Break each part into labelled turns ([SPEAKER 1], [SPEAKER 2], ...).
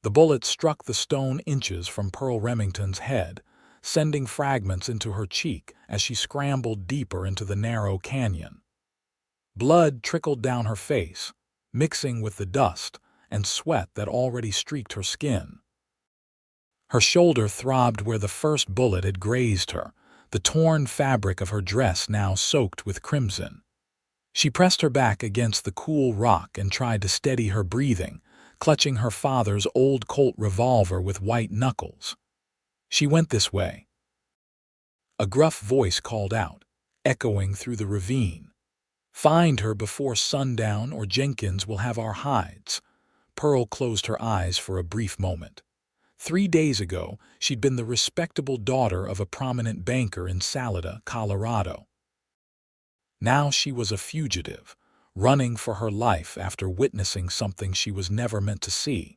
[SPEAKER 1] The bullet struck the stone inches from Pearl Remington's head, sending fragments into her cheek as she scrambled deeper into the narrow canyon. Blood trickled down her face, mixing with the dust and sweat that already streaked her skin. Her shoulder throbbed where the first bullet had grazed her, the torn fabric of her dress now soaked with crimson. She pressed her back against the cool rock and tried to steady her breathing, clutching her father's old Colt revolver with white knuckles. She went this way. A gruff voice called out, echoing through the ravine. "Find her before sundown or Jenkins will have our hides." Pearl closed her eyes for a brief moment. 3 days ago, she'd been the respectable daughter of a prominent banker in Salida, Colorado. Now she was a fugitive, running for her life after witnessing something she was never meant to see.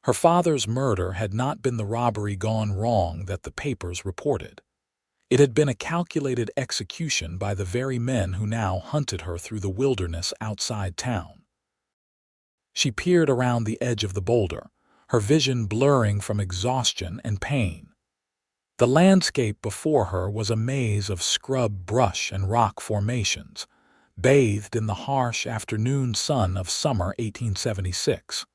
[SPEAKER 1] Her father's murder had not been the robbery gone wrong that the papers reported. It had been a calculated execution by the very men who now hunted her through the wilderness outside town. She peered around the edge of the boulder, her vision blurring from exhaustion and pain. The landscape before her was a maze of scrub brush and rock formations, bathed in the harsh afternoon sun of summer 1876.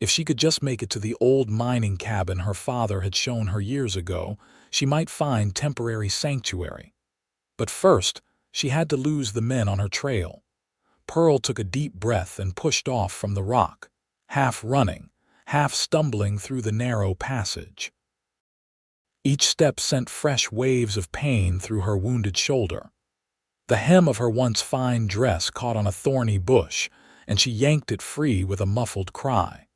[SPEAKER 1] If she could just make it to the old mining cabin her father had shown her years ago, she might find temporary sanctuary. But first, she had to lose the men on her trail. Pearl took a deep breath and pushed off from the rock, half running, half stumbling through the narrow passage. Each step sent fresh waves of pain through her wounded shoulder. The hem of her once fine dress caught on a thorny bush, and she yanked it free with a muffled cry.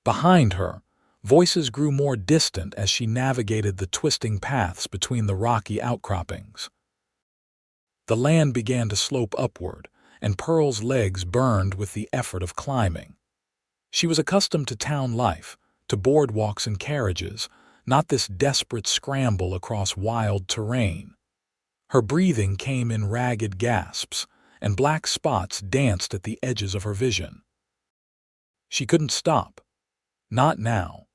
[SPEAKER 1] Behind her, voices grew more distant as she navigated the twisting paths between the rocky outcroppings. The land began to slope upward, and Pearl's legs burned with the effort of climbing. She was accustomed to town life, to boardwalks and carriages, not this desperate scramble across wild terrain. Her breathing came in ragged gasps, and black spots danced at the edges of her vision. She couldn't stop. Not now.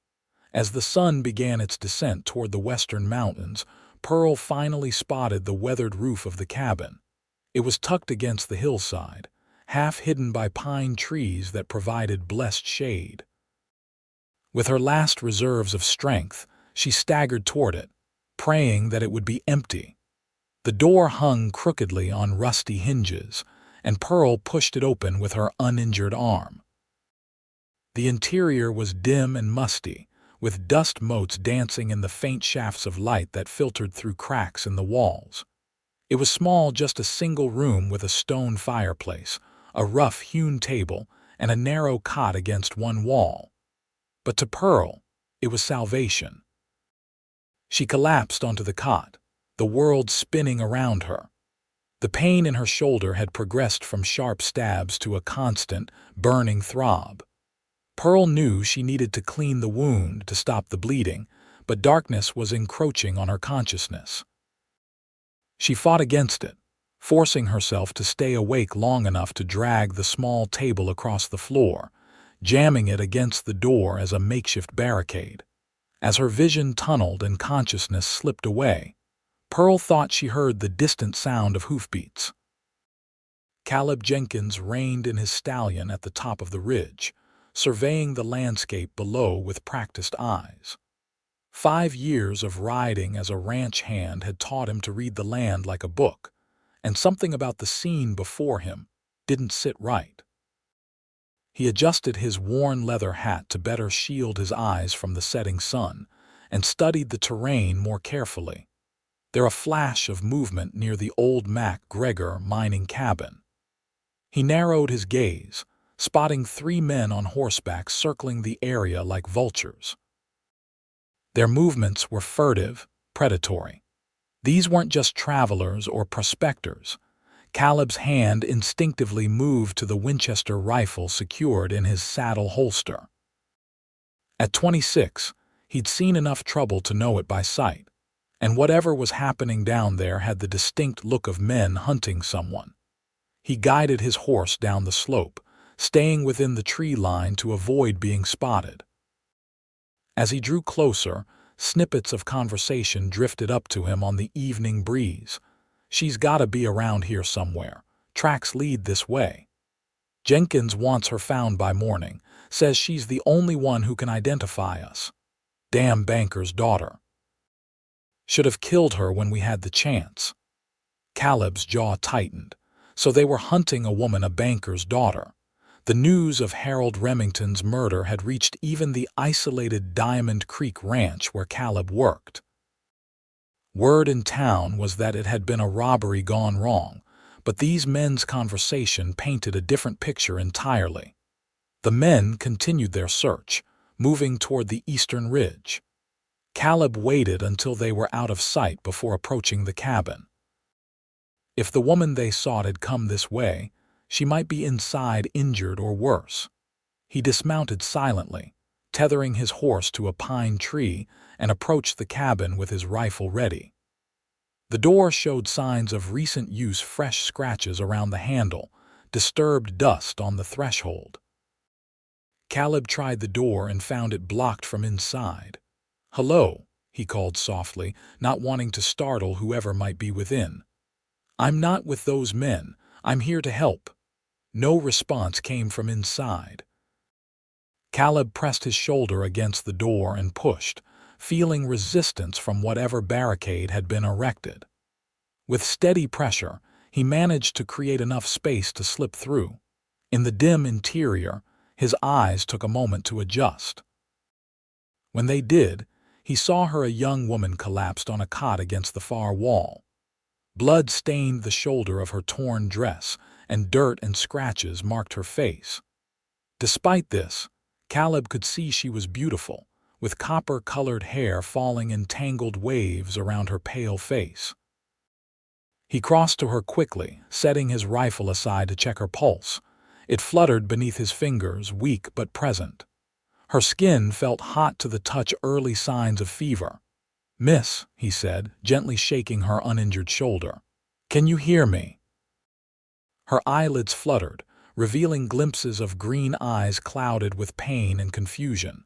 [SPEAKER 1] As the sun began its descent toward the western mountains, Pearl finally spotted the weathered roof of the cabin. It was tucked against the hillside, half hidden by pine trees that provided blessed shade. With her last reserves of strength, she staggered toward it, praying that it would be empty. The door hung crookedly on rusty hinges, and Pearl pushed it open with her uninjured arm. The interior was dim and musty, with dust motes dancing in the faint shafts of light that filtered through cracks in the walls. It was small, just a single room with a stone fireplace, a rough-hewn table, and a narrow cot against one wall. But to Pearl, it was salvation. She collapsed onto the cot, the world spinning around her. The pain in her shoulder had progressed from sharp stabs to a constant, burning throb. Pearl knew she needed to clean the wound to stop the bleeding, but darkness was encroaching on her consciousness. She fought against it, forcing herself to stay awake long enough to drag the small table across the floor, jamming it against the door as a makeshift barricade. As her vision tunneled and consciousness slipped away, Pearl thought she heard the distant sound of hoofbeats. Caleb Jenkins reined in his stallion at the top of the ridge, surveying the landscape below with practiced eyes. 5 years of riding as a ranch hand had taught him to read the land like a book, and something about the scene before him didn't sit right. He adjusted his worn leather hat to better shield his eyes from the setting sun, and studied the terrain more carefully. There a flash of movement near the old MacGregor mining cabin. He narrowed his gaze, spotting 3 men on horseback circling the area like vultures. Their movements were furtive, predatory. These weren't just travelers or prospectors. Caleb's hand instinctively moved to the Winchester rifle secured in his saddle holster. At 26, he'd seen enough trouble to know it by sight, and whatever was happening down there had the distinct look of men hunting someone. He guided his horse down the slope, staying within the tree line to avoid being spotted. As he drew closer, snippets of conversation drifted up to him on the evening breeze. "She's gotta be around here somewhere. Tracks lead this way. Jenkins wants her found by morning. Says she's the only one who can identify us. Damn banker's daughter. Should have killed her when we had the chance." Caleb's jaw tightened. So they were hunting a woman, a banker's daughter. The news of Harold Remington's murder had reached even the isolated Diamond Creek Ranch where Caleb worked. Word in town was that it had been a robbery gone wrong, but these men's conversation painted a different picture entirely. The men continued their search, moving toward the eastern ridge. Caleb waited until they were out of sight before approaching the cabin. If the woman they sought had come this way, she might be inside injured or worse. He dismounted silently, tethering his horse to a pine tree, and approached the cabin with his rifle ready. The door showed signs of recent use, fresh scratches around the handle, disturbed dust on the threshold. Caleb tried the door and found it blocked from inside. "Hello," he called softly, not wanting to startle whoever might be within. "I'm not with those men. I'm here to help." No response came from inside. Caleb pressed his shoulder against the door and pushed, feeling resistance from whatever barricade had been erected. With steady pressure, he managed to create enough space to slip through. In the dim interior, his eyes took a moment to adjust. When they did, he saw her, a young woman collapsed on a cot against the far wall. Blood stained the shoulder of her torn dress, and dirt and scratches marked her face. Despite this, Caleb could see she was beautiful, with copper-colored hair falling in tangled waves around her pale face. He crossed to her quickly, setting his rifle aside to check her pulse. It fluttered beneath his fingers, weak but present. Her skin felt hot to the touch, early signs of fever. "Miss," he said, gently shaking her uninjured shoulder. "Can you hear me?" Her eyelids fluttered, revealing glimpses of green eyes clouded with pain and confusion.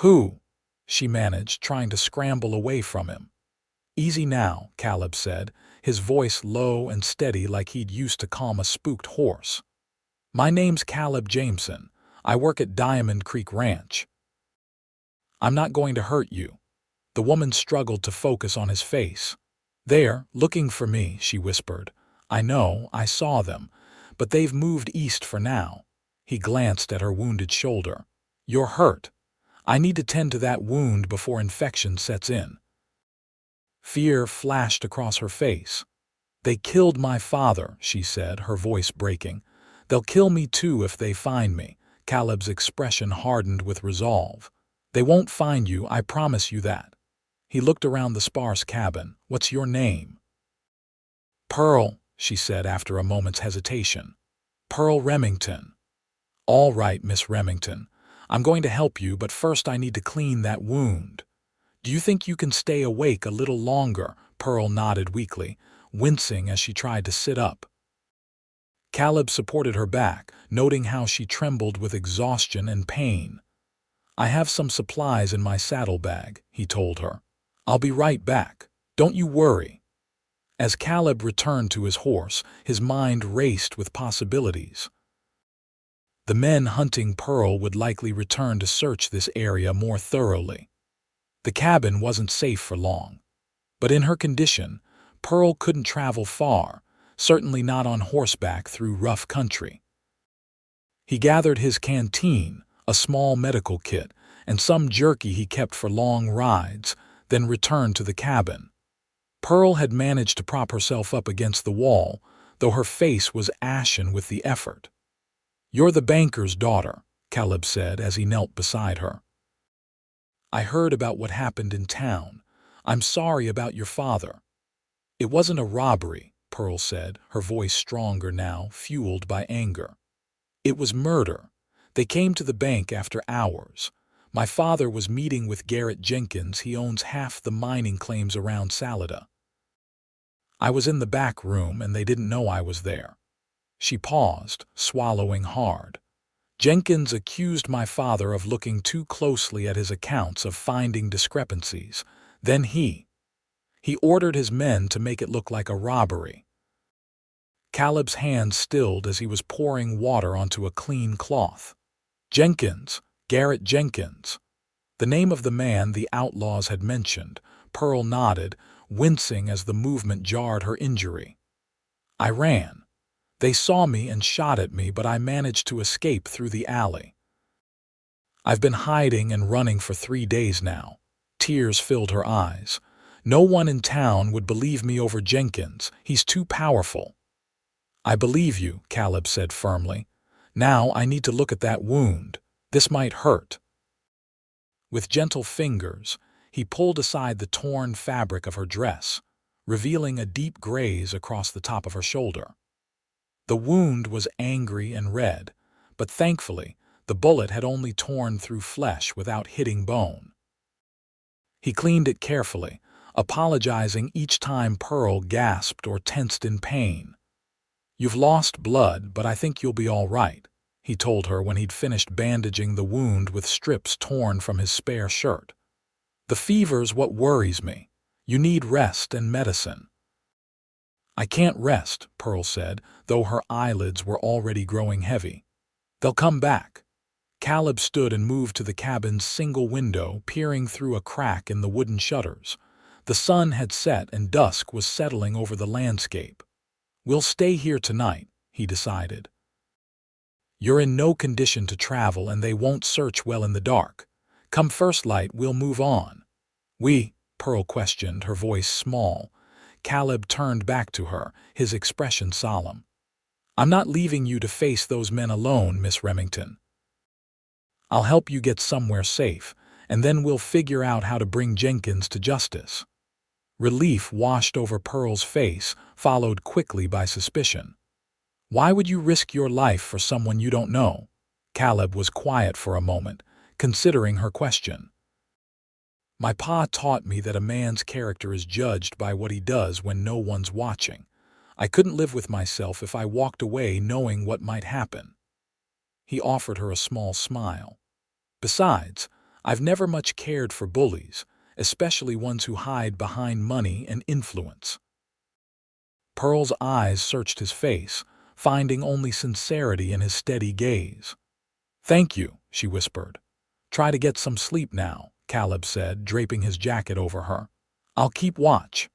[SPEAKER 1] "Who?" she managed, trying to scramble away from him. "Easy now," Caleb said, his voice low and steady like he'd used to calm a spooked horse. "My name's Caleb Jameson. I work at Diamond Creek Ranch. I'm not going to hurt you." The woman struggled to focus on his face. "They're looking for me," she whispered. "I know, I saw them, but they've moved east for now." He glanced at her wounded shoulder. "You're hurt. I need to tend to that wound before infection sets in." Fear flashed across her face. "They killed my father," she said, her voice breaking. "They'll kill me too if they find me." Caleb's expression hardened with resolve. "They won't find you, I promise you that." He looked around the sparse cabin. "What's your name?" "Pearl," she said after a moment's hesitation. "Pearl Remington." "All right, Miss Remington. I'm going to help you, but first I need to clean that wound." "Do you think you can stay awake a little longer?" Pearl nodded weakly, wincing as she tried to sit up. Caleb supported her back, noting how she trembled with exhaustion and pain. "I have some supplies in my saddlebag," he told her. "I'll be right back. Don't you worry." As Caleb returned to his horse, his mind raced with possibilities. The men hunting Pearl would likely return to search this area more thoroughly. The cabin wasn't safe for long. But in her condition, Pearl couldn't travel far, certainly not on horseback through rough country. He gathered his canteen, a small medical kit, and some jerky he kept for long rides, then returned to the cabin. Pearl had managed to prop herself up against the wall, though her face was ashen with the effort. "You're the banker's daughter," Caleb said as he knelt beside her. "I heard about what happened in town. I'm sorry about your father." "It wasn't a robbery," Pearl said, her voice stronger now, fueled by anger. "It was murder. They came to the bank after hours. My father was meeting with Garrett Jenkins. He owns half the mining claims around Salida. I was in the back room and they didn't know I was there." She paused, swallowing hard. Jenkins accused my father of looking too closely at his accounts of finding discrepancies. Then he ordered his men to make it look like a robbery. Caleb's hand stilled as he was pouring water onto a clean cloth. Jenkins, Garrett Jenkins. The name of the man the outlaws had mentioned. Pearl nodded, wincing as the movement jarred her injury. I ran. They saw me and shot at me, but I managed to escape through the alley. I've been hiding and running for 3 days now. Tears filled her eyes. No one in town would believe me over Jenkins. He's too powerful. I believe you, Caleb said firmly. Now I need to look at that wound. This might hurt. With gentle fingers, he pulled aside the torn fabric of her dress, revealing a deep graze across the top of her shoulder. The wound was angry and red, but thankfully, the bullet had only torn through flesh without hitting bone. He cleaned it carefully, apologizing each time Pearl gasped or tensed in pain. "You've lost blood, but I think you'll be all right," he told her when he'd finished bandaging the wound with strips torn from his spare shirt. "The fever's what worries me. You need rest and medicine." "I can't rest," Pearl said, though her eyelids were already growing heavy. "They'll come back." Caleb stood and moved to the cabin's single window, peering through a crack in the wooden shutters. The sun had set and dusk was settling over the landscape. "We'll stay here tonight," he decided. "You're in no condition to travel and they won't search well in the dark. Come first light, we'll move on." Pearl questioned, her voice small. Caleb turned back to her, his expression solemn. "I'm not leaving you to face those men alone, Miss Remington. I'll help you get somewhere safe, and then we'll figure out how to bring Jenkins to justice." Relief washed over Pearl's face, followed quickly by suspicion. "Why would you risk your life for someone you don't know?" Caleb was quiet for a moment, considering her question. "My pa taught me that a man's character is judged by what he does when no one's watching. I couldn't live with myself if I walked away knowing what might happen." He offered her a small smile. "Besides, I've never much cared for bullies, especially ones who hide behind money and influence." Pearl's eyes searched his face, finding only sincerity in his steady gaze. "Thank you," she whispered. "Try to get some sleep now," Caleb said, draping his jacket over her. "I'll keep watch."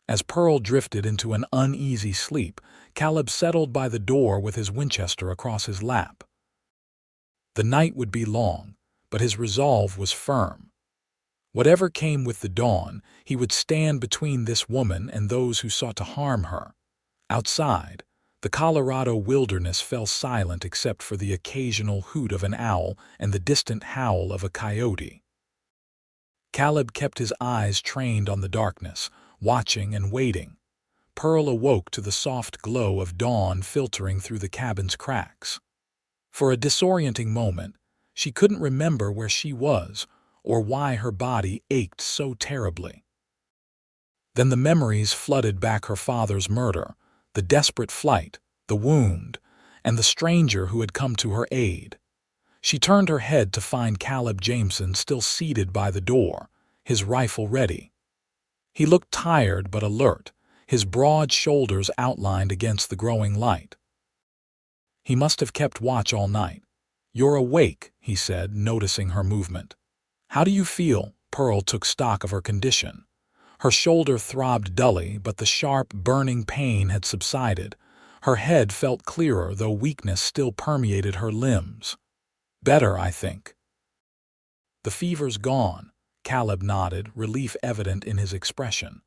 [SPEAKER 1] As Pearl drifted into an uneasy sleep, Caleb settled by the door with his Winchester across his lap. The night would be long, but his resolve was firm. Whatever came with the dawn, he would stand between this woman and those who sought to harm her. Outside, the Colorado wilderness fell silent except for the occasional hoot of an owl and the distant howl of a coyote. Caleb kept his eyes trained on the darkness, watching and waiting. Pearl awoke to the soft glow of dawn filtering through the cabin's cracks. For a disorienting moment, she couldn't remember where she was or why her body ached so terribly. Then the memories flooded back: her father's murder, the desperate flight, the wound, and the stranger who had come to her aid. She turned her head to find Caleb Jameson still seated by the door, his rifle ready. He looked tired but alert, his broad shoulders outlined against the growing light. He must have kept watch all night. "You're awake," he said, noticing her movement. "How do you feel?" Pearl took stock of her condition. Her shoulder throbbed dully, but the sharp, burning pain had subsided. Her head felt clearer, though weakness still permeated her limbs. "Better, I think." "The fever's gone," Caleb nodded, relief evident in his expression.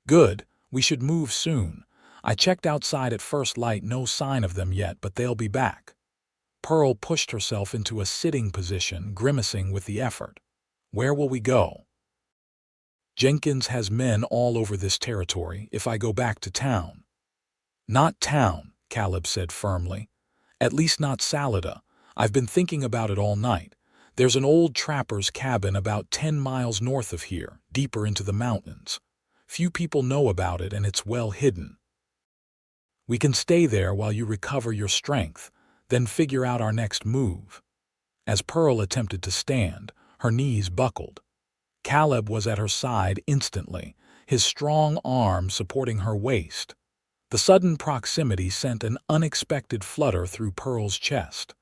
[SPEAKER 1] "Good, we should move soon. I checked outside at first light, no sign of them yet, but they'll be back." Pearl pushed herself into a sitting position, grimacing with the effort. "Where will we go?" "Jenkins has men all over this territory if I go back to town." "Not town," Caleb said firmly. "At least not Salida. I've been thinking about it all night. There's an old trapper's cabin about 10 miles north of here, deeper into the mountains. Few people know about it and it's well hidden. We can stay there while you recover your strength. then figure out our next move." As Pearl attempted to stand, her knees buckled. Caleb was at her side instantly, his strong arm supporting her waist. The sudden proximity sent an unexpected flutter through Pearl's chest.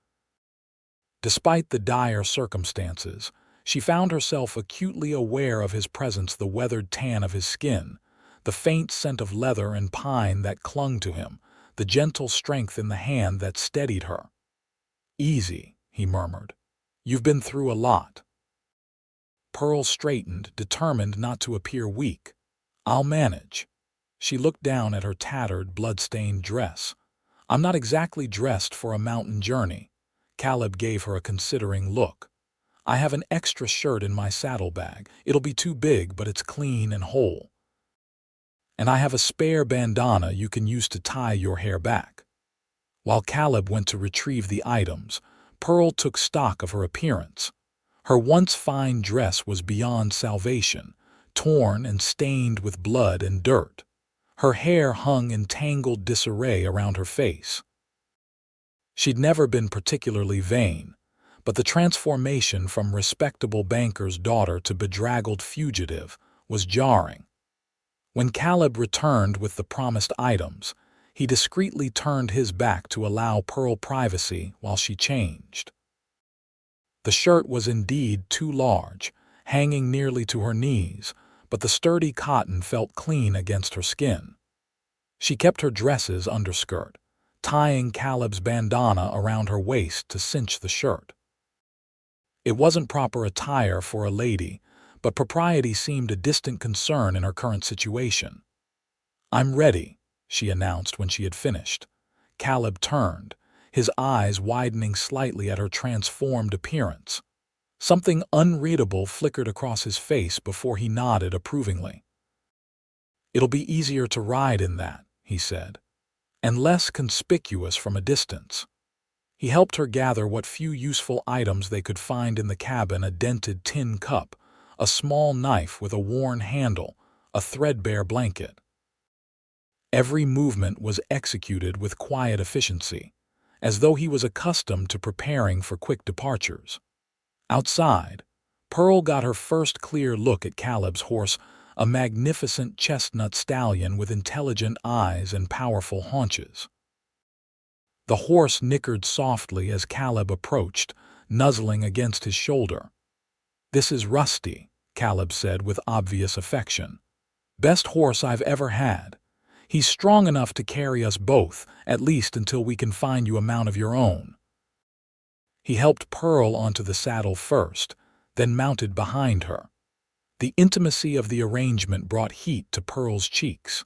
[SPEAKER 1] Despite the dire circumstances, she found herself acutely aware of his presence, the weathered tan of his skin, the faint scent of leather and pine that clung to him, the gentle strength in the hand that steadied her. "Easy," he murmured. "You've been through a lot." Pearl straightened, determined not to appear weak. "I'll manage." She looked down at her tattered, blood-stained dress. "I'm not exactly dressed for a mountain journey." Caleb gave her a considering look. "I have an extra shirt in my saddlebag. It'll be too big, but it's clean and whole. And I have a spare bandana you can use to tie your hair back." While Caleb went to retrieve the items, Pearl took stock of her appearance. Her once fine dress was beyond salvation, torn and stained with blood and dirt. Her hair hung in tangled disarray around her face. She'd never been particularly vain, but the transformation from respectable banker's daughter to bedraggled fugitive was jarring. When Caleb returned with the promised items, he discreetly turned his back to allow Pearl privacy while she changed. The shirt was indeed too large, hanging nearly to her knees, but the sturdy cotton felt clean against her skin. She kept her dress's underskirt, tying Caleb's bandana around her waist to cinch the shirt. It wasn't proper attire for a lady, but propriety seemed a distant concern in her current situation. "I'm ready," she announced when she had finished. Caleb turned, his eyes widening slightly at her transformed appearance. Something unreadable flickered across his face before he nodded approvingly. "It'll be easier to ride in that," he said, "and less conspicuous from a distance." He helped her gather what few useful items they could find in the cabin: a dented tin cup, a small knife with a worn handle, a threadbare blanket. Every movement was executed with quiet efficiency, as though he was accustomed to preparing for quick departures. Outside, Pearl got her first clear look at Caleb's horse, a magnificent chestnut stallion with intelligent eyes and powerful haunches. The horse nickered softly as Caleb approached, nuzzling against his shoulder. "This is Rusty," Caleb said with obvious affection. "Best horse I've ever had. He's strong enough to carry us both, at least until we can find you a mount of your own." He helped Pearl onto the saddle first, then mounted behind her. The intimacy of the arrangement brought heat to Pearl's cheeks.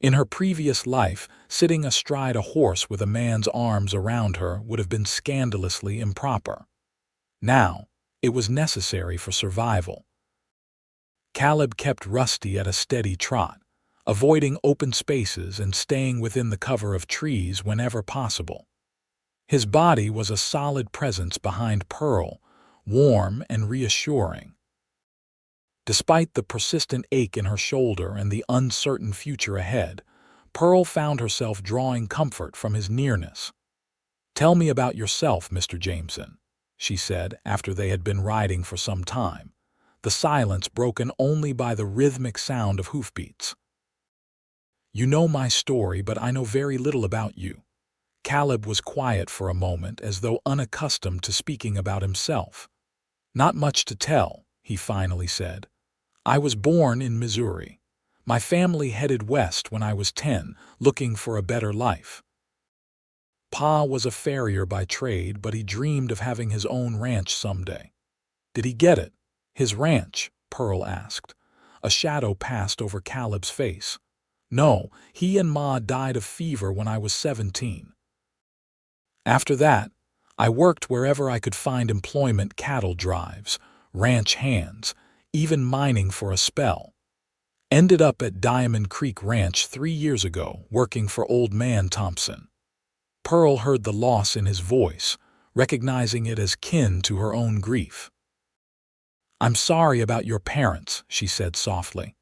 [SPEAKER 1] In her previous life, sitting astride a horse with a man's arms around her would have been scandalously improper. Now, it was necessary for survival. Caleb kept Rusty at a steady trot, avoiding open spaces and staying within the cover of trees whenever possible. His body was a solid presence behind Pearl, warm and reassuring. Despite the persistent ache in her shoulder and the uncertain future ahead, Pearl found herself drawing comfort from his nearness. "Tell me about yourself, Mr. Jameson," she said after they had been riding for some time, the silence broken only by the rhythmic sound of hoofbeats. "You know my story, but I know very little about you." Caleb was quiet for a moment, as though unaccustomed to speaking about himself. "Not much to tell," he finally said. "I was born in Missouri. My family headed west when I was 10, looking for a better life. Pa was a farrier by trade, but he dreamed of having his own ranch someday." "Did he get it? His ranch?" Pearl asked. A shadow passed over Caleb's face. "No, he and Ma died of fever when I was 17. After that, I worked wherever I could find employment: cattle drives, ranch hands, even mining for a spell. Ended up at Diamond Creek Ranch 3 years ago, working for Old Man Thompson." Pearl heard the loss in his voice, recognizing it as kin to her own grief. "I'm sorry about your parents," she said softly.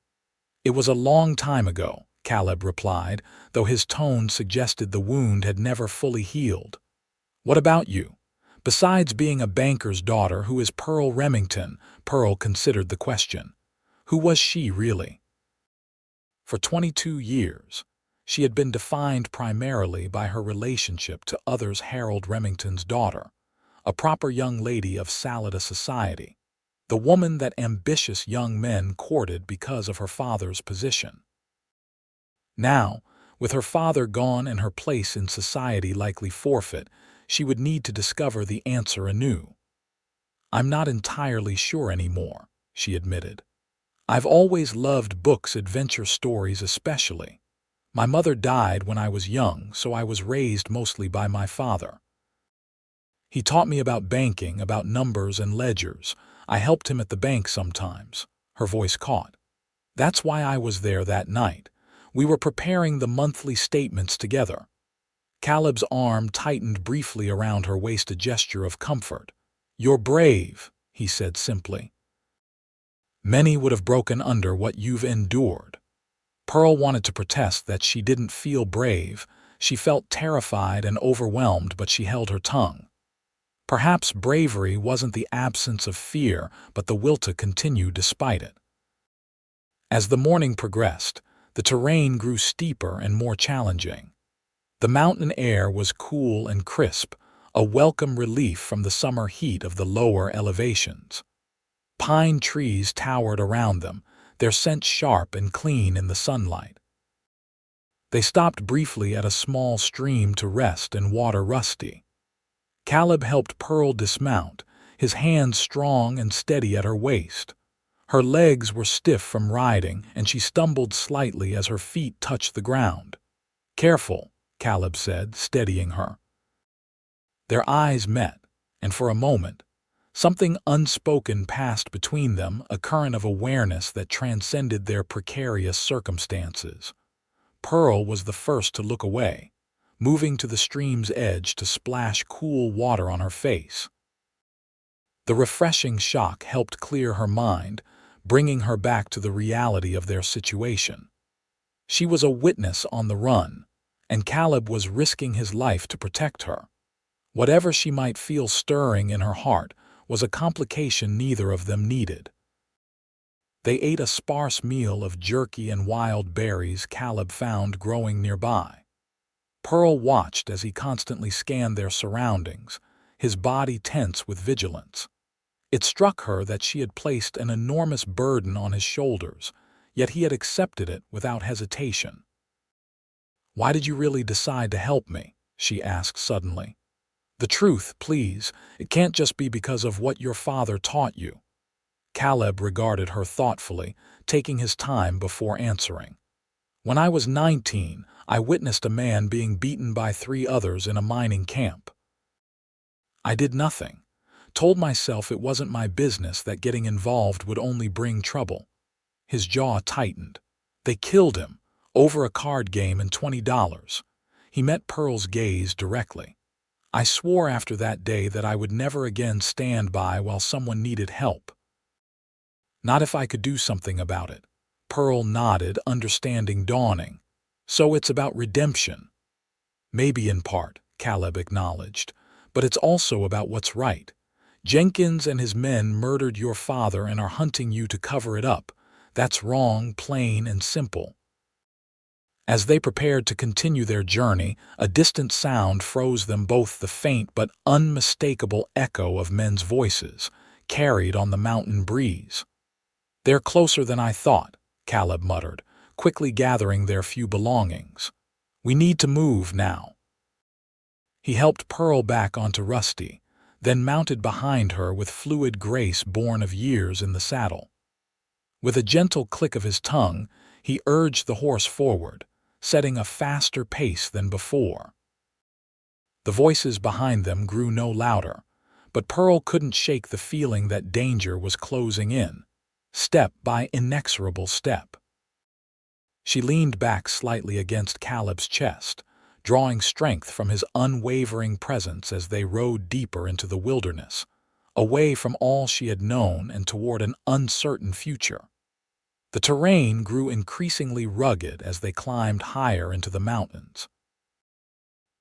[SPEAKER 1] "It was a long time ago," Caleb replied, though his tone suggested the wound had never fully healed. What about you? Besides being a banker's daughter, who is Pearl Remington? Pearl considered the question. Who was she really? For 22 years, she had been defined primarily by her relationship to others. Harold Remington's daughter, a proper young lady of Salida society, the woman that ambitious young men courted because of her father's position. Now, with her father gone and her place in society likely forfeit, she would need to discover the answer anew. "I'm not entirely sure anymore," she admitted. "I've always loved books, adventure stories especially. My mother died when I was young, so I was raised mostly by my father. He taught me about banking, about numbers and ledgers. I helped him at the bank sometimes." Her voice caught. "That's why I was there that night. We were preparing the monthly statements together." Caleb's arm tightened briefly around her waist, a gesture of comfort. "You're brave," he said simply. "Many would have broken under what you've endured." Pearl wanted to protest that she didn't feel brave. She felt terrified and overwhelmed, but she held her tongue. Perhaps bravery wasn't the absence of fear, but the will to continue despite it. As the morning progressed, the terrain grew steeper and more challenging. The mountain air was cool and crisp, a welcome relief from the summer heat of the lower elevations. Pine trees towered around them, their scent sharp and clean in the sunlight. They stopped briefly at a small stream to rest and water. Rusty. Caleb helped Pearl dismount, his hands strong and steady at her waist. Her legs were stiff from riding, and she stumbled slightly as her feet touched the ground. "Careful," Caleb said, steadying her. Their eyes met, and for a moment, something unspoken passed between them, a current of awareness that transcended their precarious circumstances. Pearl was the first to look away, moving to the stream's edge to splash cool water on her face. The refreshing shock helped clear her mind, bringing her back to the reality of their situation. She was a witness on the run, and Caleb was risking his life to protect her. Whatever she might feel stirring in her heart was a complication neither of them needed. They ate a sparse meal of jerky and wild berries Caleb found growing nearby. Pearl watched as he constantly scanned their surroundings, his body tense with vigilance. It struck her that she had placed an enormous burden on his shoulders, yet he had accepted it without hesitation. "Why did you really decide to help me?" she asked suddenly. "The truth, please. It can't just be because of what your father taught you." Caleb regarded her thoughtfully, taking his time before answering. "When I was 19, I witnessed a man being beaten by 3 others in a mining camp. I did nothing. Told myself it wasn't my business, that getting involved would only bring trouble." His jaw tightened. "They killed him, over a card game and $20. He met Pearl's gaze directly. "I swore after that day that I would never again stand by while someone needed help. Not if I could do something about it." Pearl nodded, understanding dawning. "So it's about redemption." "Maybe in part," Caleb acknowledged, "but it's also about what's right. Jenkins and his men murdered your father and are hunting you to cover it up. That's wrong, plain and simple." As they prepared to continue their journey, a distant sound froze them both, the faint but unmistakable echo of men's voices, carried on the mountain breeze. "They're closer than I thought," Caleb muttered, quickly gathering their few belongings. "We need to move now." He helped Pearl back onto Rusty, then mounted behind her with fluid grace born of years in the saddle. With a gentle click of his tongue, he urged the horse forward, setting a faster pace than before. The voices behind them grew no louder, but Pearl couldn't shake the feeling that danger was closing in, step by inexorable step. She leaned back slightly against Caleb's chest, drawing strength from his unwavering presence as they rode deeper into the wilderness, away from all she had known and toward an uncertain future. The terrain grew increasingly rugged as they climbed higher into the mountains.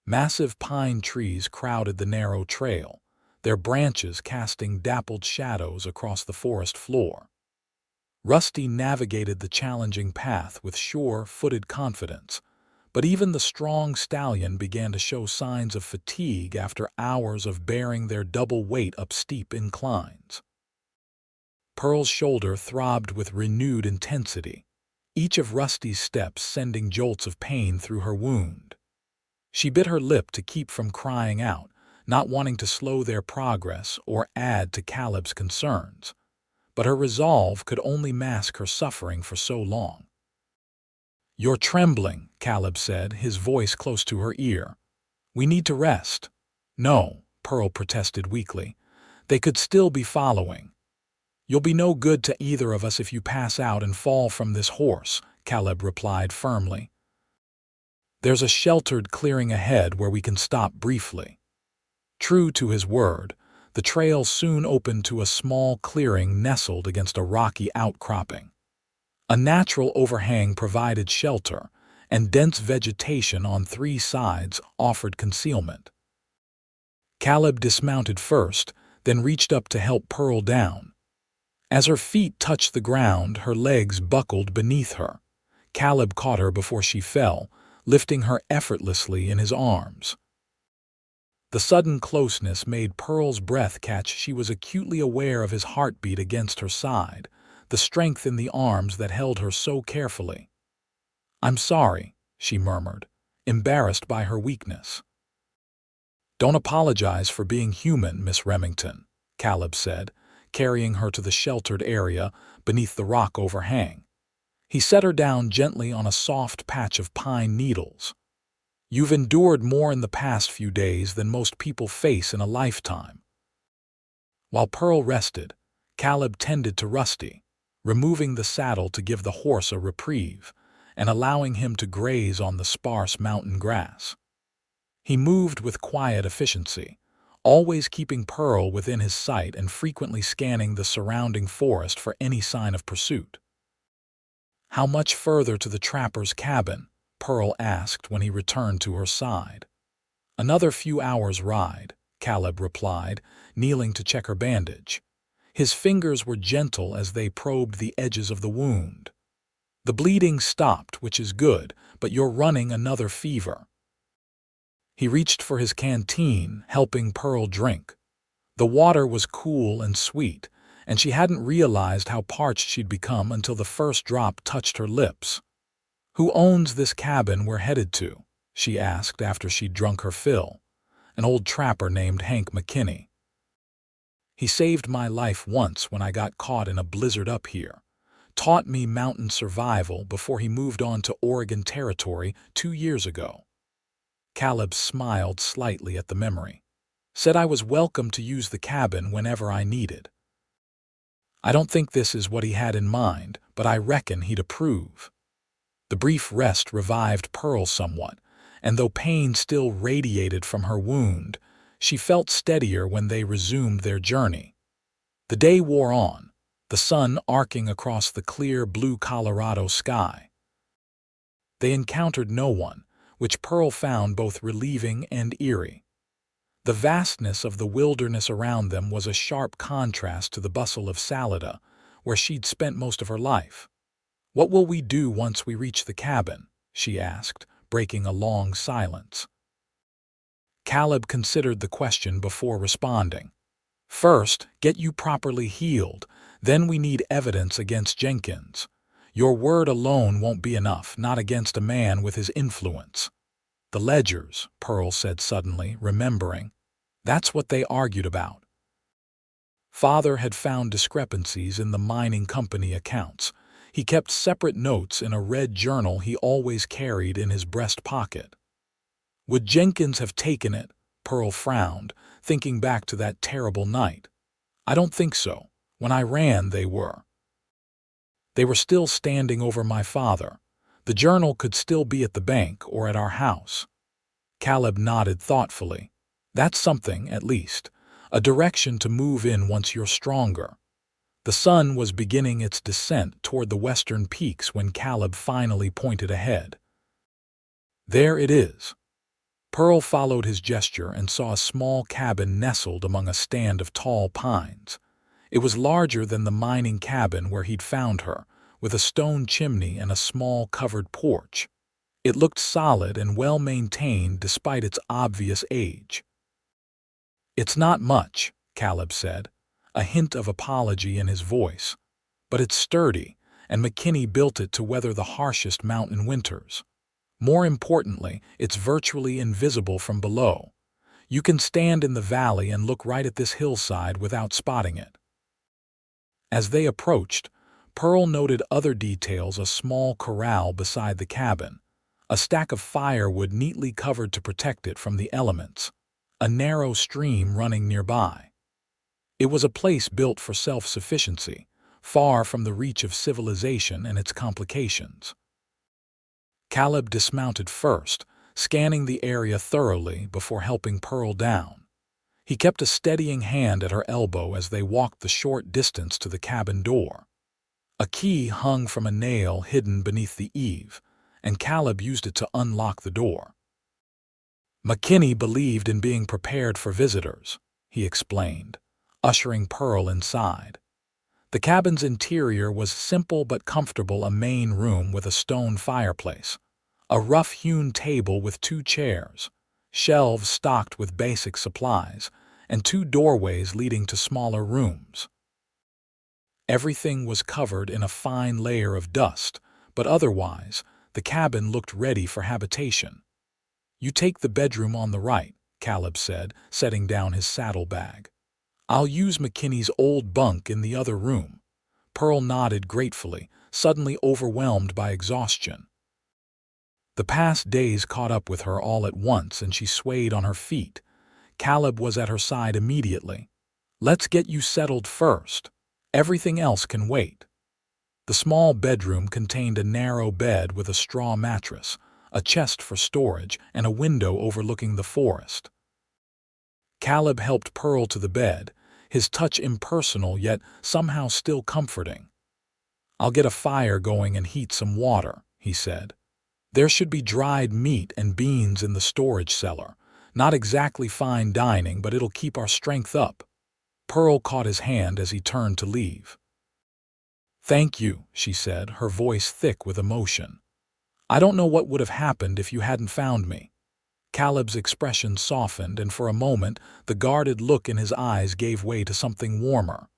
[SPEAKER 1] Massive pine trees crowded the narrow trail, their branches casting dappled shadows across the forest floor. Rusty navigated the challenging path with sure-footed confidence, but even the strong stallion began to show signs of fatigue after hours of bearing their double weight up steep inclines. Pearl's shoulder throbbed with renewed intensity, each of Rusty's steps sending jolts of pain through her wound. She bit her lip to keep from crying out, not wanting to slow their progress or add to Caleb's concerns, but her resolve could only mask her suffering for so long. "You're trembling," Caleb said, his voice close to her ear. "We need to rest." "No," Pearl protested weakly. "They could still be following." "You'll be no good to either of us if you pass out and fall from this horse," Caleb replied firmly. "There's a sheltered clearing ahead where we can stop briefly." True to his word, the trail soon opened to a small clearing nestled against a rocky outcropping. A natural overhang provided shelter, and dense vegetation on three sides offered concealment. Caleb dismounted first, then reached up to help Pearl down. As her feet touched the ground, her legs buckled beneath her. Caleb caught her before she fell, lifting her effortlessly in his arms. The sudden closeness made Pearl's breath catch. She was acutely aware of his heartbeat against her side, the strength in the arms that held her so carefully. "I'm sorry," she murmured, embarrassed by her weakness. "Don't apologize for being human, Miss Remington," Caleb said, carrying her to the sheltered area beneath the rock overhang. He set her down gently on a soft patch of pine needles. "You've endured more in the past few days than most people face in a lifetime." While Pearl rested, Caleb tended to Rusty, removing the saddle to give the horse a reprieve and allowing him to graze on the sparse mountain grass. He moved with quiet efficiency, always keeping Pearl within his sight and frequently scanning the surrounding forest for any sign of pursuit. "How much further to the trapper's cabin?" Pearl asked when he returned to her side. "Another few hours' ride," Caleb replied, kneeling to check her bandage. His fingers were gentle as they probed the edges of the wound. "The bleeding stopped, which is good, but you're running another fever." He reached for his canteen, helping Pearl drink. The water was cool and sweet, and she hadn't realized how parched she'd become until the first drop touched her lips. "Who owns this cabin we're headed to?" she asked after she'd drunk her fill. "An old trapper named Hank McKinney. He saved my life once when I got caught in a blizzard up here. Taught me mountain survival before he moved on to Oregon Territory 2 years ago." Caleb smiled slightly at the memory. "Said I was welcome to use the cabin whenever I needed." "I don't think this is what he had in mind, but I reckon he'd approve." The brief rest revived Pearl somewhat, and though pain still radiated from her wound, she felt steadier when they resumed their journey. The day wore on, the sun arcing across the clear blue Colorado sky. They encountered no one, which Pearl found both relieving and eerie. The vastness of the wilderness around them was a sharp contrast to the bustle of Salida, where she'd spent most of her life. "What will we do once we reach the cabin?" she asked, breaking a long silence. Caleb considered the question before responding. "First, get you properly healed, then we need evidence against Jenkins. Your word alone won't be enough, not against a man with his influence." "The ledgers," Pearl said suddenly, remembering. "That's what they argued about." Father had found discrepancies in the mining company accounts. He kept separate notes in a red journal he always carried in his breast pocket. Would Jenkins have taken it? Pearl frowned, thinking back to that terrible night. "I don't think so. When I ran, they were. They were still standing over my father. The journal could still be at the bank or at our house." Caleb nodded thoughtfully. "That's something, at least. A direction to move in once you're stronger." The sun was beginning its descent toward the western peaks when Caleb finally pointed ahead. "There it is." Pearl followed his gesture and saw a small cabin nestled among a stand of tall pines. It was larger than the mining cabin where he'd found her, with a stone chimney and a small covered porch. It looked solid and well-maintained despite its obvious age. "It's not much," Caleb said, a hint of apology in his voice. "But it's sturdy, and McKinney built it to weather the harshest mountain winters. More importantly, it's virtually invisible from below. You can stand in the valley and look right at this hillside without spotting it." As they approached, Pearl noted other details: a small corral beside the cabin, a stack of firewood neatly covered to protect it from the elements, a narrow stream running nearby. It was a place built for self-sufficiency, far from the reach of civilization and its complications. Caleb dismounted first, scanning the area thoroughly before helping Pearl down. He kept a steadying hand at her elbow as they walked the short distance to the cabin door. A key hung from a nail hidden beneath the eave, and Caleb used it to unlock the door. "McKinney believed in being prepared for visitors," he explained, ushering Pearl inside. The cabin's interior was simple but comfortable: a main room with a stone fireplace, a rough-hewn table with 2 chairs, shelves stocked with basic supplies, and 2 doorways leading to smaller rooms. Everything was covered in a fine layer of dust, but otherwise, the cabin looked ready for habitation. "You take the bedroom on the right," Caleb said, setting down his saddlebag. "I'll use McKinney's old bunk in the other room." Pearl nodded gratefully, suddenly overwhelmed by exhaustion. The past days caught up with her all at once, and she swayed on her feet. Caleb was at her side immediately. "Let's get you settled first. Everything else can wait." The small bedroom contained a narrow bed with a straw mattress, a chest for storage, and a window overlooking the forest. Caleb helped Pearl to the bed, his touch impersonal yet somehow still comforting. "I'll get a fire going and heat some water," he said. "There should be dried meat and beans in the storage cellar. Not exactly fine dining, but it'll keep our strength up." Pearl caught his hand as he turned to leave. "Thank you," she said, her voice thick with emotion. "I don't know what would have happened if you hadn't found me." Caleb's expression softened, and for a moment the guarded look in his eyes gave way to something warmer.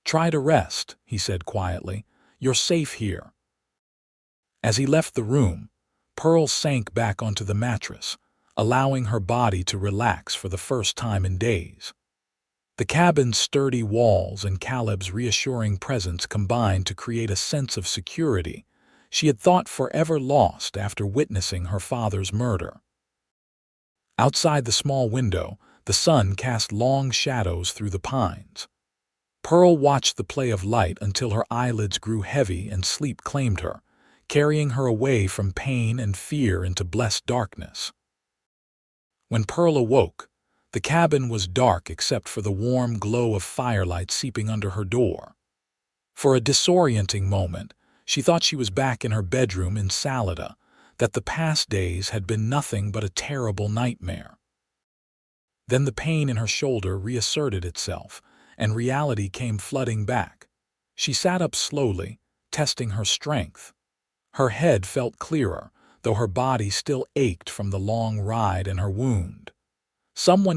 [SPEAKER 1] "Try to rest," he said quietly. "You're safe here." As he left the room, Pearl sank back onto the mattress, allowing her body to relax for the first time in days. The cabin's sturdy walls and Caleb's reassuring presence combined to create a sense of security she had thought forever lost after witnessing her father's murder. Outside the small window, the sun cast long shadows through the pines. Pearl watched the play of light until her eyelids grew heavy and sleep claimed her, carrying her away from pain and fear into blessed darkness. When Pearl awoke, the cabin was dark except for the warm glow of firelight seeping under her door. For a disorienting moment, she thought she was back in her bedroom in Salida, that the past days had been nothing but a terrible nightmare. Then the pain in her shoulder reasserted itself, and reality came flooding back. She sat up slowly, testing her strength. Her head felt clearer, though her body still ached from the long ride and her wound.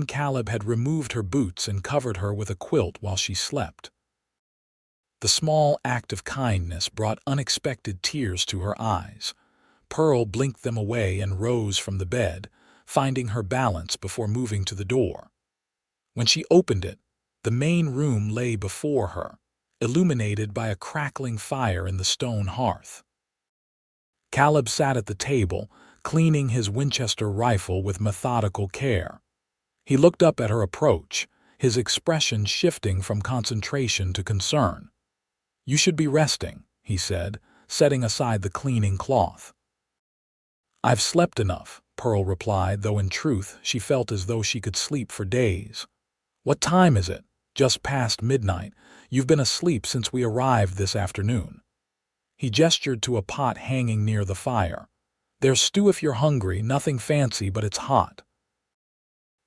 [SPEAKER 1] Caleb had removed her boots and covered her with a quilt while she slept. The small act of kindness brought unexpected tears to her eyes. Pearl blinked them away and rose from the bed, finding her balance before moving to the door. When she opened it, the main room lay before her, illuminated by a crackling fire in the stone hearth. Caleb sat at the table, cleaning his Winchester rifle with methodical care. He looked up at her approach, his expression shifting from concentration to concern. "You should be resting," he said, setting aside the cleaning cloth. "I've slept enough," Pearl replied, though in truth she felt as though she could sleep for days. "What time is it?" "Just past midnight. You've been asleep since we arrived this afternoon." He gestured to a pot hanging near the fire. "There's stew if you're hungry, nothing fancy, but it's hot."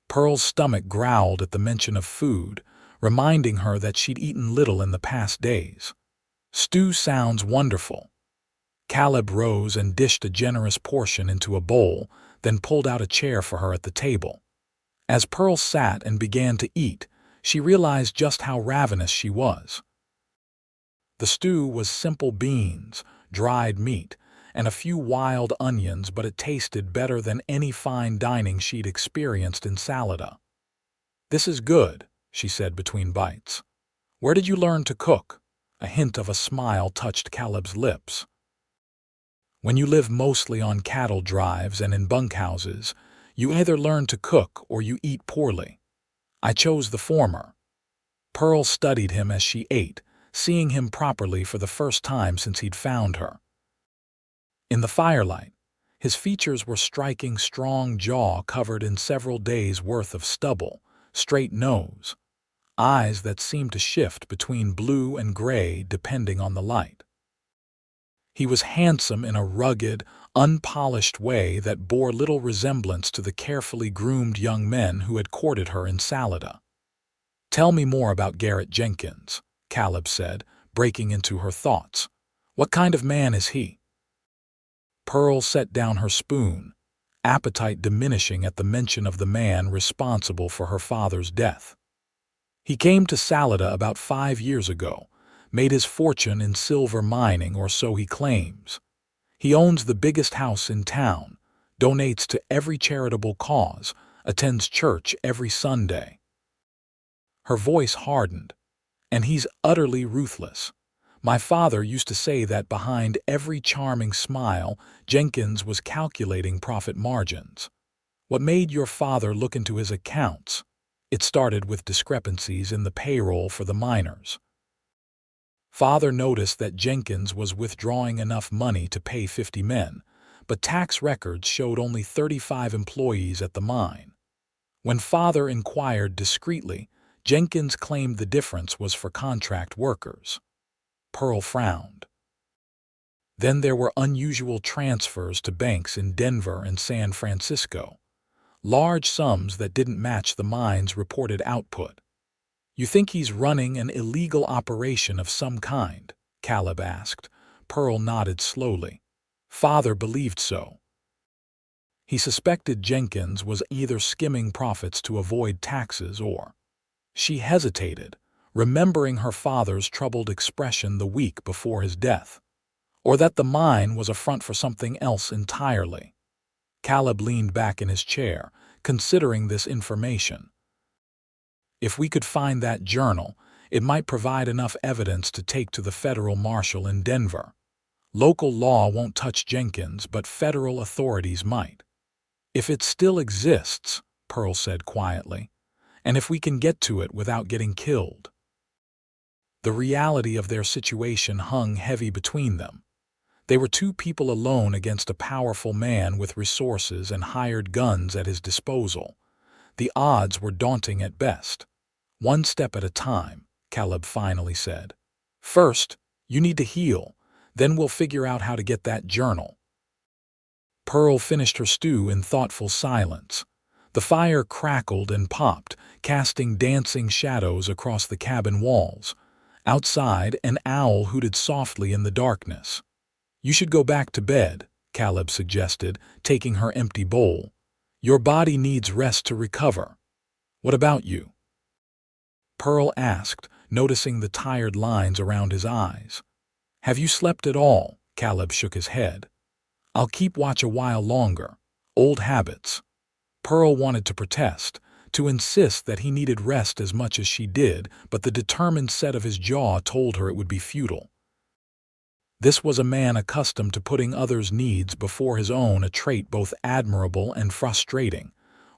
[SPEAKER 1] Pearl's stomach growled at the mention of food, reminding her that she'd eaten little in the past days. Stew sounds wonderful. Caleb rose and dished a generous portion into a bowl, then pulled out a chair for her at the table. As Pearl sat and began to eat, she realized just how ravenous she was. The stew was simple beans, dried meat, and a few wild onions, but it tasted better than any fine dining she'd experienced in Salada. "This is good," she said between bites. "Where did you learn to cook?" A hint of a smile touched Caleb's lips. When you live mostly on cattle drives and in bunkhouses, you either learn to cook or you eat poorly. I chose the former. Pearl studied him as she ate, seeing him properly for the first time since he'd found her. In the firelight, his features were striking: strong jaw covered in several days' worth of stubble, straight nose, eyes that seemed to shift between blue and gray depending on the light. He was handsome in a rugged, unpolished way that bore little resemblance to the carefully groomed young men who had courted her in Salada. "Tell me more about Garrett Jenkins," Caleb said, breaking into her thoughts. "What kind of man is he?" Pearl set down her spoon, appetite diminishing at the mention of the man responsible for her father's death. "He came to Salada about 5 years ago, made his fortune in silver mining, or so he claims. He owns the biggest house in town, donates to every charitable cause, attends church every Sunday." Her voice hardened. "And he's utterly ruthless. My father used to say that behind every charming smile, Jenkins was calculating profit margins. What made your father look into his accounts? It started with discrepancies in the payroll for the miners. Father noticed that Jenkins was withdrawing enough money to pay 50 men, but tax records showed only 35 employees at the mine. When father inquired discreetly, Jenkins claimed the difference was for contract workers." Pearl frowned. "Then there were unusual transfers to banks in Denver and San Francisco. Large sums that didn't match the mine's reported output. You think he's running an illegal operation of some kind?" Caleb asked. Pearl nodded slowly. Father believed so. He suspected Jenkins was either skimming profits to avoid taxes or— She hesitated, remembering her father's troubled expression the week before his death. "Or that the mine was a front for something else entirely." Caleb leaned back in his chair, considering this information. "If we could find that journal, it might provide enough evidence to take to the federal marshal in Denver. Local law won't touch Jenkins, but federal authorities might." "If it still exists," Pearl said quietly, "and if we can get to it without getting killed." The reality of their situation hung heavy between them. They were two people alone against a powerful man with resources and hired guns at his disposal. The odds were daunting at best. "One step at a time," Caleb finally said. "First, you need to heal, then we'll figure out how to get that journal." Pearl finished her stew in thoughtful silence. The fire crackled and popped, casting dancing shadows across the cabin walls. Outside, an owl hooted softly in the darkness. "You should go back to bed," Caleb suggested, taking her empty bowl. "Your body needs rest to recover." "What about you?" Pearl asked, noticing the tired lines around his eyes. "Have you slept at all?" Caleb shook his head. "I'll keep watch a while longer. Old habits." Pearl wanted to protest, to insist that he needed rest as much as she did, but the determined set of his jaw told her it would be futile. This was a man accustomed to putting others' needs before his own, a trait both admirable and frustrating.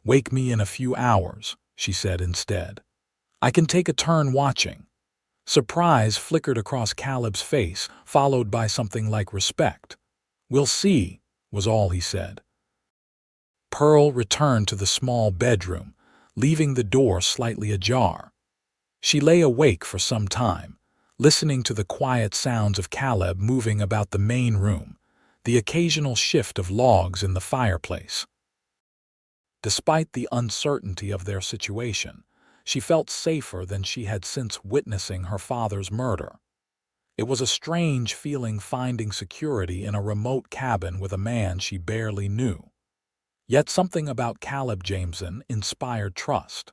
[SPEAKER 1] "Wake me in a few hours," she said instead. "I can take a turn watching." Surprise flickered across Caleb's face, followed by something like respect. "We'll see," was all he said. Pearl returned to the small bedroom, leaving the door slightly ajar. She lay awake for some time, listening to the quiet sounds of Caleb moving about the main room, the occasional shift of logs in the fireplace. Despite the uncertainty of their situation, she felt safer than she had since witnessing her father's murder. It was a strange feeling finding security in a remote cabin with a man she barely knew. Yet something about Caleb Jameson inspired trust.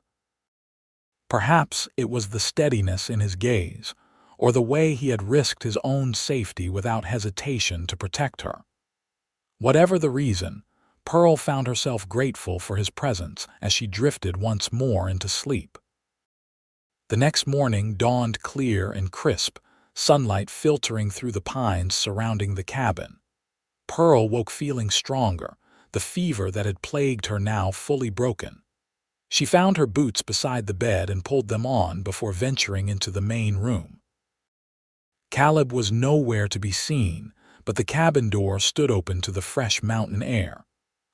[SPEAKER 1] Perhaps it was the steadiness in his gaze, or the way he had risked his own safety without hesitation to protect her. Whatever the reason, Pearl found herself grateful for his presence as she drifted once more into sleep. The next morning dawned clear and crisp, sunlight filtering through the pines surrounding the cabin. Pearl woke feeling stronger, the fever that had plagued her now fully broken. She found her boots beside the bed and pulled them on before venturing into the main room. Caleb was nowhere to be seen, but the cabin door stood open to the fresh mountain air.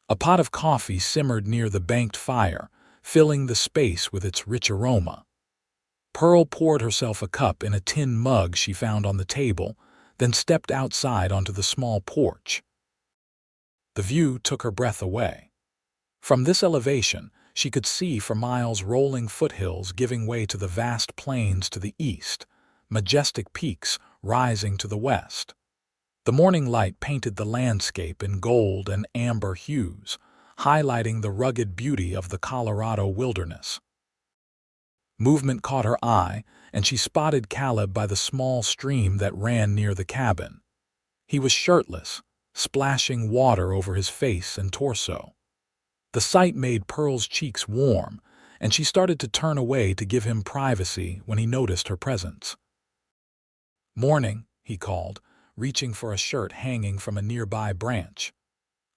[SPEAKER 1] A pot of coffee simmered near the banked fire, filling the space with its rich aroma. Pearl poured herself a cup in a tin mug she found on the table, then stepped outside onto the small porch. The view took her breath away. From this elevation, she could see for miles rolling foothills giving way to the vast plains to the east, majestic peaks rising to the west. The morning light painted the landscape in gold and amber hues, highlighting the rugged beauty of the Colorado wilderness. Movement caught her eye, and she spotted Caleb by the small stream that ran near the cabin. He was shirtless, splashing water over his face and torso. The sight made Pearl's cheeks warm, and she started to turn away to give him privacy when he noticed her presence. "Morning," he called, reaching for a shirt hanging from a nearby branch.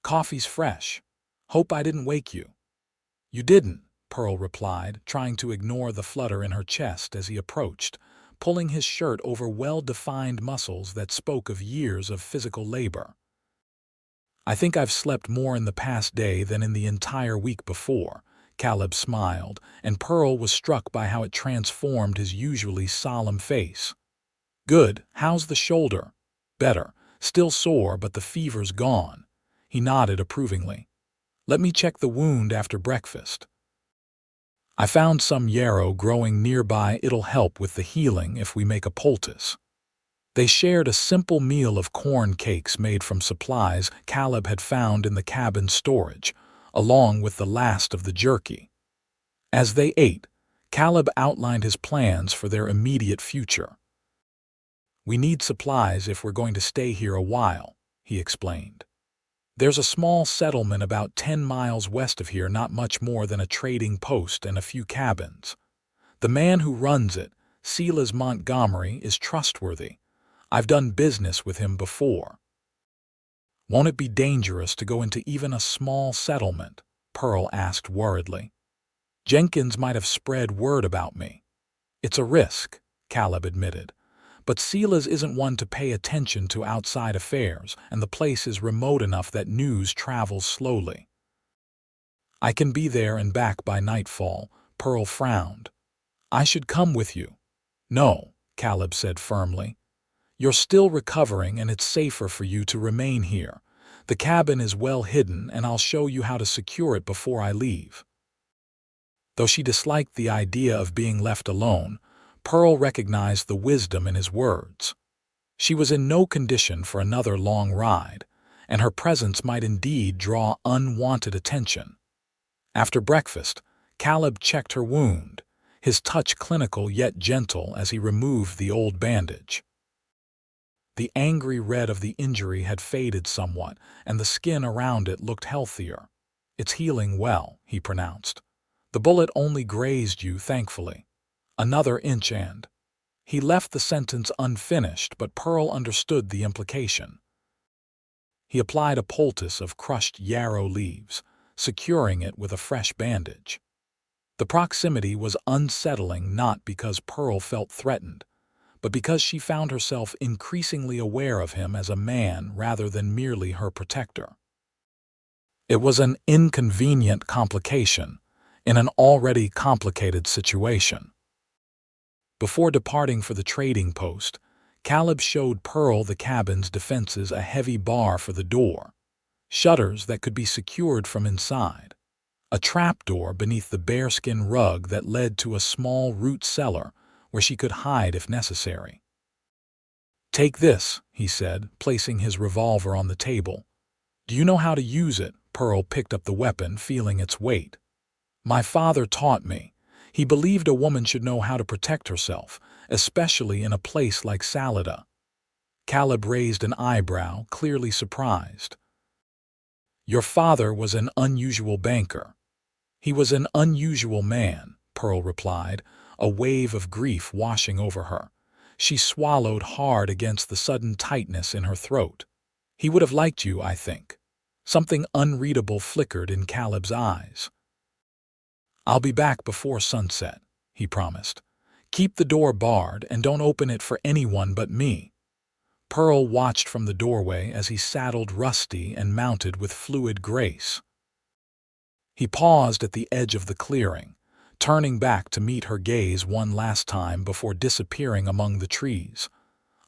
[SPEAKER 1] "Coffee's fresh. Hope I didn't wake you." "You didn't," Pearl replied, trying to ignore the flutter in her chest as he approached, pulling his shirt over well-defined muscles that spoke of years of physical labor. "I think I've slept more in the past day than in the entire week before," Caleb smiled, and Pearl was struck by how it transformed his usually solemn face. "Good. How's the shoulder?" "Better. Still sore, but the fever's gone." He nodded approvingly. "Let me check the wound after breakfast." "I found some yarrow growing nearby. It'll help with the healing if we make a poultice." They shared a simple meal of corn cakes made from supplies Caleb had found in the cabin's storage, along with the last of the jerky. As they ate, Caleb outlined his plans for their immediate future. "We need supplies if we're going to stay here a while," he explained. "There's a small settlement about 10 miles west of here, not much more than a trading post and a few cabins. The man who runs it, Silas Montgomery, is trustworthy. I've done business with him before." "Won't it be dangerous to go into even a small settlement?" Pearl asked worriedly. "Jenkins might have spread word about me." "It's a risk," Caleb admitted. "But Silas isn't one to pay attention to outside affairs, and the place is remote enough that news travels slowly." "I can be there and back by nightfall," Pearl frowned. "I should come with you." "No," Caleb said firmly. "You're still recovering, and it's safer for you to remain here. The cabin is well hidden, and I'll show you how to secure it before I leave." Though she disliked the idea of being left alone, Pearl recognized the wisdom in his words. She was in no condition for another long ride, and her presence might indeed draw unwanted attention. After breakfast, Caleb checked her wound, his touch clinical yet gentle as he removed the old bandage. The angry red of the injury had faded somewhat, and the skin around it looked healthier. "It's healing well," he pronounced. "The bullet only grazed you, thankfully. Another inch and—" He left the sentence unfinished, but Pearl understood the implication. He applied a poultice of crushed yarrow leaves, securing it with a fresh bandage. The proximity was unsettling not because Pearl felt threatened, but because she found herself increasingly aware of him as a man rather than merely her protector. It was an inconvenient complication in an already complicated situation. Before departing for the trading post, Caleb showed Pearl the cabin's defenses, a heavy bar for the door, shutters that could be secured from inside, a trapdoor beneath the bearskin rug that led to a small root cellar where she could hide if necessary. "Take this," he said, placing his revolver on the table. "Do you know how to use it?" Pearl picked up the weapon, feeling its weight. "My father taught me. He believed a woman should know how to protect herself, especially in a place like Salida." Caleb raised an eyebrow, clearly surprised. "Your father was an unusual banker." "He was an unusual man," Pearl replied, a wave of grief washing over her. She swallowed hard against the sudden tightness in her throat. "He would have liked you, I think." Something unreadable flickered in Caleb's eyes. "I'll be back before sunset," he promised. "Keep the door barred and don't open it for anyone but me." Pearl watched from the doorway as he saddled Rusty and mounted with fluid grace. He paused at the edge of the clearing, turning back to meet her gaze one last time before disappearing among the trees.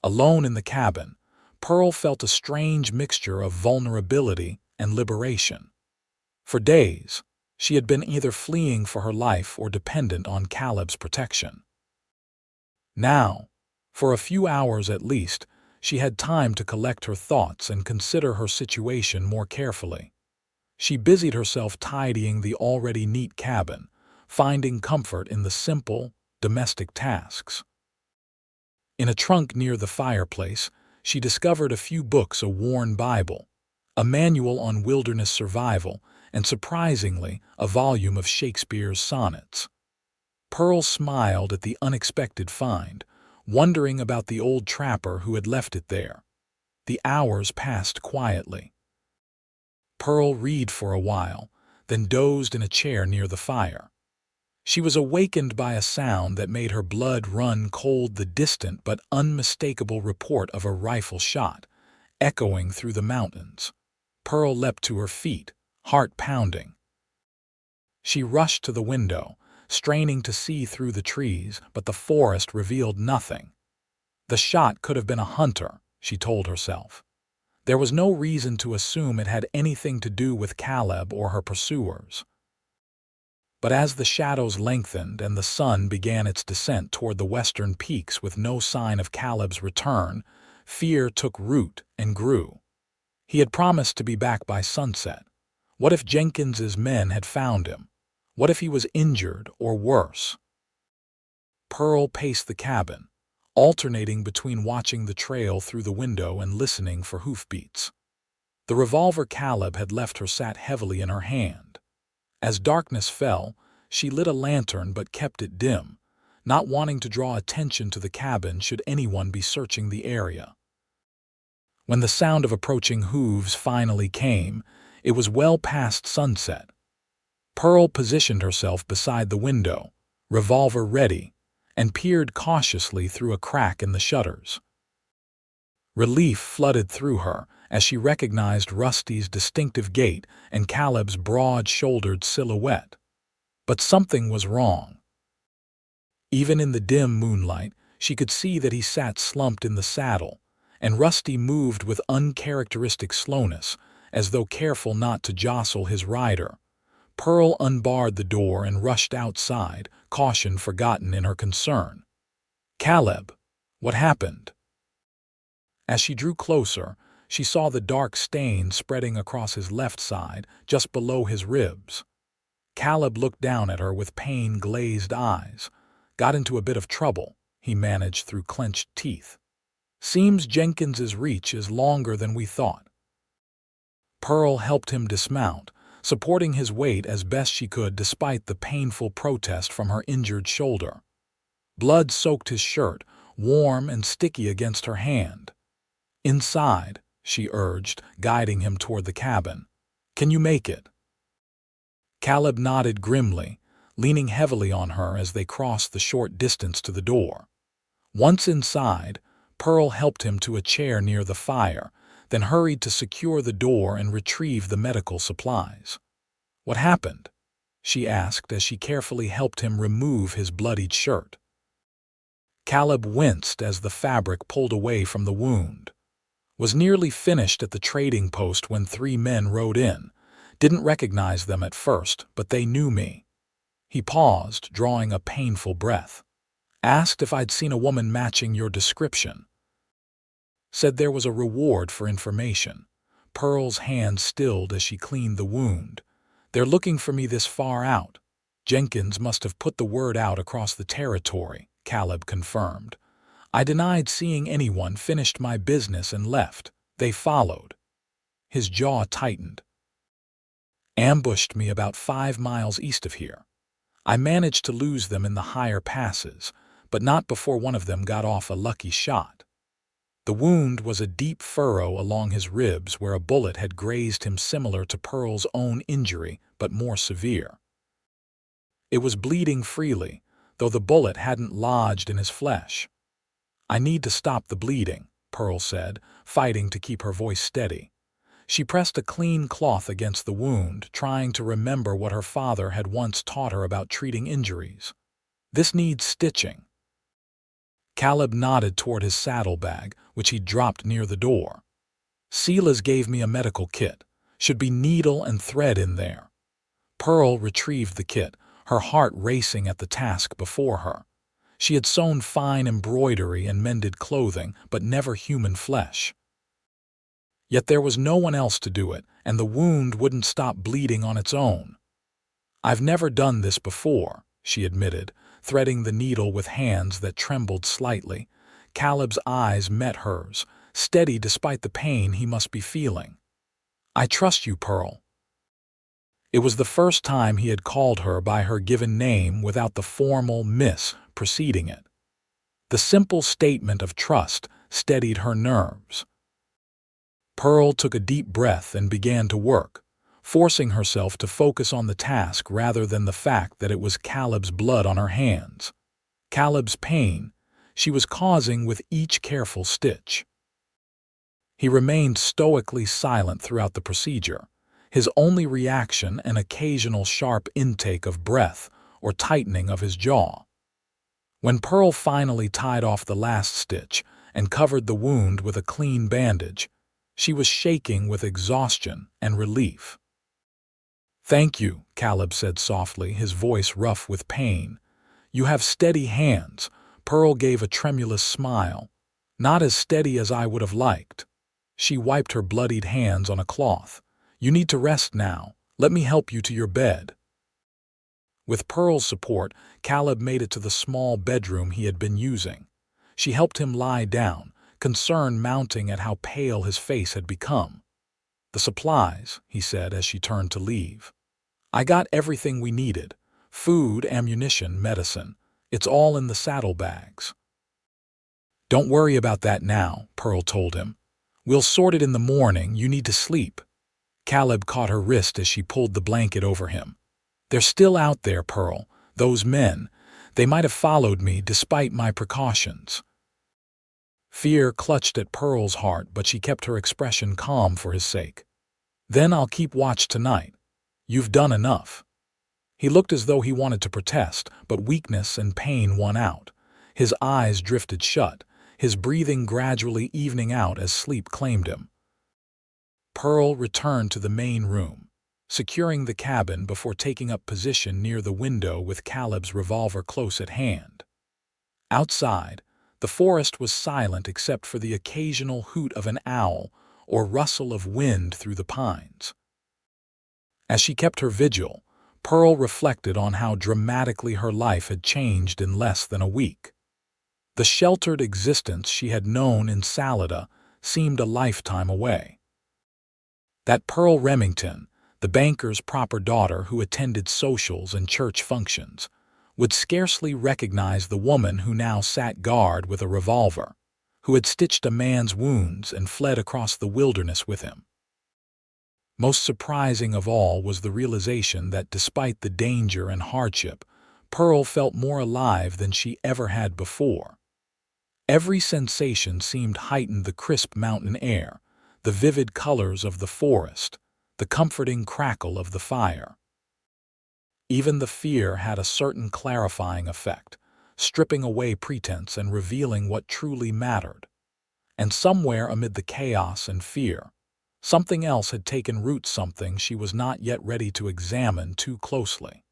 [SPEAKER 1] Alone in the cabin, Pearl felt a strange mixture of vulnerability and liberation. For days, she had been either fleeing for her life or dependent on Caleb's protection. Now, for a few hours at least, she had time to collect her thoughts and consider her situation more carefully. She busied herself tidying the already neat cabin, finding comfort in the simple, domestic tasks. In a trunk near the fireplace, she discovered a few books, a worn Bible, a manual on wilderness survival, and surprisingly, a volume of Shakespeare's sonnets. Pearl smiled at the unexpected find, wondering about the old trapper who had left it there. The hours passed quietly. Pearl read for a while, then dozed in a chair near the fire. She was awakened by a sound that made her blood run cold, the distant but unmistakable report of a rifle shot, echoing through the mountains. Pearl leapt to her feet, heart pounding. She rushed to the window, straining to see through the trees, but the forest revealed nothing. The shot could have been a hunter, she told herself. There was no reason to assume it had anything to do with Caleb or her pursuers. But as the shadows lengthened and the sun began its descent toward the western peaks with no sign of Caleb's return, fear took root and grew. He had promised to be back by sunset. What if Jenkins's men had found him? What if he was injured or worse? Pearl paced the cabin, alternating between watching the trail through the window and listening for hoofbeats. The revolver Caleb had left her sat heavily in her hand. As darkness fell, she lit a lantern but kept it dim, not wanting to draw attention to the cabin should anyone be searching the area. When the sound of approaching hooves finally came, it was well past sunset. Pearl positioned herself beside the window, revolver ready, and peered cautiously through a crack in the shutters. Relief flooded through her as she recognized Rusty's distinctive gait and Caleb's broad-shouldered silhouette. But something was wrong. Even in the dim moonlight, she could see that he sat slumped in the saddle, and Rusty moved with uncharacteristic slowness, as though careful not to jostle his rider. Pearl unbarred the door and rushed outside, caution forgotten in her concern. "Caleb, what happened?" As she drew closer, she saw the dark stain spreading across his left side, just below his ribs. Caleb looked down at her with pain-glazed eyes. "Got into a bit of trouble," he managed through clenched teeth. "Seems Jenkins's reach is longer than we thought." Pearl helped him dismount, supporting his weight as best she could despite the painful protest from her injured shoulder. Blood soaked his shirt, warm and sticky against her hand. "Inside," she urged, guiding him toward the cabin. "Can you make it?" Caleb nodded grimly, leaning heavily on her as they crossed the short distance to the door. Once inside, Pearl helped him to a chair near the fire, then hurried to secure the door and retrieve the medical supplies. "What happened?" she asked as she carefully helped him remove his bloodied shirt. Caleb winced as the fabric pulled away from the wound. "Was nearly finished at the trading post when 3 men rode in. Didn't recognize them at first, but they knew me. He paused, drawing a painful breath. Asked if I'd seen a woman matching your description. Said there was a reward for information. Pearl's hand stilled as she cleaned the wound. They're looking for me this far out. Jenkins must have put the word out across the territory, Caleb confirmed. I denied seeing anyone, finished my business, and left. They followed. His jaw tightened. Ambushed me about 5 miles east of here. I managed to lose them in the higher passes, but not before one of them got off a lucky shot. The wound was a deep furrow along his ribs where a bullet had grazed him, similar to Pearl's own injury, but more severe. It was bleeding freely, though the bullet hadn't lodged in his flesh. I need to stop the bleeding, Pearl said, fighting to keep her voice steady. She pressed a clean cloth against the wound, trying to remember what her father had once taught her about treating injuries. This needs stitching. Caleb nodded toward his saddlebag, which he dropped near the door. Sila's gave me a medical kit. Should be needle and thread in there. Pearl retrieved the kit, her heart racing at the task before her. She had sewn fine embroidery and mended clothing, but never human flesh. Yet there was no one else to do it, and the wound wouldn't stop bleeding on its own. I've never done this before, she admitted, threading the needle with hands that trembled slightly. Caleb's eyes met hers, steady despite the pain he must be feeling. I trust you, Pearl. It was the first time he had called her by her given name without the formal "Miss" preceding it. The simple statement of trust steadied her nerves. Pearl took a deep breath and began to work, forcing herself to focus on the task rather than the fact that it was Caleb's blood on her hands. Caleb's pain she was causing with each careful stitch. He remained stoically silent throughout the procedure, his only reaction an occasional sharp intake of breath or tightening of his jaw. When Pearl finally tied off the last stitch and covered the wound with a clean bandage, she was shaking with exhaustion and relief. Thank you, Caleb said softly, his voice rough with pain. You have steady hands. Pearl gave a tremulous smile. Not as steady as I would have liked. She wiped her bloodied hands on a cloth. You need to rest now. Let me help you to your bed. With Pearl's support, Caleb made it to the small bedroom he had been using. She helped him lie down, concern mounting at how pale his face had become. The supplies, he said as she turned to leave. I got everything we needed. Food, ammunition, medicine. It's all in the saddlebags. Don't worry about that now, Pearl told him. We'll sort it in the morning. You need to sleep. Caleb caught her wrist as she pulled the blanket over him. They're still out there, Pearl. Those men. They might have followed me despite my precautions. Fear clutched at Pearl's heart, but she kept her expression calm for his sake. Then I'll keep watch tonight. You've done enough. He looked as though he wanted to protest, but weakness and pain won out. His eyes drifted shut, his breathing gradually evening out as sleep claimed him. Pearl returned to the main room, securing the cabin before taking up position near the window with Caleb's revolver close at hand. Outside, the forest was silent except for the occasional hoot of an owl or rustle of wind through the pines. As she kept her vigil, Pearl reflected on how dramatically her life had changed in less than a week. The sheltered existence she had known in Salida seemed a lifetime away. That Pearl Remington, the banker's proper daughter who attended socials and church functions, would scarcely recognize the woman who now sat guard with a revolver, who had stitched a man's wounds and fled across the wilderness with him. Most surprising of all was the realization that despite the danger and hardship, Pearl felt more alive than she ever had before. Every sensation seemed heightened: the crisp mountain air, the vivid colors of the forest, the comforting crackle of the fire. Even the fear had a certain clarifying effect, stripping away pretense and revealing what truly mattered. And somewhere amid the chaos and fear, Something else had taken root, something she was not yet ready to examine too closely.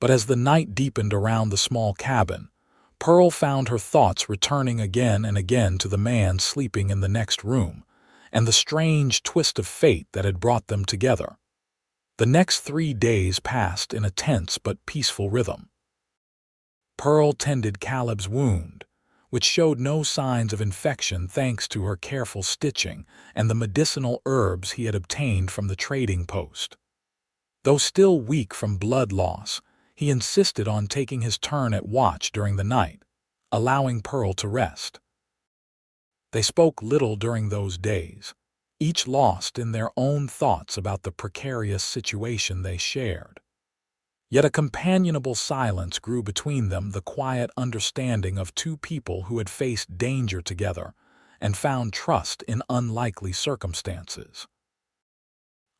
[SPEAKER 1] But as the night deepened around the small cabin, Pearl found her thoughts returning again and again to the man sleeping in the next room, and the strange twist of fate that had brought them together. The next 3 days passed in a tense but peaceful rhythm. Pearl tended Caleb's wound, which showed no signs of infection thanks to her careful stitching and the medicinal herbs he had obtained from the trading post. Though still weak from blood loss, he insisted on taking his turn at watch during the night, allowing Pearl to rest. They spoke little during those days, each lost in their own thoughts about the precarious situation they shared. Yet a companionable silence grew between them, the quiet understanding of two people who had faced danger together and found trust in unlikely circumstances.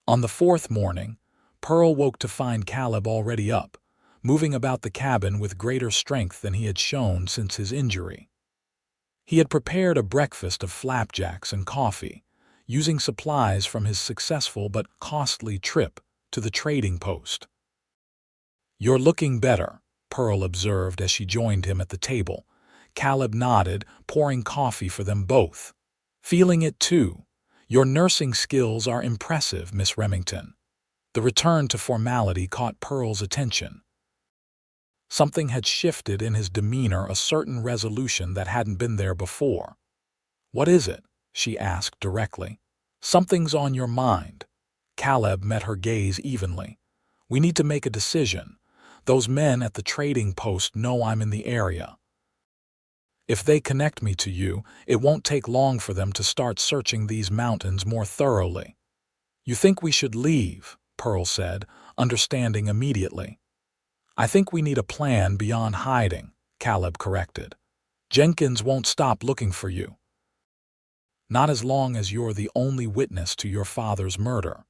[SPEAKER 1] On the 4th morning, Pearl woke to find Caleb already up, moving about the cabin with greater strength than he had shown since his injury. He had prepared a breakfast of flapjacks and coffee, using supplies from his successful but costly trip to the trading post. "You're looking better," Pearl observed as she joined him at the table. Caleb nodded, pouring coffee for them both. "Feeling it too. Your nursing skills are impressive, Miss Remington." The return to formality caught Pearl's attention. Something had shifted in his demeanor, a certain resolution that hadn't been there before. "What is it?" she asked directly. "Something's on your mind." Caleb met her gaze evenly. "We need to make a decision. Those men at the trading post know I'm in the area. If they connect me to you, it won't take long for them to start searching these mountains more thoroughly." "You think we should leave?" Pearl said, understanding immediately. "I think we need a plan beyond hiding," Caleb corrected. "Jenkins won't stop looking for you. Not as long as you're the only witness to your father's murder."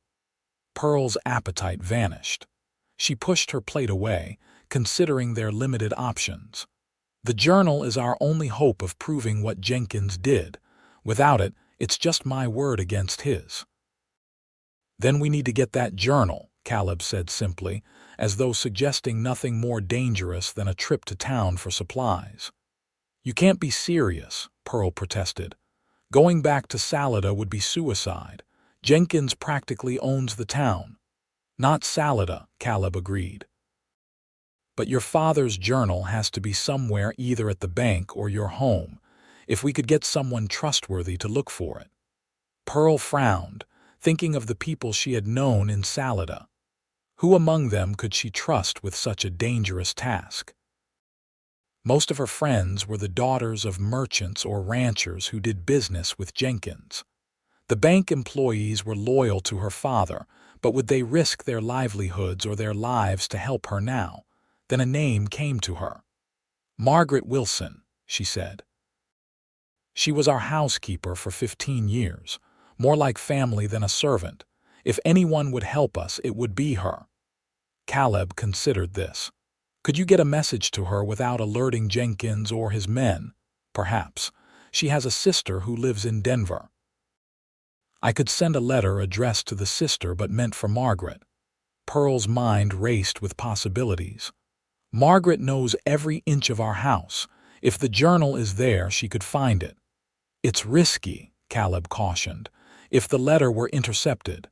[SPEAKER 1] Pearl's appetite vanished. She pushed her plate away, considering their limited options. "The journal is our only hope of proving what Jenkins did. Without it, it's just my word against his." "Then we need to get that journal," Caleb said simply, as though suggesting nothing more dangerous than a trip to town for supplies. "You can't be serious," Pearl protested. "Going back to Salida would be suicide. Jenkins practically owns the town." "Not Salida," Caleb agreed. "But your father's journal has to be somewhere, either at the bank or your home, if we could get someone trustworthy to look for it." Pearl frowned, thinking of the people she had known in Salida. Who among them could she trust with such a dangerous task? Most of her friends were the daughters of merchants or ranchers who did business with Jenkins. The bank employees were loyal to her father, but would they risk their livelihoods or their lives to help her now? Then a name came to her. "Margaret Wilson," she said. "She was our housekeeper for 15 years, more like family than a servant. If anyone would help us, it would be her." Caleb considered this. "Could you get a message to her without alerting Jenkins or his men?" "Perhaps. She has a sister who lives in Denver." "I could send a letter addressed to the sister but meant for Margaret." Pearl's mind raced with possibilities. "Margaret knows every inch of our house. If the journal is there, she could find it." "It's risky," Caleb cautioned, "if the letter were intercepted."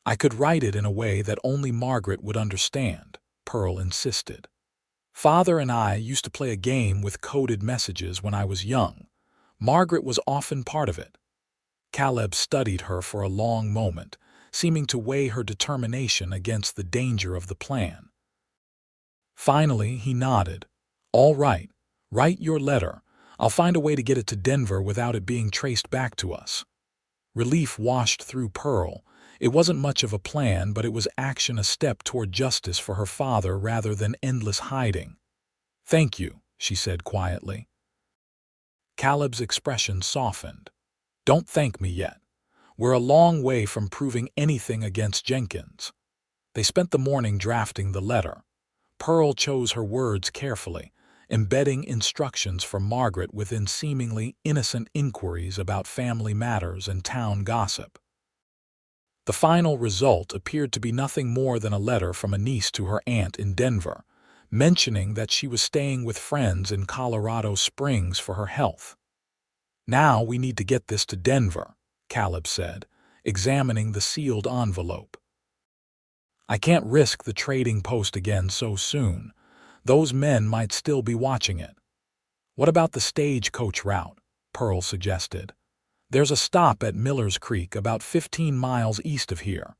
[SPEAKER 1] "I could write it in a way that only Margaret would understand," Pearl insisted. "Father and I used to play a game with coded messages when I was young. Margaret was often part of it." Caleb studied her for a long moment, seeming to weigh her determination against the danger of the plan. Finally, he nodded. "All right, write your letter. I'll find a way to get it to Denver without it being traced back to us." Relief washed through Pearl. It wasn't much of a plan, but it was action, a step toward justice for her father rather than endless hiding. "Thank you," she said quietly. Caleb's expression softened. "Don't thank me yet. We're a long way from proving anything against Jenkins." They spent the morning drafting the letter. Pearl chose her words carefully, embedding instructions for Margaret within seemingly innocent inquiries about family matters and town gossip. The final result appeared to be nothing more than a letter from a niece to her aunt in Denver, mentioning that she was staying with friends in Colorado Springs for her health. "Now we need to get this to Denver," Caleb said, examining the sealed envelope. "I can't risk the trading post again so soon. Those men might still be watching it." "What about the stagecoach route?" Pearl suggested. "There's a stop at Miller's Creek about 15 miles east of here.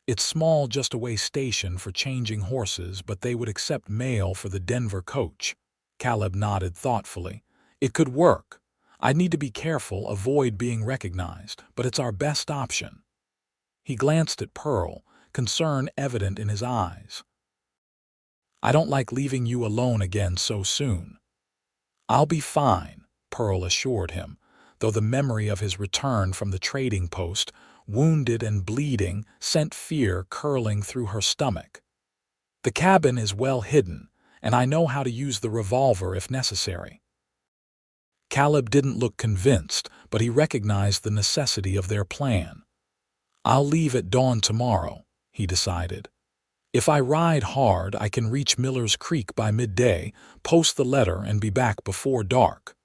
[SPEAKER 1] It's small just-away station for changing horses, but they would accept mail for the Denver coach." Caleb nodded thoughtfully. "It could work. I'd need to be careful, avoid being recognized, but it's our best option." He glanced at Pearl, concern evident in his eyes. "I don't like leaving you alone again so soon." "I'll be fine," Pearl assured him, though the memory of his return from the trading post, wounded and bleeding, sent fear curling through her stomach. "The cabin is well hidden, and I know how to use the revolver if necessary." Caleb didn't look convinced, but he recognized the necessity of their plan. "I'll leave at dawn tomorrow," he decided. "If I ride hard, I can reach Miller's Creek by midday, post the letter, and be back before dark."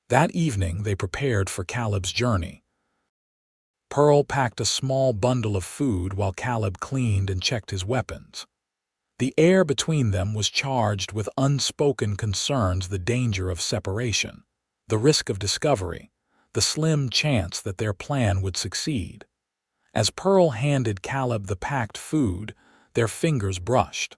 [SPEAKER 1] That evening they prepared for Caleb's journey. Pearl packed a small bundle of food while Caleb cleaned and checked his weapons. The air between them was charged with unspoken concerns: the danger of separation, the risk of discovery, the slim chance that their plan would succeed. As Pearl handed Caleb the packed food, their fingers brushed.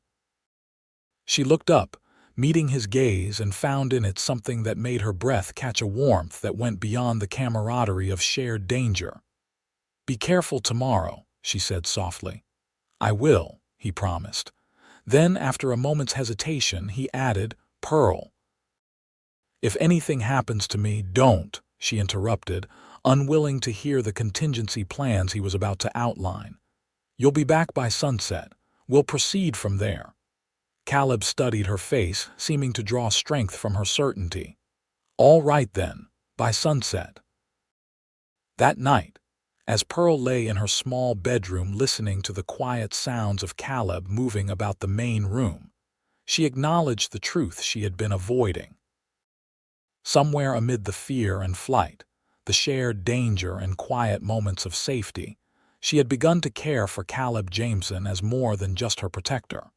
[SPEAKER 1] She looked up, meeting his gaze, and found in it something that made her breath catch a warmth that went beyond the camaraderie of shared danger. "Be careful tomorrow," she said softly. "I will," he promised. Then, after a moment's hesitation, he added, "Pearl, if anything happens to me, don't," she interrupted, unwilling to hear the contingency plans he was about to outline. "You'll be back by sunset. We'll proceed from there." Caleb studied her face, seeming to draw strength from her certainty. "All right then, by sunset." That night, as Pearl lay in her small bedroom listening to the quiet sounds of Caleb moving about the main room, she acknowledged the truth she had been avoiding. Somewhere amid the fear and flight, the shared danger and quiet moments of safety, she had begun to care for Caleb Jameson as more than just her protector.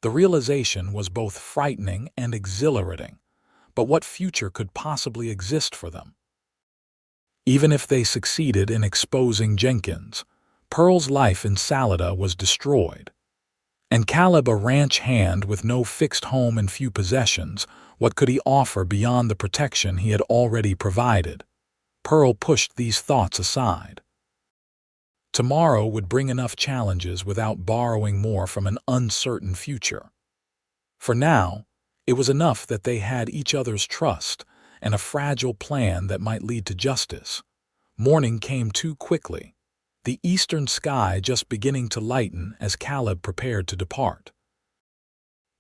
[SPEAKER 1] The realization was both frightening and exhilarating, but what future could possibly exist for them? Even if they succeeded in exposing Jenkins, Pearl's life in Salida was destroyed. And Caleb, a ranch hand with no fixed home and few possessions, what could he offer beyond the protection he had already provided? Pearl pushed these thoughts aside. Tomorrow would bring enough challenges without borrowing more from an uncertain future. For now, it was enough that they had each other's trust and a fragile plan that might lead to justice. Morning came too quickly, the eastern sky just beginning to lighten as Caleb prepared to depart.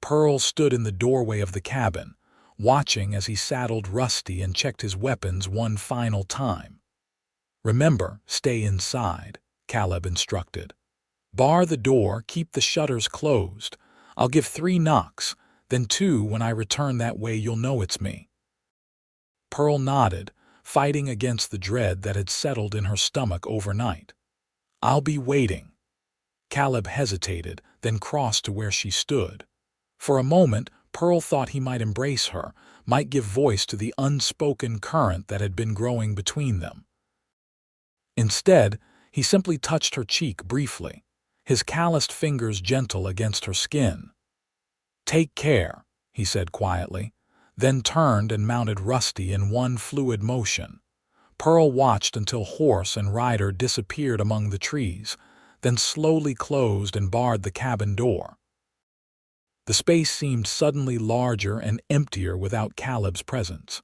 [SPEAKER 1] Pearl stood in the doorway of the cabin, watching as he saddled Rusty and checked his weapons one final time. "Remember, stay inside," Caleb instructed. "Bar the door, keep the shutters closed. I'll give 3 knocks, then 2 when I return. That way you'll know it's me." Pearl nodded, fighting against the dread that had settled in her stomach overnight. "I'll be waiting." Caleb hesitated, then crossed to where she stood. For a moment, Pearl thought he might embrace her, might give voice to the unspoken current that had been growing between them. Instead, he simply touched her cheek briefly, his calloused fingers gentle against her skin. "Take care," he said quietly, then turned and mounted Rusty in one fluid motion. Pearl watched until horse and rider disappeared among the trees, then slowly closed and barred the cabin door. The space seemed suddenly larger and emptier without Caleb's presence.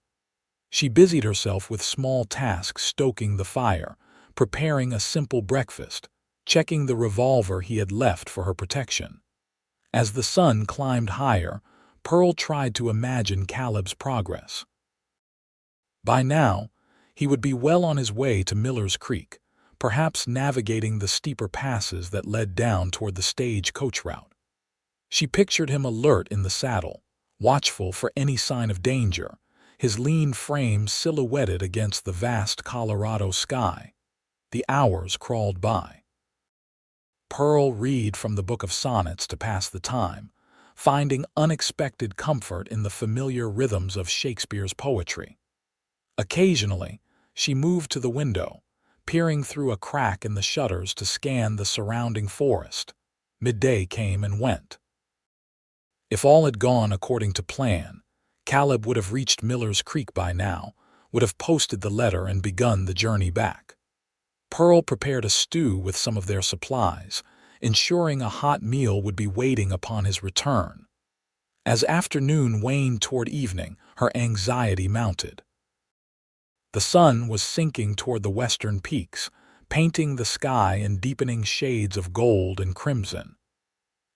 [SPEAKER 1] She busied herself with small tasks: stoking the fire, preparing a simple breakfast, checking the revolver he had left for her protection. As the sun climbed higher, Pearl tried to imagine Caleb's progress. By now, he would be well on his way to Miller's Creek, perhaps navigating the steeper passes that led down toward the stage-coach route. She pictured him alert in the saddle, watchful for any sign of danger, his lean frame silhouetted against the vast Colorado sky. The hours crawled by. Pearl read from the Book of Sonnets to pass the time, finding unexpected comfort in the familiar rhythms of Shakespeare's poetry. Occasionally, she moved to the window, peering through a crack in the shutters to scan the surrounding forest. Midday came and went. If all had gone according to plan, Caleb would have reached Miller's Creek by now, would have posted the letter and begun the journey back. Pearl prepared a stew with some of their supplies, ensuring a hot meal would be waiting upon his return. As afternoon waned toward evening, her anxiety mounted. The sun was sinking toward the western peaks, painting the sky in deepening shades of gold and crimson.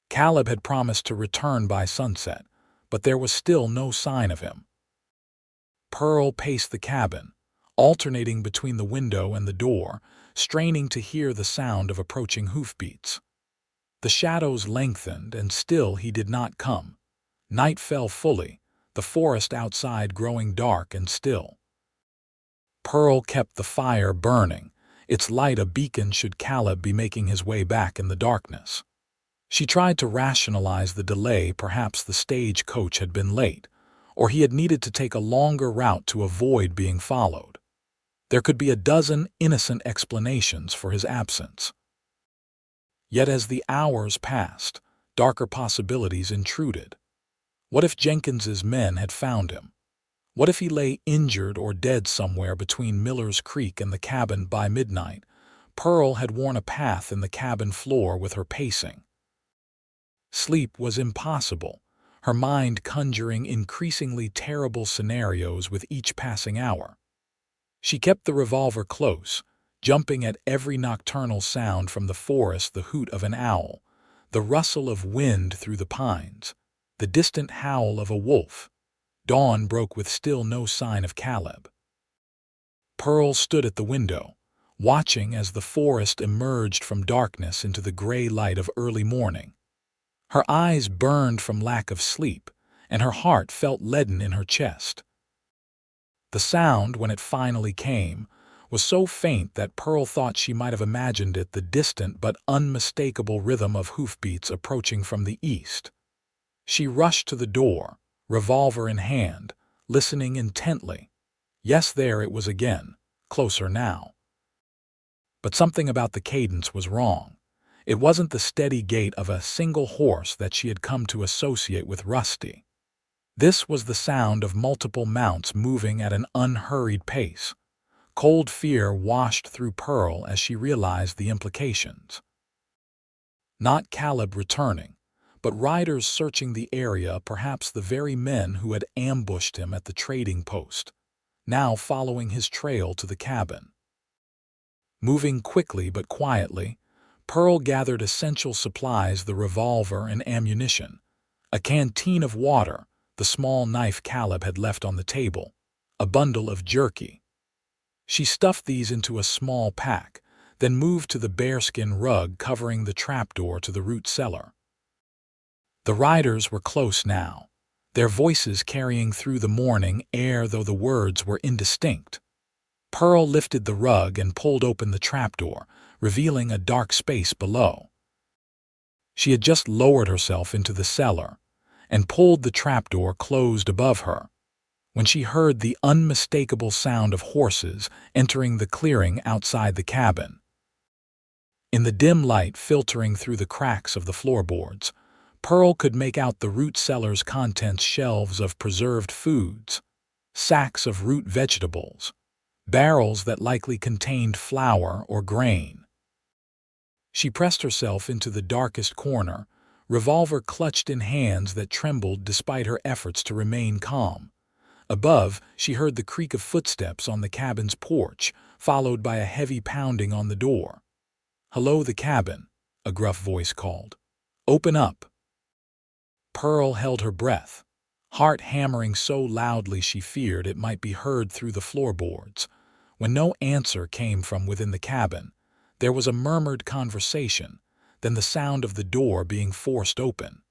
[SPEAKER 1] Caleb had promised to return by sunset, but there was still no sign of him. Pearl paced the cabin, alternating between the window and the door, straining to hear the sound of approaching hoofbeats. The shadows lengthened, and still he did not come. Night fell fully, the forest outside growing dark and still. Pearl kept the fire burning, its light a beacon should Caleb be making his way back in the darkness. She tried to rationalize the delay. Perhaps the stagecoach had been late, or he had needed to take a longer route to avoid being followed. There could be a dozen innocent explanations for his absence. Yet as the hours passed, darker possibilities intruded. What if Jenkins's men had found him? What if he lay injured or dead somewhere between Miller's Creek and the cabin by midnight? Pearl had worn a path in the cabin floor with her pacing. Sleep was impossible, her mind conjuring increasingly terrible scenarios with each passing hour. She kept the revolver close, jumping at every nocturnal sound from the forest, the hoot of an owl, the rustle of wind through the pines, the distant howl of a wolf. Dawn broke with still no sign of Caleb. Pearl stood at the window, watching as the forest emerged from darkness into the gray light of early morning. Her eyes burned from lack of sleep, and her heart felt leaden in her chest. The sound, when it finally came, was so faint that Pearl thought she might have imagined it the distant but unmistakable rhythm of hoofbeats approaching from the east. She rushed to the door, revolver in hand, listening intently. Yes, there it was again, closer now. But something about the cadence was wrong. It wasn't the steady gait of a single horse that she had come to associate with Rusty. This was the sound of multiple mounts moving at an unhurried pace. Cold fear washed through Pearl as she realized the implications. Not Caleb returning, but riders searching the area, perhaps the very men who had ambushed him at the trading post, now following his trail to the cabin. Moving quickly but quietly, Pearl gathered essential supplies, the revolver and ammunition, a canteen of water, the small knife Caleb had left on the table, a bundle of jerky. She stuffed these into a small pack, then moved to the bearskin rug covering the trapdoor to the root cellar. The riders were close now, their voices carrying through the morning air though the words were indistinct. Pearl lifted the rug and pulled open the trapdoor, revealing a dark space below. She had just lowered herself into the cellar and pulled the trapdoor closed above her when she heard the unmistakable sound of horses entering the clearing outside the cabin. In the dim light filtering through the cracks of the floorboards, Pearl could make out the root cellar's contents: shelves of preserved foods, sacks of root vegetables, barrels that likely contained flour or grain. She pressed herself into the darkest corner, revolver clutched in hands that trembled despite her efforts to remain calm. Above, she heard the creak of footsteps on the cabin's porch, followed by a heavy pounding on the door. "Hello, the cabin," a gruff voice called. "Open up." Pearl held her breath. heart hammering so loudly she feared it might be heard through the floorboards. When no answer came from within the cabin, there was a murmured conversation, then the sound of the door being forced open.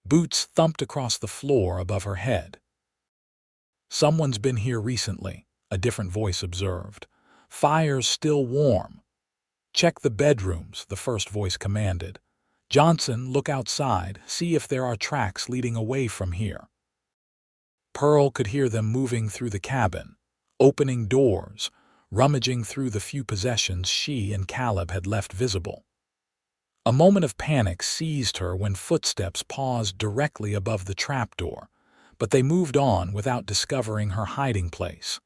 [SPEAKER 1] Boots thumped across the floor above her head. "Someone's been here recently," a different voice observed. "Fire's still warm." "Check the bedrooms," the first voice commanded. "Johnson, look outside, see if there are tracks leading away from here." Pearl could hear them moving through the cabin, opening doors, rummaging through the few possessions she and Caleb had left visible. A moment of panic seized her when footsteps paused directly above the trapdoor, but they moved on without discovering her hiding place.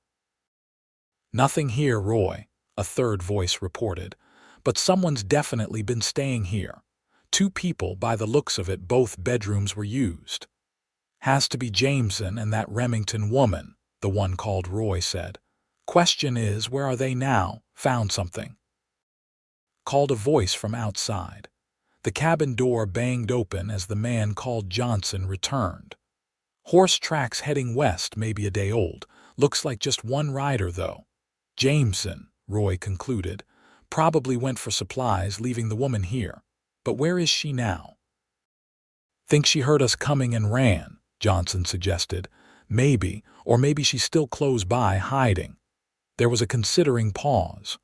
[SPEAKER 1] "Nothing here, Roy," a third voice reported, "but someone's definitely been staying here. 2 people, by the looks of it. Both bedrooms were used." "Has to be Jameson and that Remington woman," the one called Roy said. "Question is, where are they now? Found something?" Called a voice from outside. The cabin door banged open as the man called Johnson returned. "Horse tracks heading west, maybe a day old. Looks like just one rider, though." "Jameson," Roy concluded. "Probably went for supplies, leaving the woman here. But where is she now?" "Think she heard us coming and ran," Johnson suggested. "Maybe, or maybe she's still close by, hiding." There was a considering pause.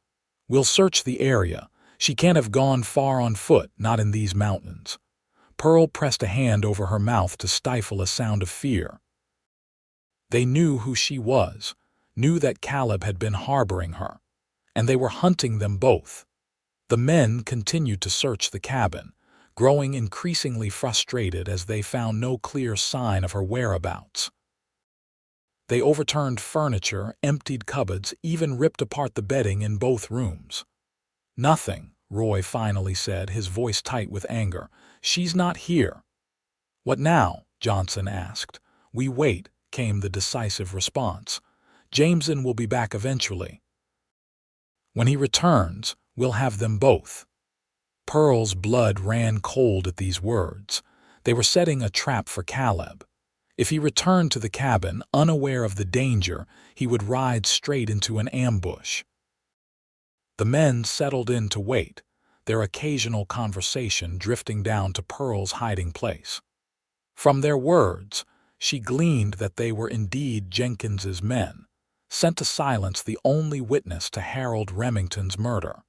[SPEAKER 1] "We'll search the area. She can't have gone far on foot, not in these mountains." Pearl pressed a hand over her mouth to stifle a sound of fear. They knew who she was, knew that Caleb had been harboring her, and they were hunting them both. The men continued to search the cabin, growing increasingly frustrated as they found no clear sign of her whereabouts. They overturned furniture, emptied cupboards, even ripped apart the bedding in both rooms. "Nothing," Roy finally said, his voice tight with anger. "She's not here." "What now?" Johnson asked. "We wait," came the decisive response. "Jameson will be back eventually. When he returns, we'll have them both." Pearl's blood ran cold at these words. They were setting a trap for Caleb. If he returned to the cabin, unaware of the danger, he would ride straight into an ambush. The men settled in to wait, their occasional conversation drifting down to Pearl's hiding place. From their words, she gleaned that they were indeed Jenkins's men, sent to silence the only witness to Harold Remington's murder.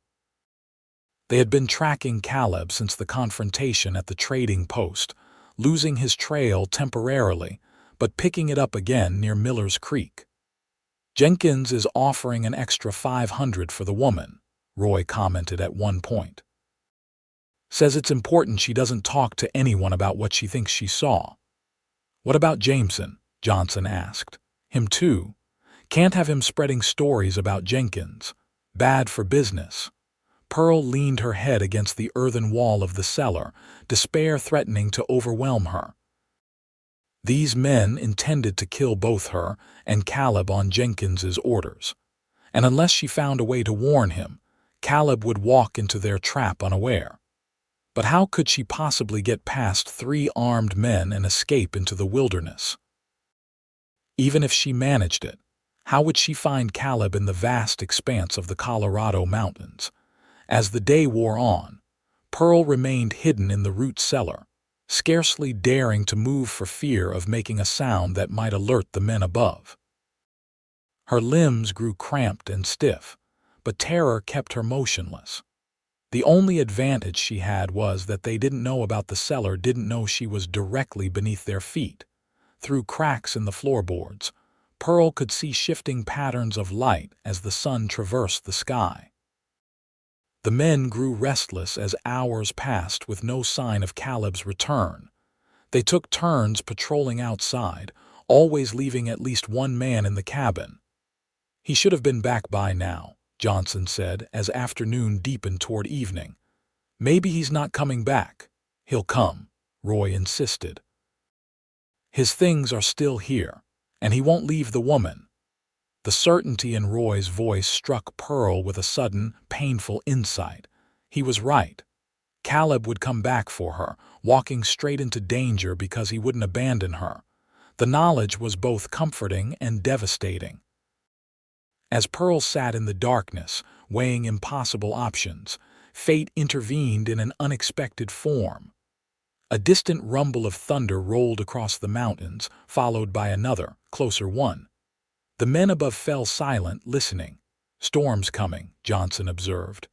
[SPEAKER 1] They had been tracking Caleb since the confrontation at the trading post, losing his trail temporarily, but picking it up again near Miller's Creek. "Jenkins is offering an extra $500 for the woman," Roy commented at one point. "Says it's important she doesn't talk to anyone about what she thinks she saw." "What about Jameson?" Johnson asked. "Him too? Can't have him spreading stories about Jenkins. Bad for business." Pearl leaned her head against the earthen wall of the cellar, despair threatening to overwhelm her. These men intended to kill both her and Caleb on Jenkins's orders, and unless she found a way to warn him, Caleb would walk into their trap unaware. But how could she possibly get past 3 armed men and escape into the wilderness? Even if she managed it, how would she find Caleb in the vast expanse of the Colorado mountains? As the day wore on, Pearl remained hidden in the root cellar, scarcely daring to move for fear of making a sound that might alert the men above. Her limbs grew cramped and stiff, but terror kept her motionless. The only advantage she had was that they didn't know about the cellar, didn't know she was directly beneath their feet. Through cracks in the floorboards, Pearl could see shifting patterns of light as the sun traversed the sky. The men grew restless as hours passed with no sign of Caleb's return. They took turns patrolling outside, always leaving at least one man in the cabin. "He should have been back by now," Johnson said as afternoon deepened toward evening. "Maybe he's not coming back." "He'll come," Roy insisted. "His things are still here, and he won't leave the woman." The certainty in Roy's voice struck Pearl with a sudden, painful insight. He was right. Caleb would come back for her, walking straight into danger because he wouldn't abandon her. The knowledge was both comforting and devastating. As Pearl sat in the darkness, weighing impossible options, fate intervened in an unexpected form. A distant rumble of thunder rolled across the mountains, followed by another, closer one. The men above fell silent, listening. "Storm's coming," Johnson observed.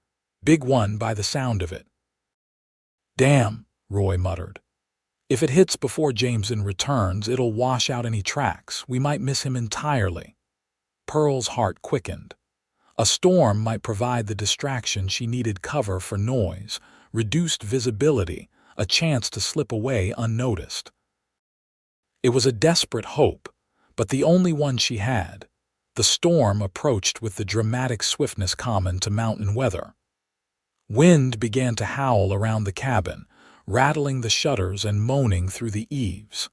[SPEAKER 1] "Big one by the sound of it." "Damn," Roy muttered. "If it hits before Jameson returns, it'll wash out any tracks. We might miss him entirely." Pearl's heart quickened. A storm might provide the distraction she needed: cover for noise, reduced visibility, a chance to slip away unnoticed. It was a desperate hope, but the only one she had. The storm approached with the dramatic swiftness common to mountain weather. Wind began to howl around the cabin, rattling the shutters and moaning through the eaves.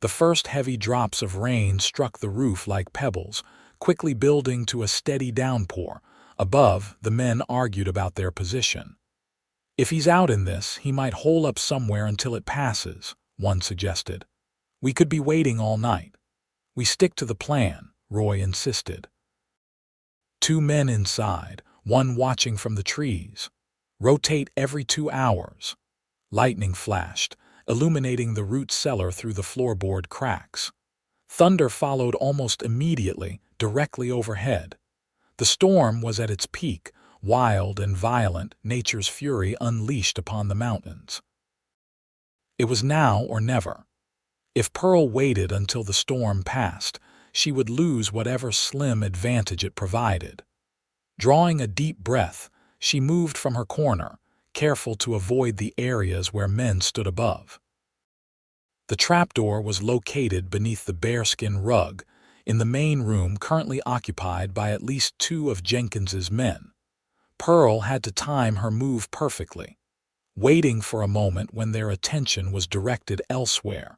[SPEAKER 1] The first heavy drops of rain struck the roof like pebbles, quickly building to a steady downpour. Above, the men argued about their position. "If he's out in this, he might hole up somewhere until it passes," one suggested. "We could be waiting all night." "We stick to the plan," Roy insisted. Two men inside, one watching from the trees. "Rotate every 2 hours." Lightning flashed, illuminating the root cellar through the floorboard cracks. Thunder followed almost immediately, directly overhead. The storm was at its peak, wild and violent, nature's fury unleashed upon the mountains. It was now or never. If Pearl waited until the storm passed, she would lose whatever slim advantage it provided. Drawing a deep breath, she moved from her corner, careful to avoid the areas where men stood above. The trapdoor was located beneath the bearskin rug, in the main room currently occupied by at least 2 of Jenkins's men. Pearl had to time her move perfectly, waiting for a moment when their attention was directed elsewhere,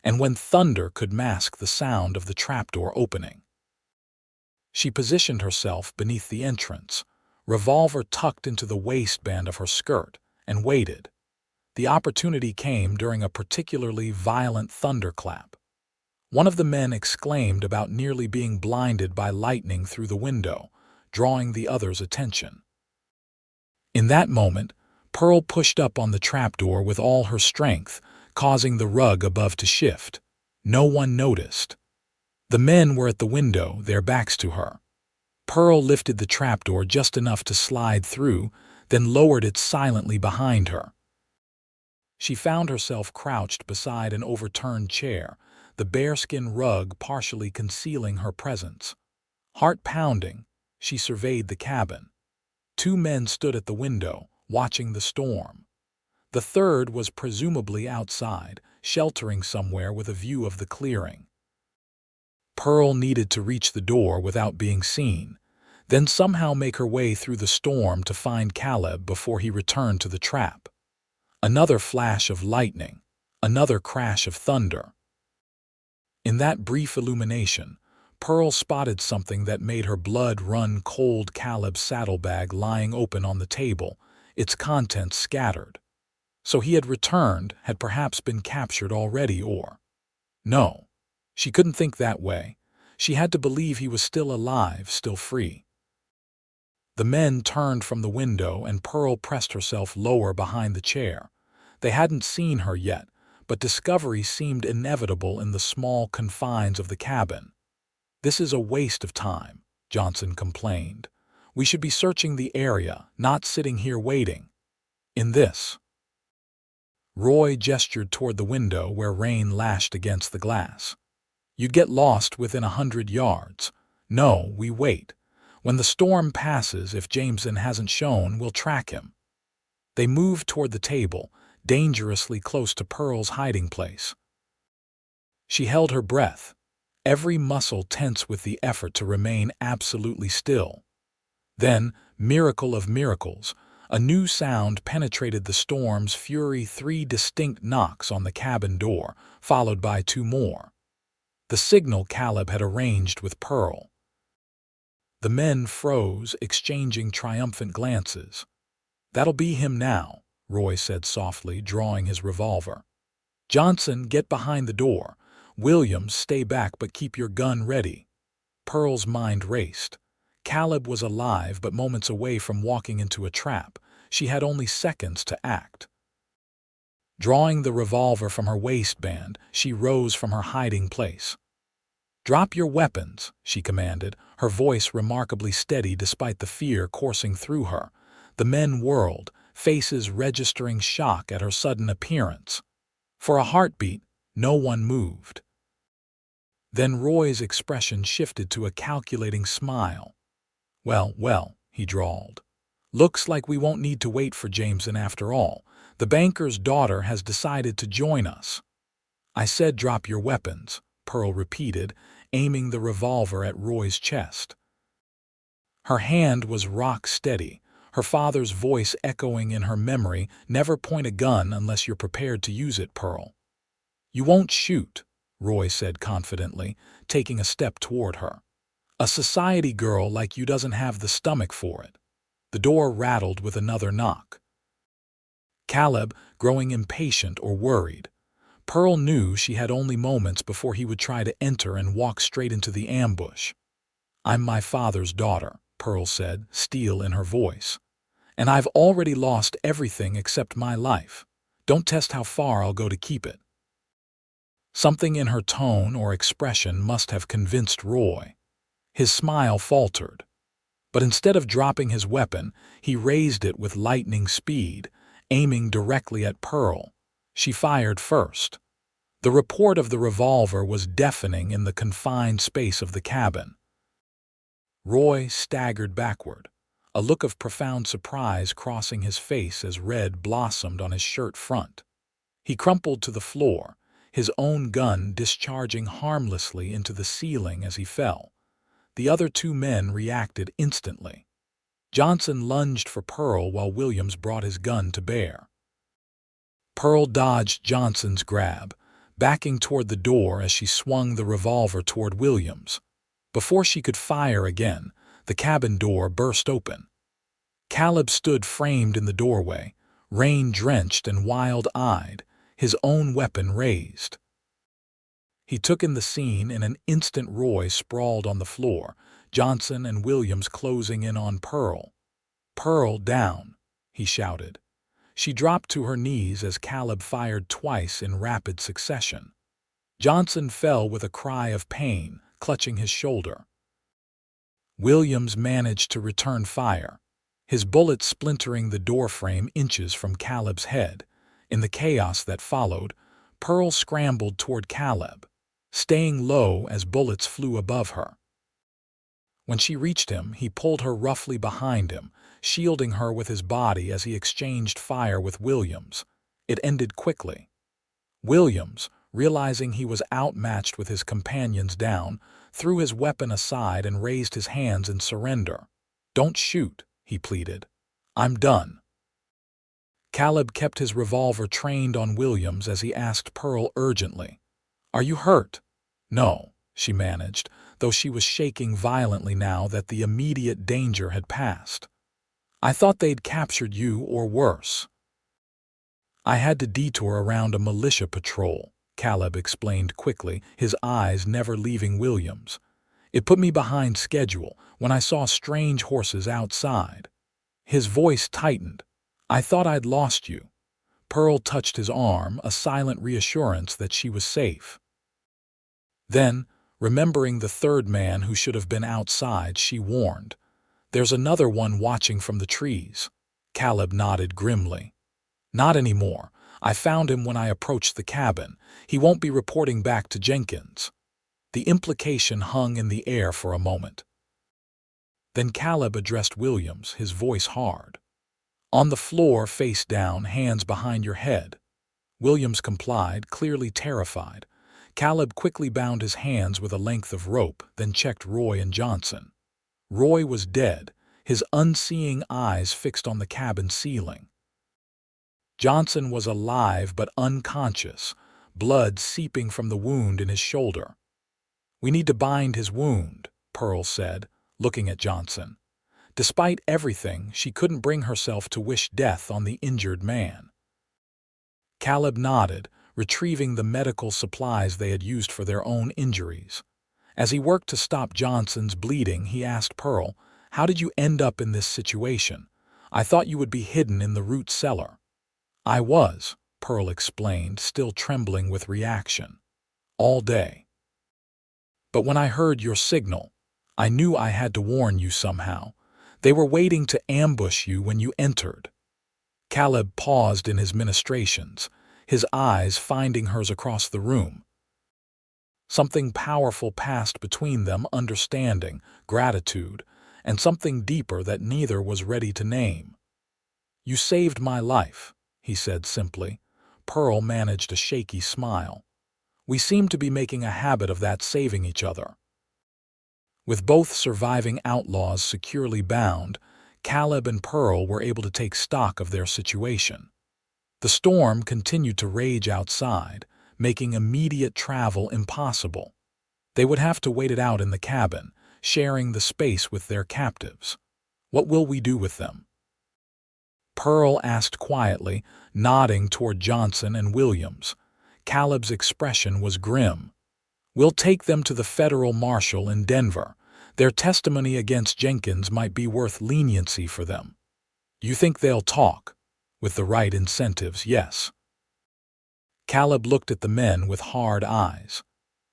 [SPEAKER 1] and when thunder could mask the sound of the trapdoor opening. She positioned herself beneath the entrance, revolver tucked into the waistband of her skirt, and waited. The opportunity came during a particularly violent thunderclap. One of the men exclaimed about nearly being blinded by lightning through the window, drawing the others' attention. In that moment, Pearl pushed up on the trapdoor with all her strength, causing the rug above to shift. No one noticed. The men were at the window, their backs to her. Pearl lifted the trapdoor just enough to slide through, then lowered it silently behind her. She found herself crouched beside an overturned chair, the bearskin rug partially concealing her presence. Heart pounding, she surveyed the cabin. 2 men stood at the window, watching the storm. The third was presumably outside, sheltering somewhere with a view of the clearing. Pearl needed to reach the door without being seen, then somehow make her way through the storm to find Caleb before he returned to the trap. Another flash of lightning, another crash of thunder. In that brief illumination, Pearl spotted something that made her blood run cold: Caleb's saddlebag lying open on the table, its contents scattered. So he had returned, had perhaps been captured already, or... No, she couldn't think that way. She had to believe he was still alive, still free. The men turned from the window and Pearl pressed herself lower behind the chair. They hadn't seen her yet, but discovery seemed inevitable in the small confines of the cabin. "This is a waste of time," Johnson complained. "We should be searching the area, not sitting here waiting." "In this." Roy gestured toward the window where rain lashed against the glass. "You'd get lost within 100 yards. No, we wait. When the storm passes, if Jameson hasn't shown, we'll track him." They moved toward the table, dangerously close to Pearl's hiding place. She held her breath, every muscle tense with the effort to remain absolutely still. Then, miracle of miracles, a new sound penetrated the storm's fury: 3 distinct knocks on the cabin door, followed by 2 more. The signal Caleb had arranged with Pearl. The men froze, exchanging triumphant glances. "That'll be him now," Roy said softly, drawing his revolver. "Johnson, get behind the door. "Williams, stay back but keep your gun ready." Pearl's mind raced. Caleb was alive but moments away from walking into a trap. She had only seconds to act. Drawing the revolver from her waistband, she rose from her hiding place. "Drop your weapons," she commanded, her voice remarkably steady despite the fear coursing through her. The men whirled, faces registering shock at her sudden appearance. For a heartbeat, no one moved. Then Roy's expression shifted to a calculating smile. Well, he drawled. "Looks like we won't need to wait for Jameson after all. The banker's daughter has decided to join us." "I said drop your weapons," Pearl repeated, aiming the revolver at Roy's chest. Her hand was rock steady, her father's voice echoing in her memory, "Never point a gun unless you're prepared to use it, Pearl." "You won't shoot," Roy said confidently, taking a step toward her. "A society girl like you doesn't have the stomach for it." The door rattled with another knock. Caleb, growing impatient or worried. Pearl knew she had only moments before he would try to enter and walk straight into the ambush. "I'm my father's daughter," Pearl said, steel in her voice. "And I've already lost everything except my life. Don't test how far I'll go to keep it." Something in her tone or expression must have convinced Roy. His smile faltered. But instead of dropping his weapon, he raised it with lightning speed, aiming directly at Pearl. She fired first. The report of the revolver was deafening in the confined space of the cabin. Roy staggered backward, a look of profound surprise crossing his face as red blossomed on his shirt front. He crumpled to the floor, his own gun discharging harmlessly into the ceiling as he fell. The other two men reacted instantly. Johnson lunged for Pearl while Williams brought his gun to bear. Pearl dodged Johnson's grab, backing toward the door as she swung the revolver toward Williams. Before she could fire again, the cabin door burst open. Caleb stood framed in the doorway, rain-drenched and wild-eyed, his own weapon raised. He took in the scene. In an instant Roy sprawled on the floor, Johnson and Williams closing in on Pearl. "Pearl, down," he shouted. She dropped to her knees as Caleb fired twice in rapid succession. Johnson fell with a cry of pain, clutching his shoulder. Williams managed to return fire, his bullet splintering the doorframe inches from Caleb's head. In the chaos that followed, Pearl scrambled toward Caleb, staying low as bullets flew above her. When she reached him, he pulled her roughly behind him, shielding her with his body as he exchanged fire with Williams. It ended quickly. Williams, realizing he was outmatched with his companions down, threw his weapon aside and raised his hands in surrender. "Don't shoot," he pleaded. "I'm done." Caleb kept his revolver trained on Williams as he asked Pearl urgently, "Are you hurt?" "No," she managed, though she was shaking violently now that the immediate danger had passed. "I thought they'd captured you or worse." "I had to detour around a militia patrol," Caleb explained quickly, his eyes never leaving Williams. "It put me behind schedule when I saw strange horses outside." His voice tightened. "I thought I'd lost you." Pearl touched his arm, a silent reassurance that she was safe. Then, remembering the third man who should have been outside, she warned, "There's another one watching from the trees." Caleb nodded grimly. "Not anymore. I found him when I approached the cabin. He won't be reporting back to Jenkins." The implication hung in the air for a moment. Then Caleb addressed Williams, his voice hard. "On the floor, face down, hands behind your head." Williams complied, clearly terrified. Caleb quickly bound his hands with a length of rope, then checked Roy and Johnson. Roy was dead, his unseeing eyes fixed on the cabin ceiling. Johnson was alive but unconscious, blood seeping from the wound in his shoulder. "We need to bind his wound," Pearl said, looking at Johnson. Despite everything, she couldn't bring herself to wish death on the injured man. Caleb nodded, retrieving the medical supplies they had used for their own injuries. As he worked to stop Johnson's bleeding, he asked Pearl, "How did you end up in this situation? I thought you would be hidden in the root cellar." "I was," Pearl explained, still trembling with reaction. "All day. But when I heard your signal, I knew I had to warn you somehow. They were waiting to ambush you when you entered." Caleb paused in his ministrations, his eyes finding hers across the room. Something powerful passed between them, understanding, gratitude, and something deeper that neither was ready to name. "You saved my life," he said simply. Pearl managed a shaky smile. "We seem to be making a habit of that, saving each other." With both surviving outlaws securely bound, Caleb and Pearl were able to take stock of their situation. The storm continued to rage outside, making immediate travel impossible. They would have to wait it out in the cabin, sharing the space with their captives. "What will we do with them?" Pearl asked quietly, nodding toward Johnson and Williams. Caleb's expression was grim. "We'll take them to the federal marshal in Denver. Their testimony against Jenkins might be worth leniency for them." "You think they'll talk?" "With the right incentives, yes." Caleb looked at the men with hard eyes.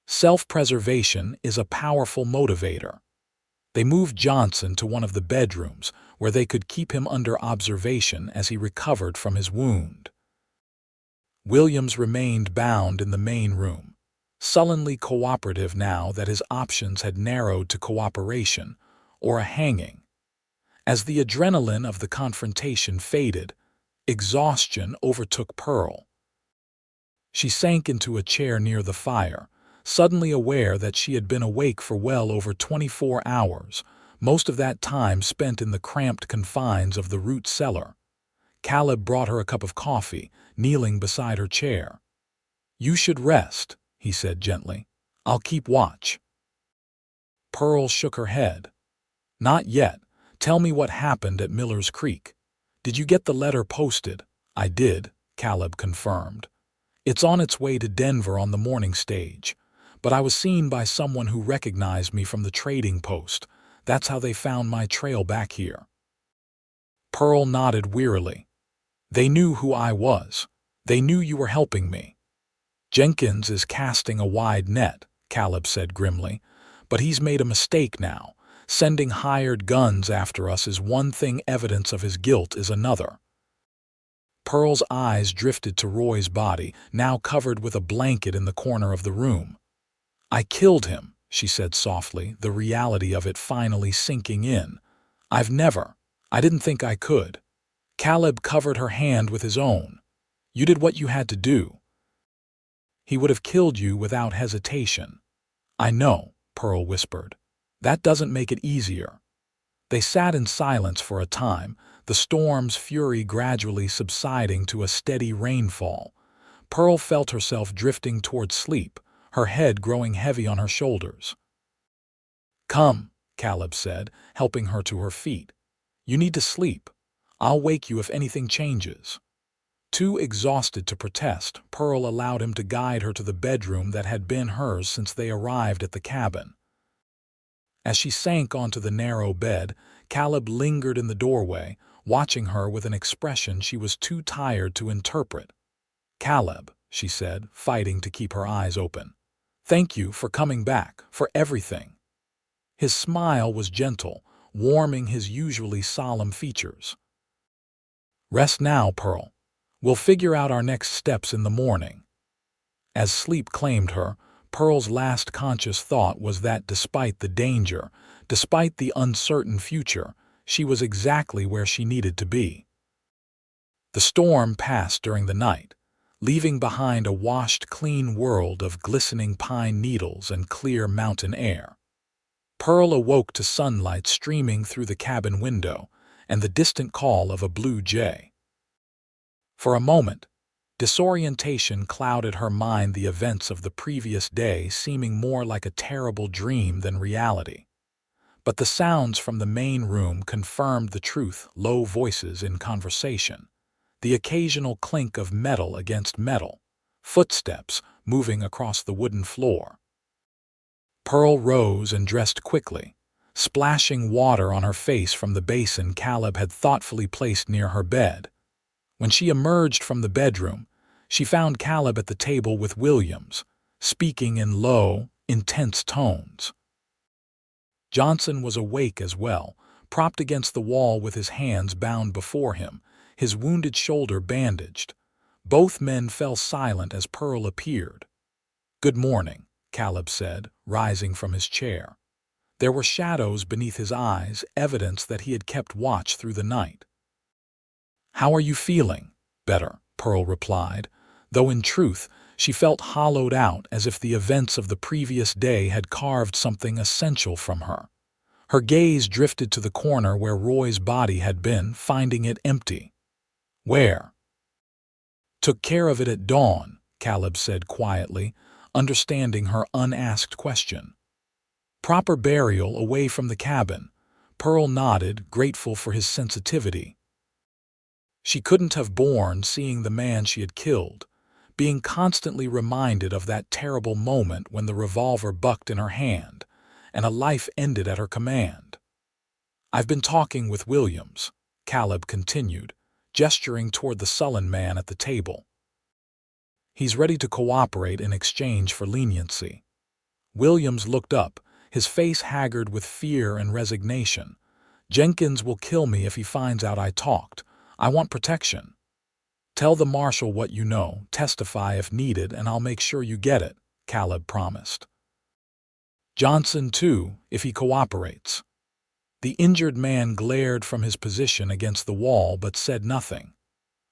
[SPEAKER 1] Self-preservation is a powerful motivator. They moved Johnson to one of the bedrooms where they could keep him under observation as he recovered from his wound. Williams remained bound in the main room, sullenly cooperative now that his options had narrowed to cooperation or a hanging. As the adrenaline of the confrontation faded, exhaustion overtook Pearl. She sank into a chair near the fire, suddenly aware that she had been awake for well over 24 hours, most of that time spent in the cramped confines of the root cellar. Caleb brought her a cup of coffee, kneeling beside her chair. "You should rest," he said gently. "I'll keep watch." Pearl shook her head. "Not yet. Tell me what happened at Miller's Creek. Did you get the letter posted?" "I did," Caleb confirmed. "It's on its way to Denver on the morning stage. But I was seen by someone who recognized me from the trading post. That's how they found my trail back here." Pearl nodded wearily. "They knew who I was. They knew you were helping me." "Jenkins is casting a wide net," Caleb said grimly. "But he's made a mistake now. Sending hired guns after us is one thing, evidence of his guilt is another." Pearl's eyes drifted to Roy's body, now covered with a blanket in the corner of the room. "I killed him," she said softly, the reality of it finally sinking in. I didn't think I could." Caleb covered her hand with his own. "You did what you had to do. He would have killed you without hesitation." "I know," Pearl whispered. "That doesn't make it easier." They sat in silence for a time, the storm's fury gradually subsiding to a steady rainfall. Pearl felt herself drifting toward sleep, her head growing heavy on her shoulders. "Come," Caleb said, helping her to her feet. "You need to sleep. I'll wake you if anything changes." Too exhausted to protest, Pearl allowed him to guide her to the bedroom that had been hers since they arrived at the cabin. As she sank onto the narrow bed, Caleb lingered in the doorway, watching her with an expression she was too tired to interpret. "Caleb," she said, fighting to keep her eyes open. "Thank you for coming back, for everything." His smile was gentle, warming his usually solemn features. "Rest now, Pearl. We'll figure out our next steps in the morning." As sleep claimed her, Pearl's last conscious thought was that despite the danger, despite the uncertain future, she was exactly where she needed to be. The storm passed during the night, leaving behind a washed, clean world of glistening pine needles and clear mountain air. Pearl awoke to sunlight streaming through the cabin window and the distant call of a blue jay. For a moment, disorientation clouded her mind, the events of the previous day seeming more like a terrible dream than reality. But the sounds from the main room confirmed the truth: low voices in conversation, the occasional clink of metal against metal, footsteps moving across the wooden floor. Pearl rose and dressed quickly, splashing water on her face from the basin Caleb had thoughtfully placed near her bed. When she emerged from the bedroom, she found Caleb at the table with Williams, speaking in low, intense tones. Johnson was awake as well, propped against the wall with his hands bound before him, his wounded shoulder bandaged. Both men fell silent as Pearl appeared. "Good morning," Caleb said, rising from his chair. There were shadows beneath his eyes, evidence that he had kept watch through the night. "How are you feeling?" "Better," Pearl replied, though in truth she felt hollowed out as if the events of the previous day had carved something essential from her. Her gaze drifted to the corner where Roy's body had been, finding it empty. "Where?" "Took care of it at dawn," Caleb said quietly, understanding her unasked question. "Proper burial away from the cabin." Pearl nodded, grateful for his sensitivity. She couldn't have borne seeing the man she had killed, being constantly reminded of that terrible moment when the revolver bucked in her hand, and a life ended at her command. "I've been talking with Williams," Caleb continued, gesturing toward the sullen man at the table. "He's ready to cooperate in exchange for leniency." Williams looked up, his face haggard with fear and resignation. "Jenkins will kill me if he finds out I talked. I want protection." "Tell the marshal what you know, testify if needed, and I'll make sure you get it," Caleb promised. "Johnson, too, if he cooperates." The injured man glared from his position against the wall but said nothing.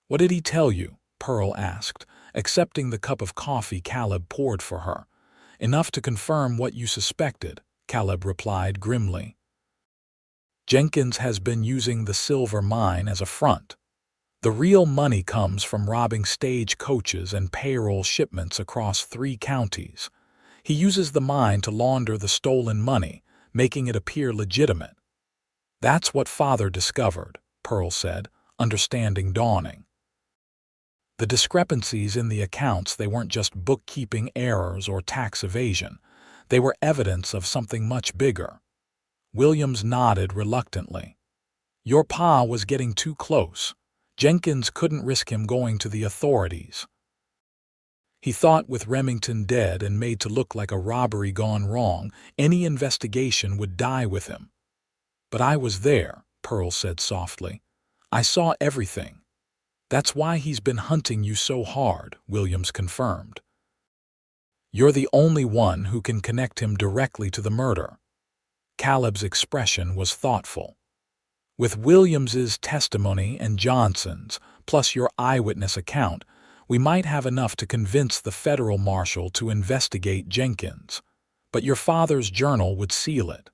[SPEAKER 1] "What did he tell you?" Pearl asked, accepting the cup of coffee Caleb poured for her. "Enough to confirm what you suspected," Caleb replied grimly. "Jenkins has been using the silver mine as a front. The real money comes from robbing stage coaches and payroll shipments across 3 counties. He uses the mine to launder the stolen money, making it appear legitimate." "That's what Father discovered," Pearl said, understanding dawning. The discrepancies in the accounts, they weren't just bookkeeping errors or tax evasion. They were evidence of something much bigger. Williams nodded reluctantly. "Your pa was getting too close. Jenkins couldn't risk him going to the authorities. He thought with Remington dead and made to look like a robbery gone wrong, any investigation would die with him." "But I was there," Pearl said softly. "I saw everything." "That's why he's been hunting you so hard," Williams confirmed. "You're the only one who can connect him directly to the murder." Caleb's expression was thoughtful. "With Williams's testimony and Johnson's, plus your eyewitness account, we might have enough to convince the federal marshal to investigate Jenkins. But your father's journal would seal it."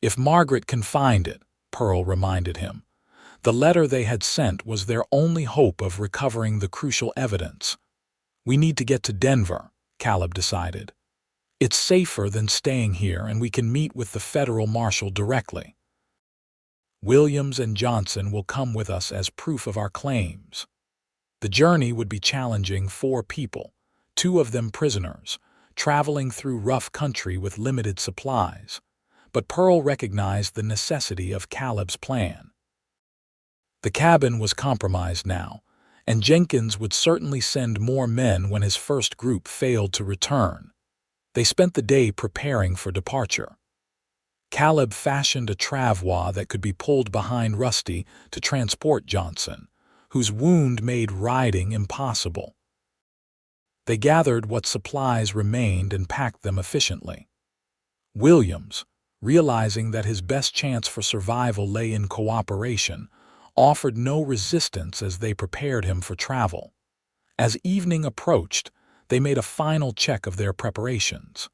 [SPEAKER 1] "If Margaret can find it," Pearl reminded him. The letter they had sent was their only hope of recovering the crucial evidence. "We need to get to Denver," Caleb decided. "It's safer than staying here, and we can meet with the federal marshal directly. Williams and Johnson will come with us as proof of our claims." The journey would be challenging. 4 people, 2 of them prisoners, traveling through rough country with limited supplies. But Pearl recognized the necessity of Caleb's plan. The cabin was compromised now, and Jenkins would certainly send more men when his first group failed to return. They spent the day preparing for departure. Caleb fashioned a travois that could be pulled behind Rusty to transport Johnson, whose wound made riding impossible. They gathered what supplies remained and packed them efficiently. Williams, realizing that his best chance for survival lay in cooperation, offered no resistance as they prepared him for travel. As evening approached, they made a final check of their preparations.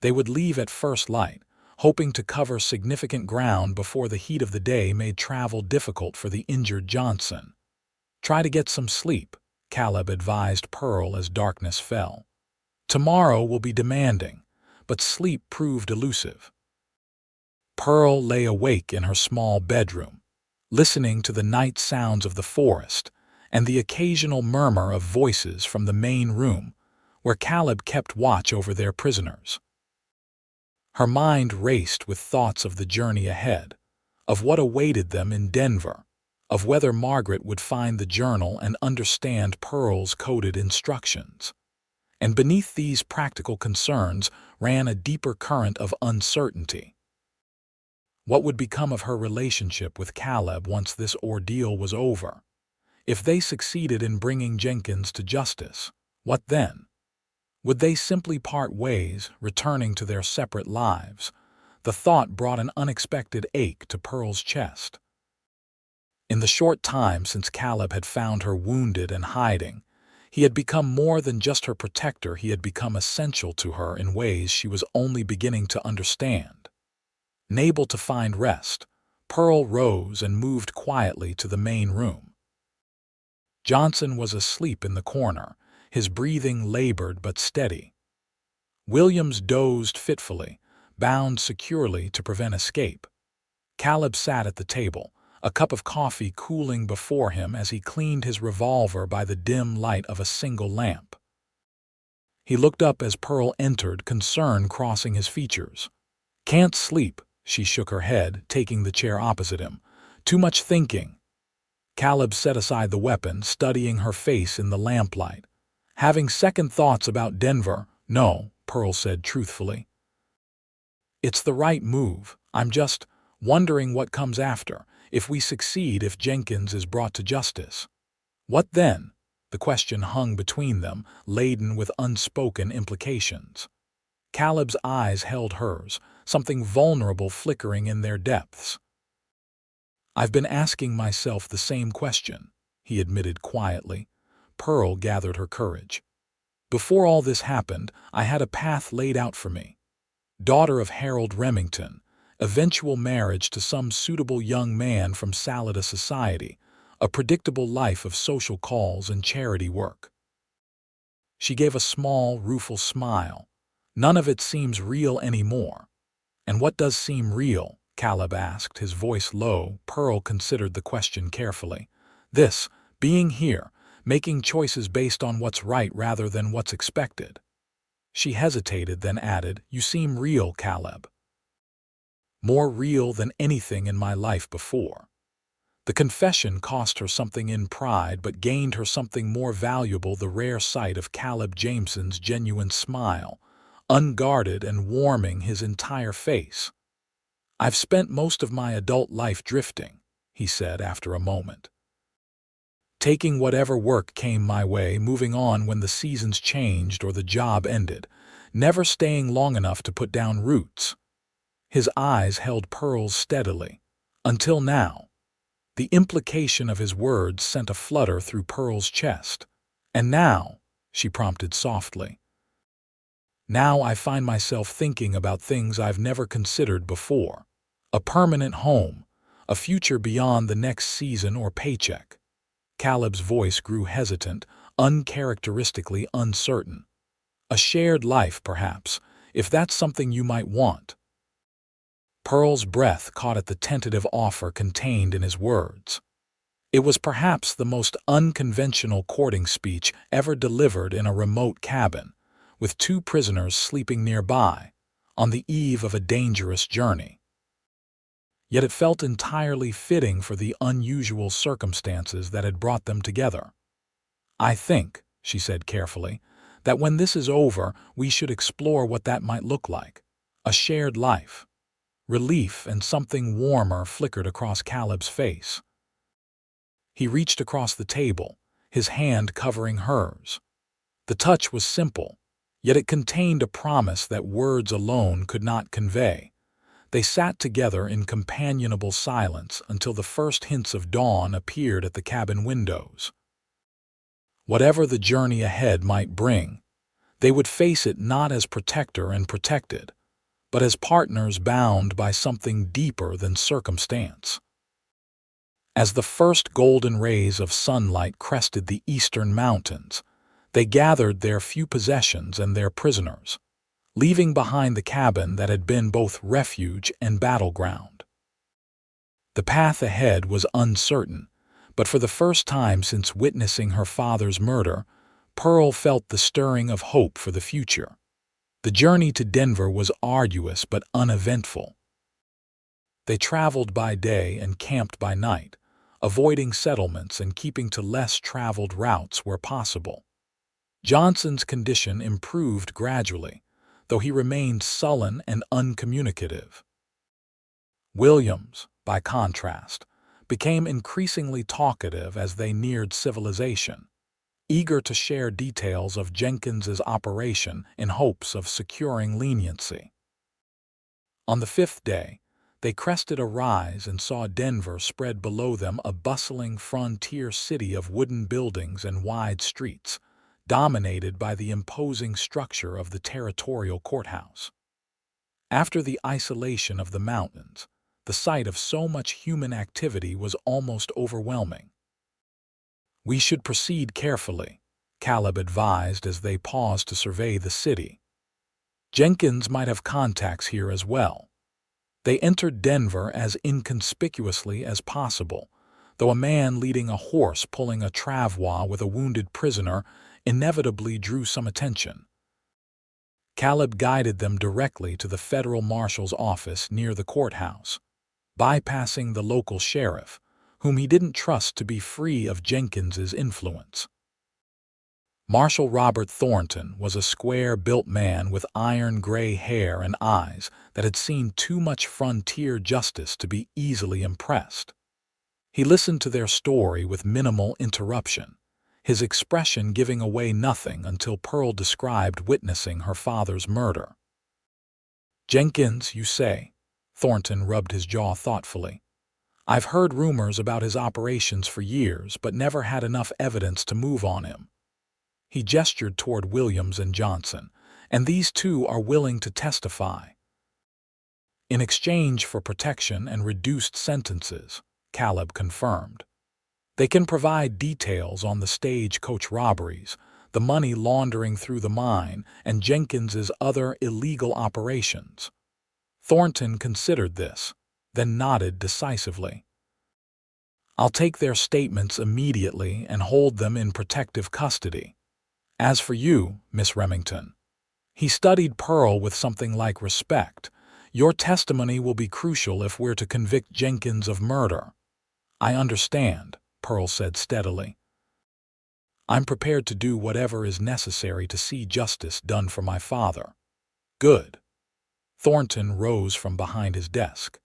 [SPEAKER 1] They would leave at first light, hoping to cover significant ground before the heat of the day made travel difficult for the injured Johnson. "Try to get some sleep," Caleb advised Pearl as darkness fell. "Tomorrow will be demanding," but sleep proved elusive. Pearl lay awake in her small bedroom, listening to the night sounds of the forest, and the occasional murmur of voices from the main room, where Caleb kept watch over their prisoners. Her mind raced with thoughts of the journey ahead, of what awaited them in Denver, of whether Margaret would find the journal and understand Pearl's coded instructions. And beneath these practical concerns ran a deeper current of uncertainty. What would become of her relationship with Caleb once this ordeal was over? If they succeeded in bringing Jenkins to justice, what then? Would they simply part ways, returning to their separate lives? The thought brought an unexpected ache to Pearl's chest. In the short time since Caleb had found her wounded and hiding, he had become more than just her protector. He had become essential to her in ways she was only beginning to understand. Unable to find rest, Pearl rose and moved quietly to the main room. Johnson was asleep in the corner, his breathing labored but steady. Williams dozed fitfully, bound securely to prevent escape. Caleb sat at the table, a cup of coffee cooling before him as he cleaned his revolver by the dim light of a single lamp. He looked up as Pearl entered, concern crossing his features. "Can't sleep," she shook her head, taking the chair opposite him. "Too much thinking." Caleb set aside the weapon, studying her face in the lamplight. "Having second thoughts about Denver?" "No," Pearl said truthfully. "It's the right move. I'm just wondering what comes after. If we succeed, if Jenkins is brought to justice. What then?" The question hung between them, laden with unspoken implications. Caleb's eyes held hers, something vulnerable flickering in their depths. "I've been asking myself the same question," he admitted quietly. Pearl gathered her courage. "Before all this happened, I had a path laid out for me. Daughter of Harold Remington, eventual marriage to some suitable young man from Salida society, a predictable life of social calls and charity work." She gave a small, rueful smile. "None of it seems real anymore." "And what does seem real?" Caleb asked, his voice low. Pearl considered the question carefully. "This, being here, making choices based on what's right rather than what's expected." She hesitated, then added, "You seem real, Caleb. More real than anything in my life before." The confession cost her something in pride, but gained her something more valuable: the rare sight of Caleb Jameson's genuine smile, unguarded and warming his entire face. "I've spent most of my adult life drifting," he said after a moment. "Taking whatever work came my way, moving on when the seasons changed or the job ended, never staying long enough to put down roots." His eyes held Pearl's steadily. "Until now." The implication of his words sent a flutter through Pearl's chest. "And now?" she prompted softly. "Now I find myself thinking about things I've never considered before. A permanent home, a future beyond the next season or paycheck." Caleb's voice grew hesitant, uncharacteristically uncertain. "A shared life, perhaps, if that's something you might want." Pearl's breath caught at the tentative offer contained in his words. It was perhaps the most unconventional courting speech ever delivered in a remote cabin, with two prisoners sleeping nearby, on the eve of a dangerous journey. Yet it felt entirely fitting for the unusual circumstances that had brought them together. "I think," she said carefully, "that when this is over, we should explore what that might look like. A shared life." Relief and something warmer flickered across Caleb's face. He reached across the table, his hand covering hers. The touch was simple, yet it contained a promise that words alone could not convey. They sat together in companionable silence until the first hints of dawn appeared at the cabin windows. Whatever the journey ahead might bring, they would face it not as protector and protected, but as partners bound by something deeper than circumstance. As the first golden rays of sunlight crested the eastern mountains, they gathered their few possessions and their prisoners, leaving behind the cabin that had been both refuge and battleground. The path ahead was uncertain, But for the first time since witnessing her father's murder, Pearl felt the stirring of hope for the future. The journey to Denver was arduous but uneventful. They traveled by day and camped by night, avoiding settlements and keeping to less traveled routes where possible. Johnson's condition improved gradually, though he remained sullen and uncommunicative. Williams, by contrast, became increasingly talkative as they neared civilization, eager to share details of Jenkins's operation in hopes of securing leniency. On the fifth day, they crested a rise and saw Denver spread below them, a bustling frontier city of wooden buildings and wide streets, dominated by the imposing structure of the territorial courthouse. After the isolation of the mountains, the sight of so much human activity was almost overwhelming. "We should proceed carefully," Caleb advised as they paused to survey the city. "Jenkins might have contacts here as well." They entered Denver as inconspicuously as possible, though a man leading a horse pulling a travois with a wounded prisoner inevitably drew some attention. Caleb guided them directly to the federal marshal's office near the courthouse, bypassing the local sheriff, whom he didn't trust to be free of Jenkins's influence. Marshal Robert Thornton was a square-built man with iron-gray hair and eyes that had seen too much frontier justice to be easily impressed. He listened to their story with minimal interruption, his expression giving away nothing until Pearl described witnessing her father's murder. "Jenkins, you say?" Thornton rubbed his jaw thoughtfully. "I've heard rumors about his operations for years, but never had enough evidence to move on him." He gestured toward Williams and Johnson, "and these two are willing to testify." "In exchange for protection and reduced sentences," Caleb confirmed. "They can provide details on the stagecoach robberies, the money laundering through the mine, and Jenkins's other illegal operations." Thornton considered this, then nodded decisively. "I'll take their statements immediately and hold them in protective custody. As for you, Miss Remington," he studied Pearl with something like respect, "your testimony will be crucial if we're to convict Jenkins of murder." "I understand," Pearl said steadily. "I'm prepared to do whatever is necessary to see justice done for my father." "Good." Thornton rose from behind his desk.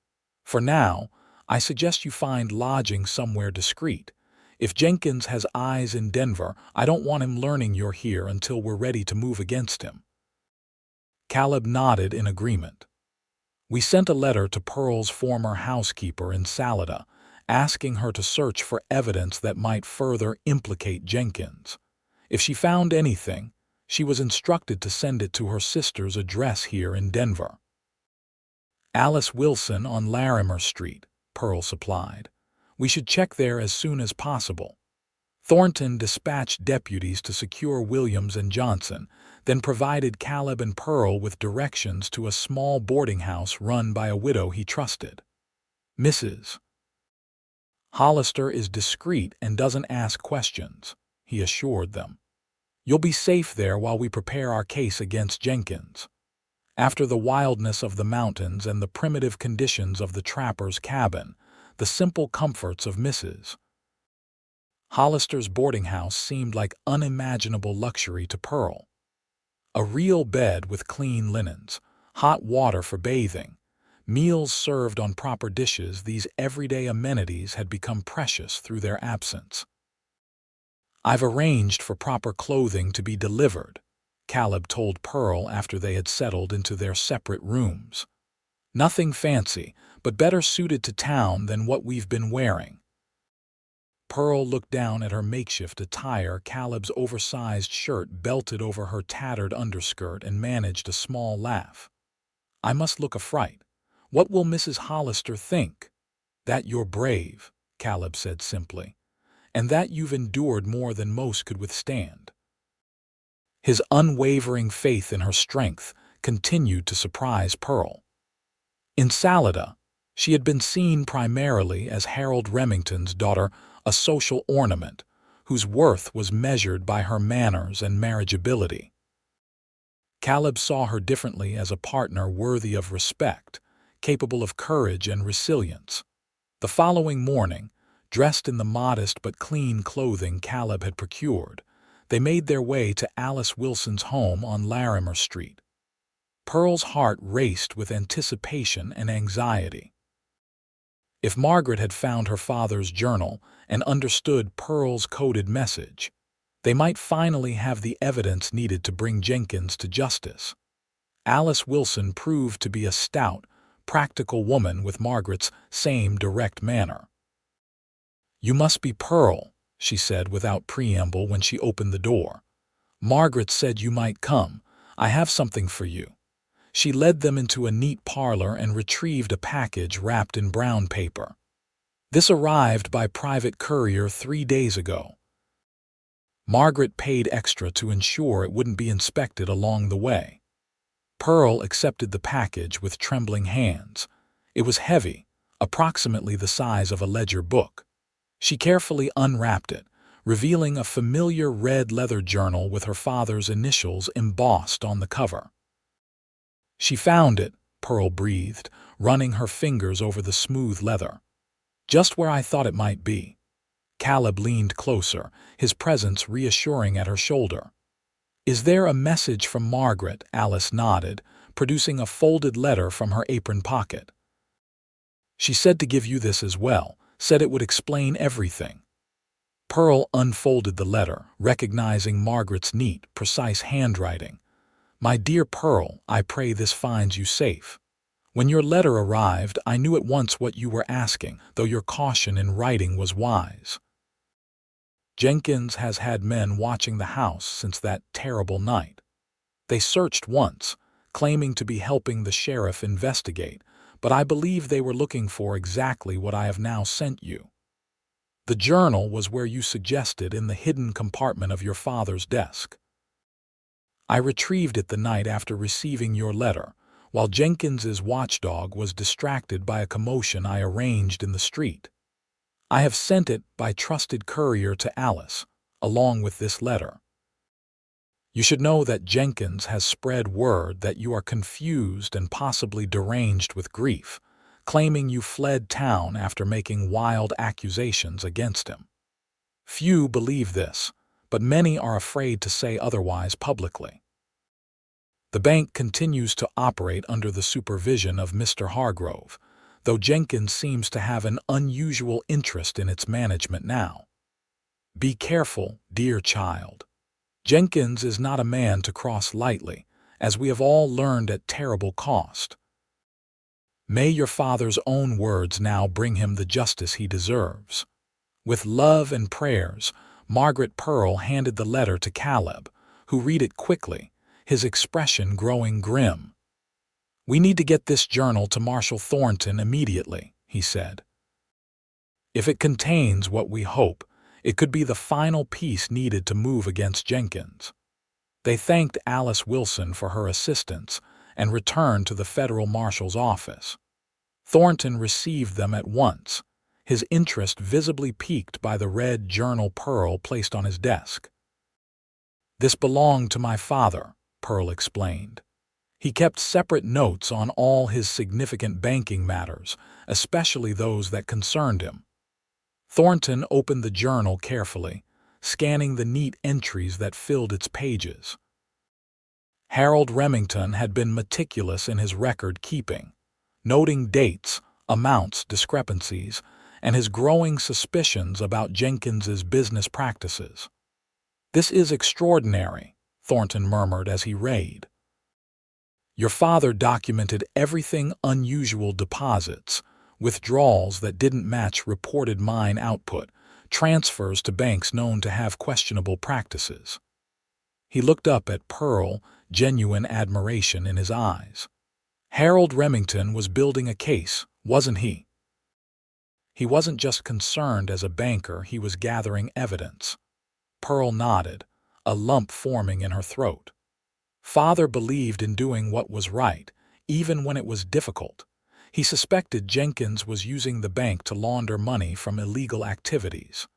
[SPEAKER 1] "For now, I suggest you find lodging somewhere discreet. If Jenkins has eyes in Denver, I don't want him learning you're here until we're ready to move against him." Caleb nodded in agreement. "We sent a letter to Pearl's former housekeeper in Salida, asking her to search for evidence that might further implicate Jenkins. If she found anything, she was instructed to send it to her sister's address here in Denver." "Alice Wilson on Larimer Street," Pearl supplied. "We should check there as soon as possible." Thornton dispatched deputies to secure Williams and Johnson, then provided Caleb and Pearl with directions to a small boarding house run by a widow he trusted. "Mrs. Hollister is discreet and doesn't ask questions," he assured them. "You'll be safe there while we prepare our case against Jenkins." After the wildness of the mountains and the primitive conditions of the trapper's cabin, the simple comforts of Mrs. Hollister's boarding house seemed like unimaginable luxury to Pearl. A real bed with clean linens, hot water for bathing, meals served on proper dishes, these everyday amenities had become precious through their absence. "I've arranged for proper clothing to be delivered," Caleb told Pearl after they had settled into their separate rooms. "Nothing fancy, but better suited to town than what we've been wearing." Pearl looked down at her makeshift attire, Caleb's oversized shirt belted over her tattered underskirt, and managed a small laugh. "I must look a fright. What will Mrs. Hollister think?" "That you're brave," Caleb said simply, "and that you've endured more than most could withstand." His unwavering faith in her strength continued to surprise Pearl. In Salida, She had been seen primarily as Harold Remington's daughter, a social ornament, whose worth was measured by her manners and marriageability. Caleb saw her differently as a partner worthy of respect, capable of courage and resilience. The following morning, dressed in the modest but clean clothing Caleb had procured, they made their way to Alice Wilson's home on Larimer Street. Pearl's heart raced with anticipation and anxiety. If Margaret had found her father's journal and understood Pearl's coded message, they might finally have the evidence needed to bring Jenkins to justice. Alice Wilson proved to be a stout, practical woman with Margaret's same direct manner. "You must be Pearl," she said without preamble when she opened the door. "Margaret said you might come. I have something for you." She led them into a neat parlor and retrieved a package wrapped in brown paper. "This arrived by private courier 3 days ago." Margaret paid extra to ensure it wouldn't be inspected along the way. Pearl accepted the package with trembling hands. It was heavy, approximately the size of a ledger book. She carefully unwrapped it, revealing a familiar red leather journal with her father's initials embossed on the cover. "She found it," Pearl breathed, running her fingers over the smooth leather. "Just where I thought it might be." Caleb leaned closer, his presence reassuring at her shoulder. "Is there a message from Margaret?" Alice nodded, producing a folded letter from her apron pocket. "She said to give you this as well, said it would explain everything." Pearl unfolded the letter, recognizing Margaret's neat, precise handwriting. "My dear Pearl, I pray this finds you safe. When your letter arrived, I knew at once what you were asking, though your caution in writing was wise. Jenkins has had men watching the house since that terrible night. They searched once, claiming to be helping the sheriff investigate, but I believe they were looking for exactly what I have now sent you. The journal was where you suggested, in the hidden compartment of your father's desk. I retrieved it the night after receiving your letter, while Jenkins's watchdog was distracted by a commotion I arranged in the street. I have sent it by trusted courier to Alice, along with this letter. You should know that Jenkins has spread word that you are confused and possibly deranged with grief, claiming you fled town after making wild accusations against him. Few believe this, but many are afraid to say otherwise publicly. The bank continues to operate under the supervision of Mr. Hargrove, though Jenkins seems to have an unusual interest in its management now. Be careful, dear child. Jenkins is not a man to cross lightly, as we have all learned at terrible cost. May your father's own words now bring him the justice he deserves. With love and prayers, Margaret Pearl handed the letter to Caleb, who read it quickly, his expression growing grim. We need to get this journal to Marshal Thornton immediately, he said. If it contains what we hope, it could be the final piece needed to move against Jenkins. They thanked Alice Wilson for her assistance and returned to the federal marshal's office. Thornton received them at once, his interest visibly piqued by the red journal Pearl placed on his desk. This belonged to my father, Pearl explained. He kept separate notes on all his significant banking matters, especially those that concerned him. Thornton opened the journal carefully, scanning the neat entries that filled its pages. Harold Remington had been meticulous in his record-keeping, noting dates, amounts, discrepancies, and his growing suspicions about Jenkins's business practices. "This is extraordinary," Thornton murmured as he read. "Your father documented everything: unusual deposits, withdrawals that didn't match reported mine output, transfers to banks known to have questionable practices." He looked up at Pearl, genuine admiration in his eyes. Harold Remington was building a case, wasn't he? He wasn't just concerned as a banker, he was gathering evidence. Pearl nodded, a lump forming in her throat. Father believed in doing what was right, even when it was difficult. He suspected Jenkins was using the bank to launder money from illegal activities.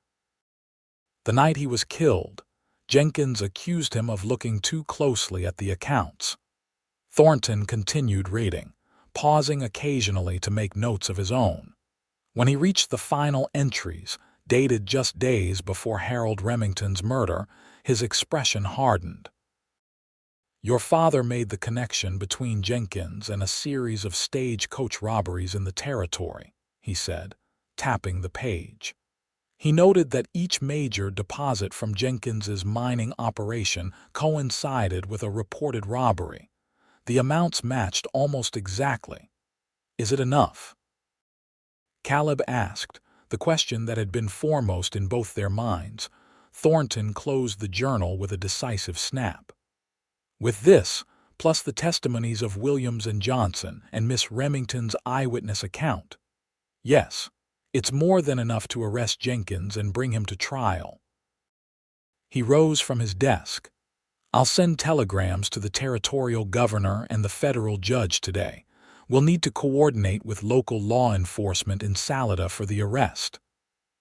[SPEAKER 1] The night he was killed, Jenkins accused him of looking too closely at the accounts. Thornton continued reading, pausing occasionally to make notes of his own. When he reached the final entries, dated just days before Harold Remington's murder, his expression hardened. "Your father made the connection between Jenkins and a series of stagecoach robberies in the territory," he said, tapping the page. He noted that each major deposit from Jenkins's mining operation coincided with a reported robbery. The amounts matched almost exactly. "Is it enough?" Caleb asked, the question that had been foremost in both their minds. Thornton closed the journal with a decisive snap. "With this, plus the testimonies of Williams and Johnson and Miss Remington's eyewitness account, yes, it's more than enough to arrest Jenkins and bring him to trial." He rose from his desk. "I'll send telegrams to the territorial governor and the federal judge today. We'll need to coordinate with local law enforcement in Salida for the arrest."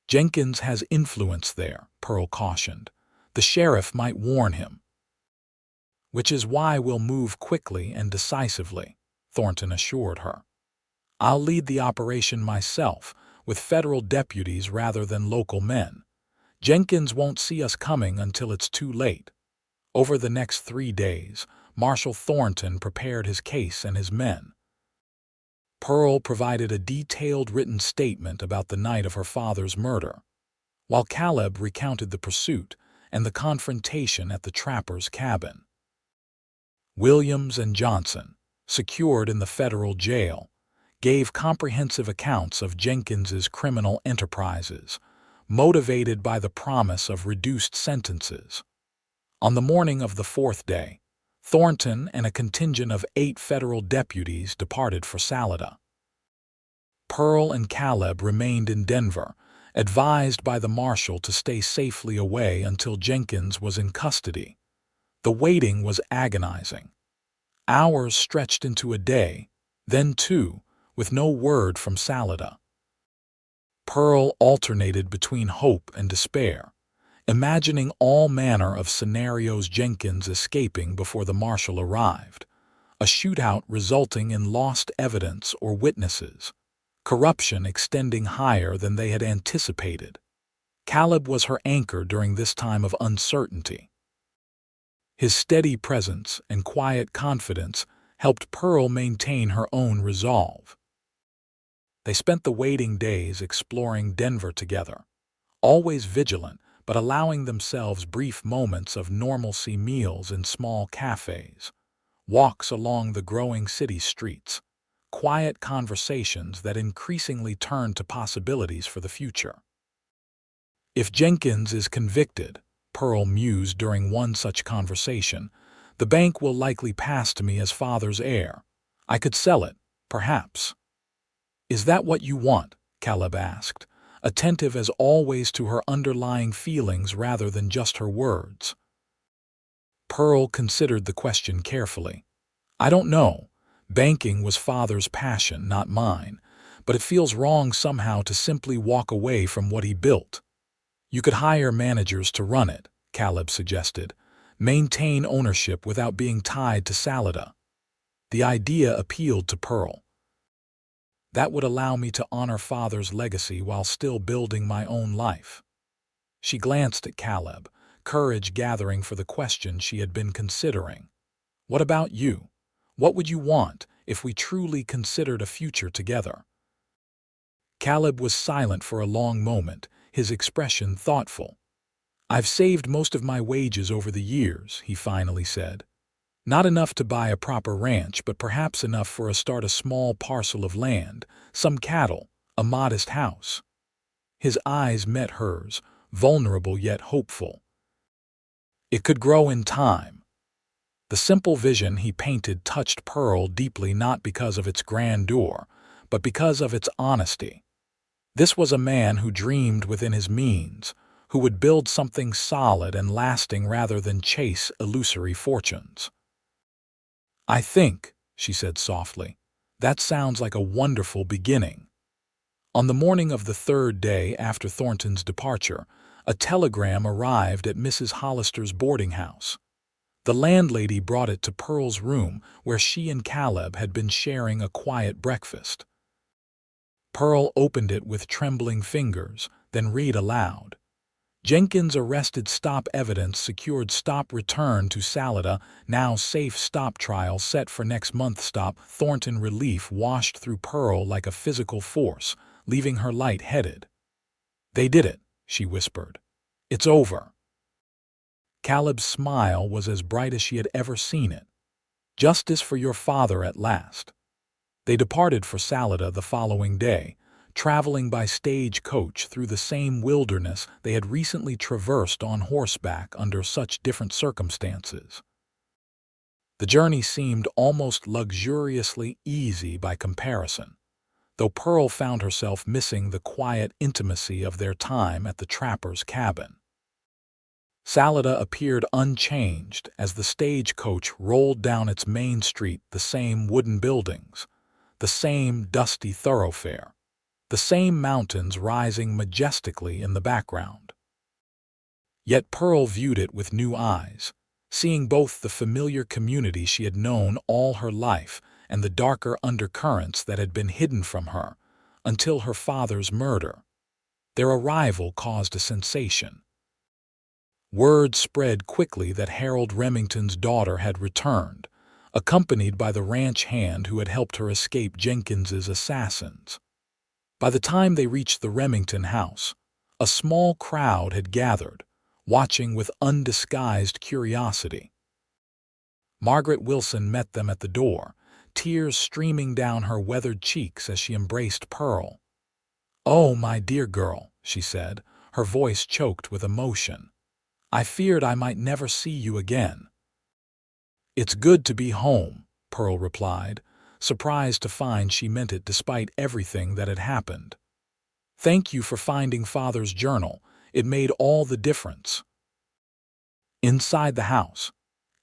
[SPEAKER 1] "Jenkins has influence there," Pearl cautioned. "The sheriff might warn him." "Which is why we'll move quickly and decisively," Thornton assured her. "I'll lead the operation myself, with federal deputies rather than local men. Jenkins won't see us coming until it's too late." Over the next 3 days, Marshal Thornton prepared his case and his men. Pearl provided a detailed written statement about the night of her father's murder, while Caleb recounted the pursuit and the confrontation at the trapper's cabin. Williams and Johnson, secured in the federal jail, gave comprehensive accounts of Jenkins's criminal enterprises, motivated by the promise of reduced sentences. On the morning of the 4th day, Thornton and a contingent of 8 federal deputies departed for Salida. Pearl and Caleb remained in Denver, advised by the marshal to stay safely away until Jenkins was in custody. The waiting was agonizing. Hours stretched into a day, then 2, with no word from Salida. Pearl alternated between hope and despair, imagining all manner of scenarios: Jenkins escaping before the marshal arrived, a shootout resulting in lost evidence or witnesses, corruption extending higher than they had anticipated. Caleb was her anchor during this time of uncertainty. His steady presence and quiet confidence helped Pearl maintain her own resolve. They spent the waiting days exploring Denver together, always vigilant but allowing themselves brief moments of normalcy: meals in small cafes, walks along the growing city streets, quiet conversations that increasingly turned to possibilities for the future. "If Jenkins is convicted," Pearl mused during one such conversation, "the bank will likely pass to me as father's heir. I could sell it, perhaps." "Is that what you want?" Caleb asked, attentive as always to her underlying feelings rather than just her words. Pearl considered the question carefully. "I don't know. Banking was father's passion, not mine, but it feels wrong somehow to simply walk away from what he built." "You could hire managers to run it," Caleb suggested. "Maintain ownership without being tied to Salida." The idea appealed to Pearl. "That would allow me to honor father's legacy while still building my own life." She glanced at Caleb, courage gathering for the question she had been considering. "What about you? What would you want if we truly considered a future together?" Caleb was silent for a long moment, his expression thoughtful. "I've saved most of my wages over the years," he finally said. "Not enough to buy a proper ranch, but perhaps enough for a small parcel of land, some cattle, a modest house." His eyes met hers, vulnerable yet hopeful. "It could grow in time." The simple vision he painted touched Pearl deeply, not because of its grandeur, but because of its honesty. This was a man who dreamed within his means, who would build something solid and lasting rather than chase illusory fortunes. "I think," she said softly, That sounds like a wonderful beginning. On the morning of the third day after Thornton's departure, a telegram arrived at Mrs. Hollister's boarding house. The landlady brought it to Pearl's room, where she and Caleb had been sharing a quiet breakfast. Pearl opened it with trembling fingers, then read aloud. Jenkins arrested, stop evidence secured, stop return to Salida, now safe, stop trial set for next month, stop. Thornton relief washed through Pearl like a physical force, leaving her light-headed. "They did it," she whispered. "It's over." Caleb's smile was as bright as she had ever seen it. "Justice for your father at last." They departed for Salida the following day, traveling by stagecoach through the same wilderness they had recently traversed on horseback under such different circumstances. The journey seemed almost luxuriously easy by comparison, though Pearl found herself missing the quiet intimacy of their time at the trapper's cabin. Salida appeared unchanged as the stagecoach rolled down its main street, the same wooden buildings, the same dusty thoroughfare, the same mountains rising majestically in the background. Yet Pearl viewed it with new eyes, seeing both the familiar community she had known all her life and the darker undercurrents that had been hidden from her until her father's murder. Their arrival caused a sensation. Word spread quickly that Harold Remington's daughter had returned, accompanied by the ranch hand who had helped her escape Jenkins's assassins. By the time they reached the Remington house, a small crowd had gathered, watching with undisguised curiosity. Margaret Wilson met them at the door, tears streaming down her weathered cheeks as she embraced Pearl. "Oh, my dear girl," she said, her voice choked with emotion. "I feared I might never see you again." "It's good to be home," Pearl replied, surprised to find she meant it despite everything that had happened. "Thank you for finding Father's journal. It made all the difference." Inside the house,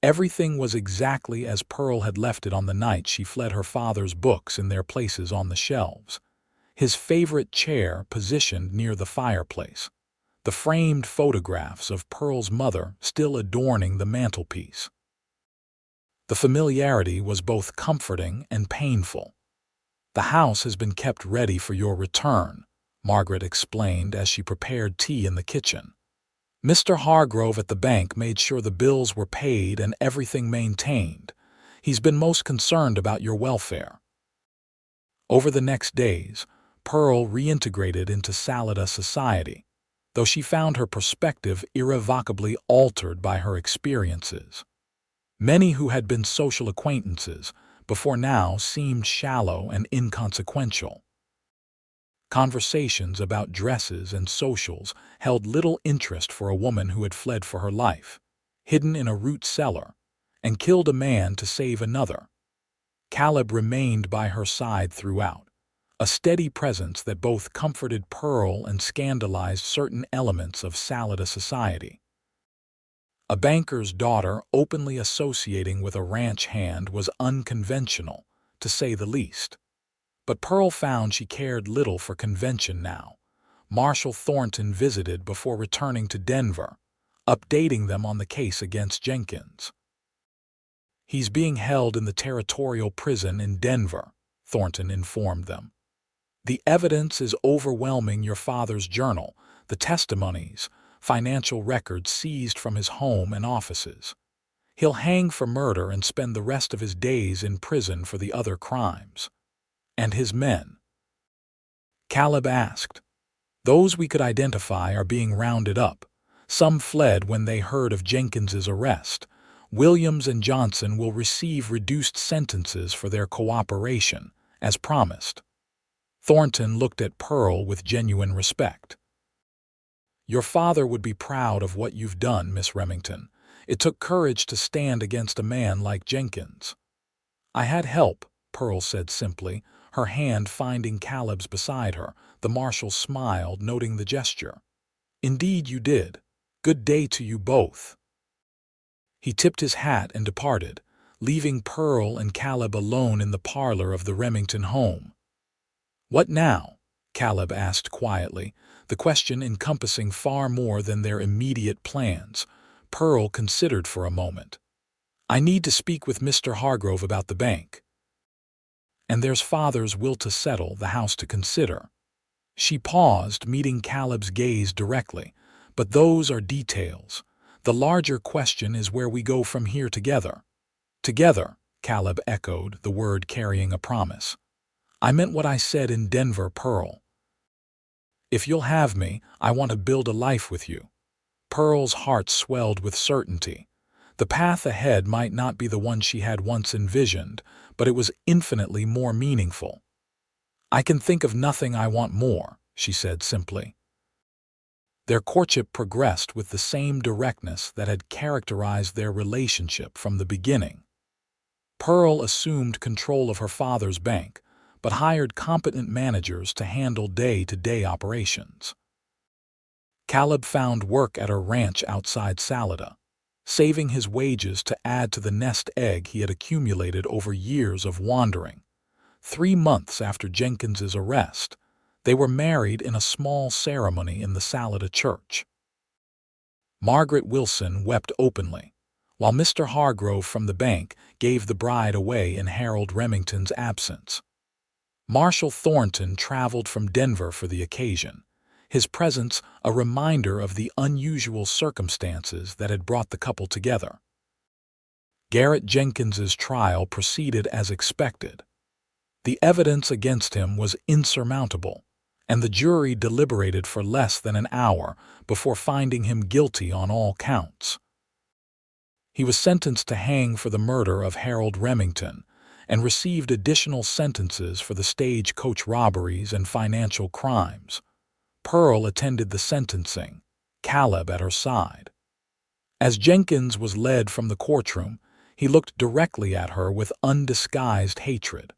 [SPEAKER 1] everything was exactly as Pearl had left it on the night she fled, her father's books in their places on the shelves, his favorite chair positioned near the fireplace, the framed photographs of Pearl's mother still adorning the mantelpiece. The familiarity was both comforting and painful. "The house has been kept ready for your return," Margaret explained as she prepared tea in the kitchen. "Mr. Hargrove at the bank made sure the bills were paid and everything maintained. He's been most concerned about your welfare." Over the next days, Pearl reintegrated into Salida society, though she found her perspective irrevocably altered by her experiences. Many who had been social acquaintances before now seemed shallow and inconsequential. Conversations about dresses and socials held little interest for a woman who had fled for her life, hidden in a root cellar, and killed a man to save another. Caleb remained by her side throughout, a steady presence that both comforted Pearl and scandalized certain elements of Salida society. A banker's daughter openly associating with a ranch hand was unconventional, to say the least. But Pearl found she cared little for convention now. Marshal Thornton visited before returning to Denver, updating them on the case against Jenkins. "He's being held in the territorial prison in Denver," Thornton informed them. "The evidence is overwhelming: your father's journal, the testimonies, financial records seized from his home and offices. He'll hang for murder and spend the rest of his days in prison for the other crimes." "And his men?" Caleb asked. "Those we could identify are being rounded up. Some fled when they heard of Jenkins's arrest. Williams and Johnson will receive reduced sentences for their cooperation, as promised." Thornton looked at Pearl with genuine respect. "Your father would be proud of what you've done, Miss Remington. It took courage to stand against a man like Jenkins." "I had help," Pearl said simply, her hand finding Caleb's beside her. The marshal smiled, noting the gesture. "Indeed you did. Good day to you both." He tipped his hat and departed, leaving Pearl and Caleb alone in the parlor of the Remington home. "What now?" Caleb asked quietly, the question encompassing far more than their immediate plans. Pearl considered for a moment. "I need to speak with Mr. Hargrove about the bank. And there's Father's will to settle, the house to consider." She paused, meeting Caleb's gaze directly. "But those are details. The larger question is where we go from here together." "Together," Caleb echoed, the word carrying a promise. "I meant what I said in Denver, Pearl. If you'll have me, I want to build a life with you." Pearl's heart swelled with certainty. The path ahead might not be the one she had once envisioned, but it was infinitely more meaningful. "I can think of nothing I want more," she said simply. Their courtship progressed with the same directness that had characterized their relationship from the beginning. Pearl assumed control of her father's bank, but hired competent managers to handle day-to-day operations. Caleb found work at a ranch outside Salida, saving his wages to add to the nest egg he had accumulated over years of wandering. 3 months after Jenkins's arrest, they were married in a small ceremony in the Salida church. Margaret Wilson wept openly, while Mr. Hargrove from the bank gave the bride away in Harold Remington's absence. Marshall Thornton traveled from Denver for the occasion, his presence a reminder of the unusual circumstances that had brought the couple together. Garrett Jenkins's trial proceeded as expected. The evidence against him was insurmountable, and the jury deliberated for less than an hour before finding him guilty on all counts. He was sentenced to hang for the murder of Harold Remington and received additional sentences for the stagecoach robberies and financial crimes. Pearl attended the sentencing, Caleb at her side. As Jenkins was led from the courtroom, he looked directly at her with undisguised hatred.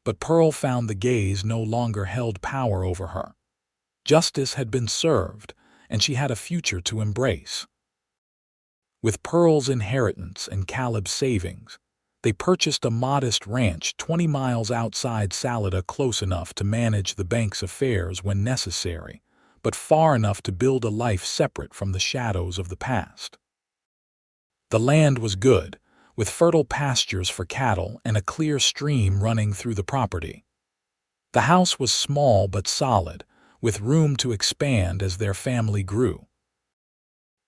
[SPEAKER 1] But Pearl found the gaze no longer held power over her. Justice had been served, and she had a future to embrace. With Pearl's inheritance and Caleb's savings, they purchased a modest ranch 20 miles outside Salida, close enough to manage the bank's affairs when necessary, but far enough to build a life separate from the shadows of the past. The land was good, with fertile pastures for cattle and a clear stream running through the property. The house was small but solid, with room to expand as their family grew.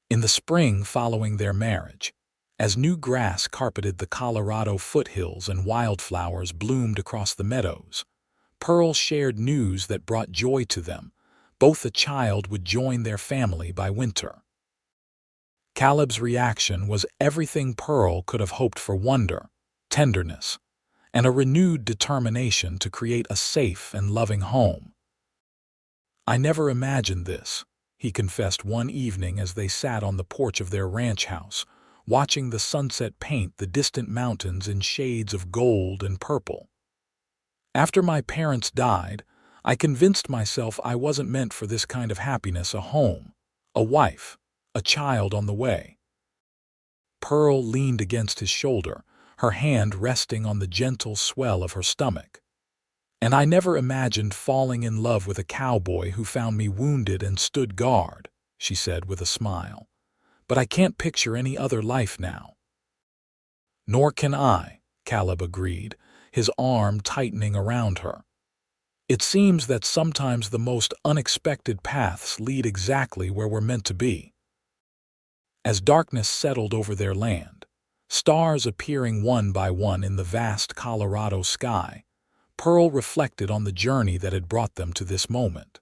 [SPEAKER 1] In the spring following their marriage, as new grass carpeted the Colorado foothills and wildflowers bloomed across the meadows, Pearl shared news that brought joy to them. Both a child would join their family by winter. Caleb's reaction was everything Pearl could have hoped for: wonder, tenderness, and a renewed determination to create a safe and loving home. "I never imagined this," he confessed one evening as they sat on the porch of their ranch house, watching the sunset paint the distant mountains in shades of gold and purple. "After my parents died, I convinced myself I wasn't meant for this kind of happiness: a home, a wife, a child on the way." Pearl leaned against his shoulder, her hand resting on the gentle swell of her stomach. "And I never imagined falling in love with a cowboy who found me wounded and stood guard," she said with a smile. "But I can't picture any other life now." "Nor can I," Caleb agreed, his arm tightening around her. "It seems that sometimes the most unexpected paths lead exactly where we're meant to be." As darkness settled over their land, stars appearing one by one in the vast Colorado sky, Pearl reflected on the journey that had brought them to this moment.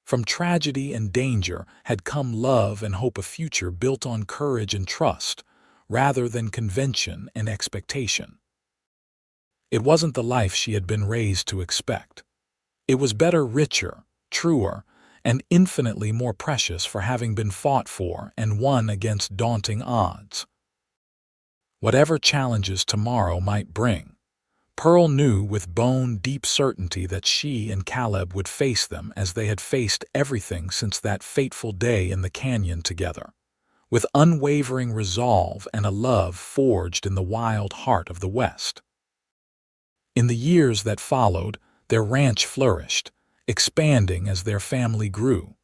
[SPEAKER 1] From tragedy and danger had come love and hope, a future built on courage and trust, rather than convention and expectation. It wasn't the life she had been raised to expect. It was better, richer, truer, and infinitely more precious for having been fought for and won against daunting odds. Whatever challenges tomorrow might bring, Pearl knew with bone-deep certainty that she and Caleb would face them as they had faced everything since that fateful day in the canyon together, with unwavering resolve and a love forged in the wild heart of the West. In the years that followed, their ranch flourished, expanding as their family grew.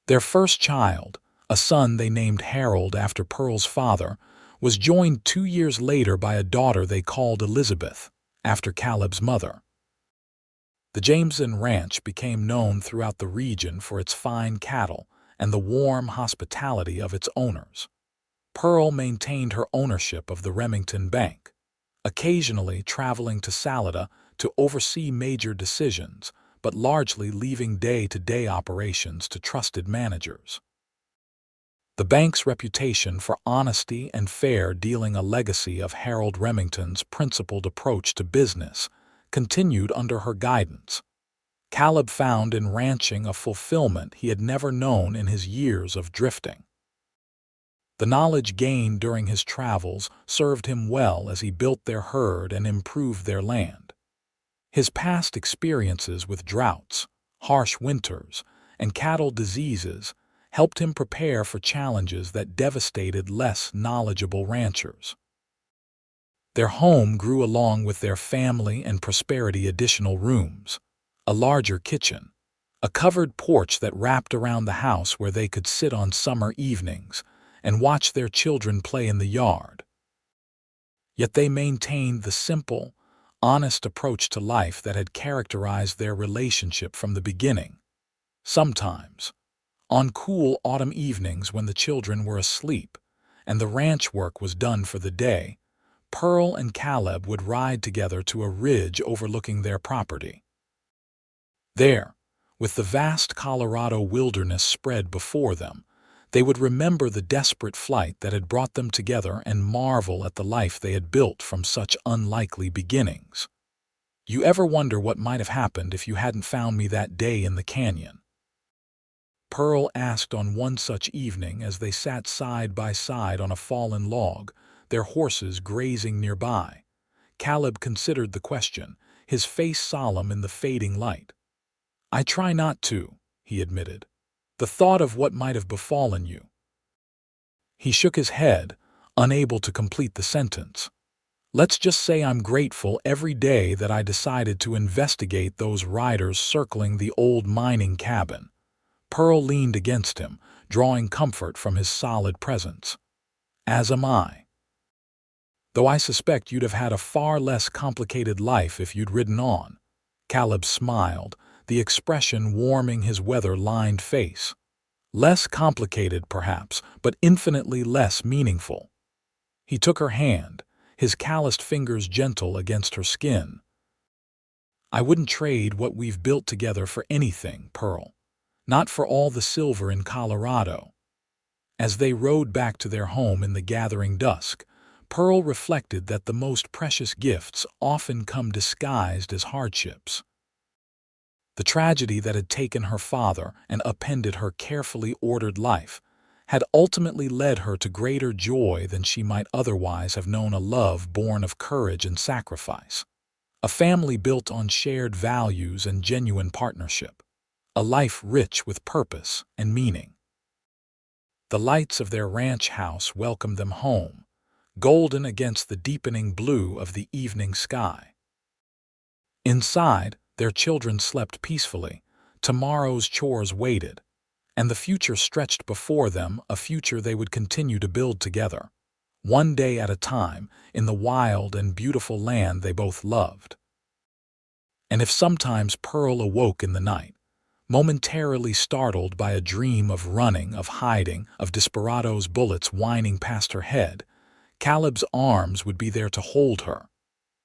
[SPEAKER 1] Their first child, a son they named Harold after Pearl's father, was joined 2 years later by a daughter they called Elizabeth, after Caleb's mother. The Jameson Ranch became known throughout the region for its fine cattle and the warm hospitality of its owners. Pearl maintained her ownership of the Remington Bank, occasionally traveling to Salida to oversee major decisions, but largely leaving day-to-day operations to trusted managers. The bank's reputation for honesty and fair dealing, a legacy of Harold Remington's principled approach to business, continued under her guidance. Caleb found in ranching a fulfillment he had never known in his years of drifting. The knowledge gained during his travels served him well as he built their herd and improved their land. His past experiences with droughts, harsh winters, and cattle diseases helped him prepare for challenges that devastated less knowledgeable ranchers. Their home grew along with their family and prosperity: additional rooms, a larger kitchen, a covered porch that wrapped around the house where they could sit on summer evenings and watch their children play in the yard. Yet they maintained the simple, honest approach to life that had characterized their relationship from the beginning. Sometimes, on cool autumn evenings when the children were asleep and the ranch work was done for the day, Pearl and Caleb would ride together to a ridge overlooking their property. There, with the vast Colorado wilderness spread before them, they would remember the desperate flight that had brought them together and marvel at the life they had built from such unlikely beginnings. "You ever wonder what might have happened if you hadn't found me that day in the canyon?" Pearl asked on one such evening as they sat side by side on a fallen log, their horses grazing nearby. Caleb considered the question, his face solemn in the fading light. "I try not to," he admitted. "The thought of what might have befallen you." He shook his head, unable to complete the sentence. "Let's just say I'm grateful every day that I decided to investigate those riders circling the old mining cabin." Pearl leaned against him, drawing comfort from his solid presence. "As am I. Though I suspect you'd have had a far less complicated life if you'd ridden on." Caleb smiled, the expression warming his weather-lined face. "Less complicated, perhaps, but infinitely less meaningful." He took her hand, his calloused fingers gentle against her skin. "I wouldn't trade what we've built together for anything, Pearl. Not for all the silver in Colorado." As they rode back to their home in the gathering dusk, Pearl reflected that the most precious gifts often come disguised as hardships. The tragedy that had taken her father and upended her carefully ordered life had ultimately led her to greater joy than she might otherwise have known: a love born of courage and sacrifice, a family built on shared values and genuine partnership, a life rich with purpose and meaning. The lights of their ranch house welcomed them home, golden against the deepening blue of the evening sky. Inside, their children slept peacefully. Tomorrow's chores waited, and the future stretched before them, a future they would continue to build together, one day at a time, in the wild and beautiful land they both loved. And if sometimes Pearl awoke in the night, momentarily startled by a dream of running, of hiding, of desperados' bullets whining past her head, Caleb's arms would be there to hold her,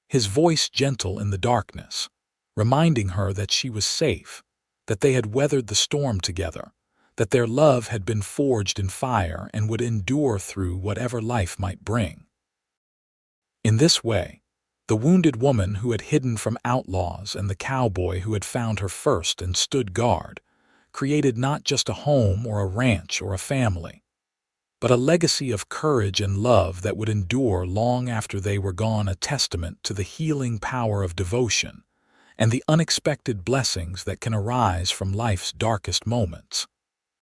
[SPEAKER 1] his voice gentle in the darkness, reminding her that she was safe, that they had weathered the storm together, that their love had been forged in fire and would endure through whatever life might bring. In this way, the wounded woman who had hidden from outlaws and the cowboy who had found her first and stood guard created not just a home or a ranch or a family, but a legacy of courage and love that would endure long after they were gone, a testament to the healing power of devotion and the unexpected blessings that can arise from life's darkest moments.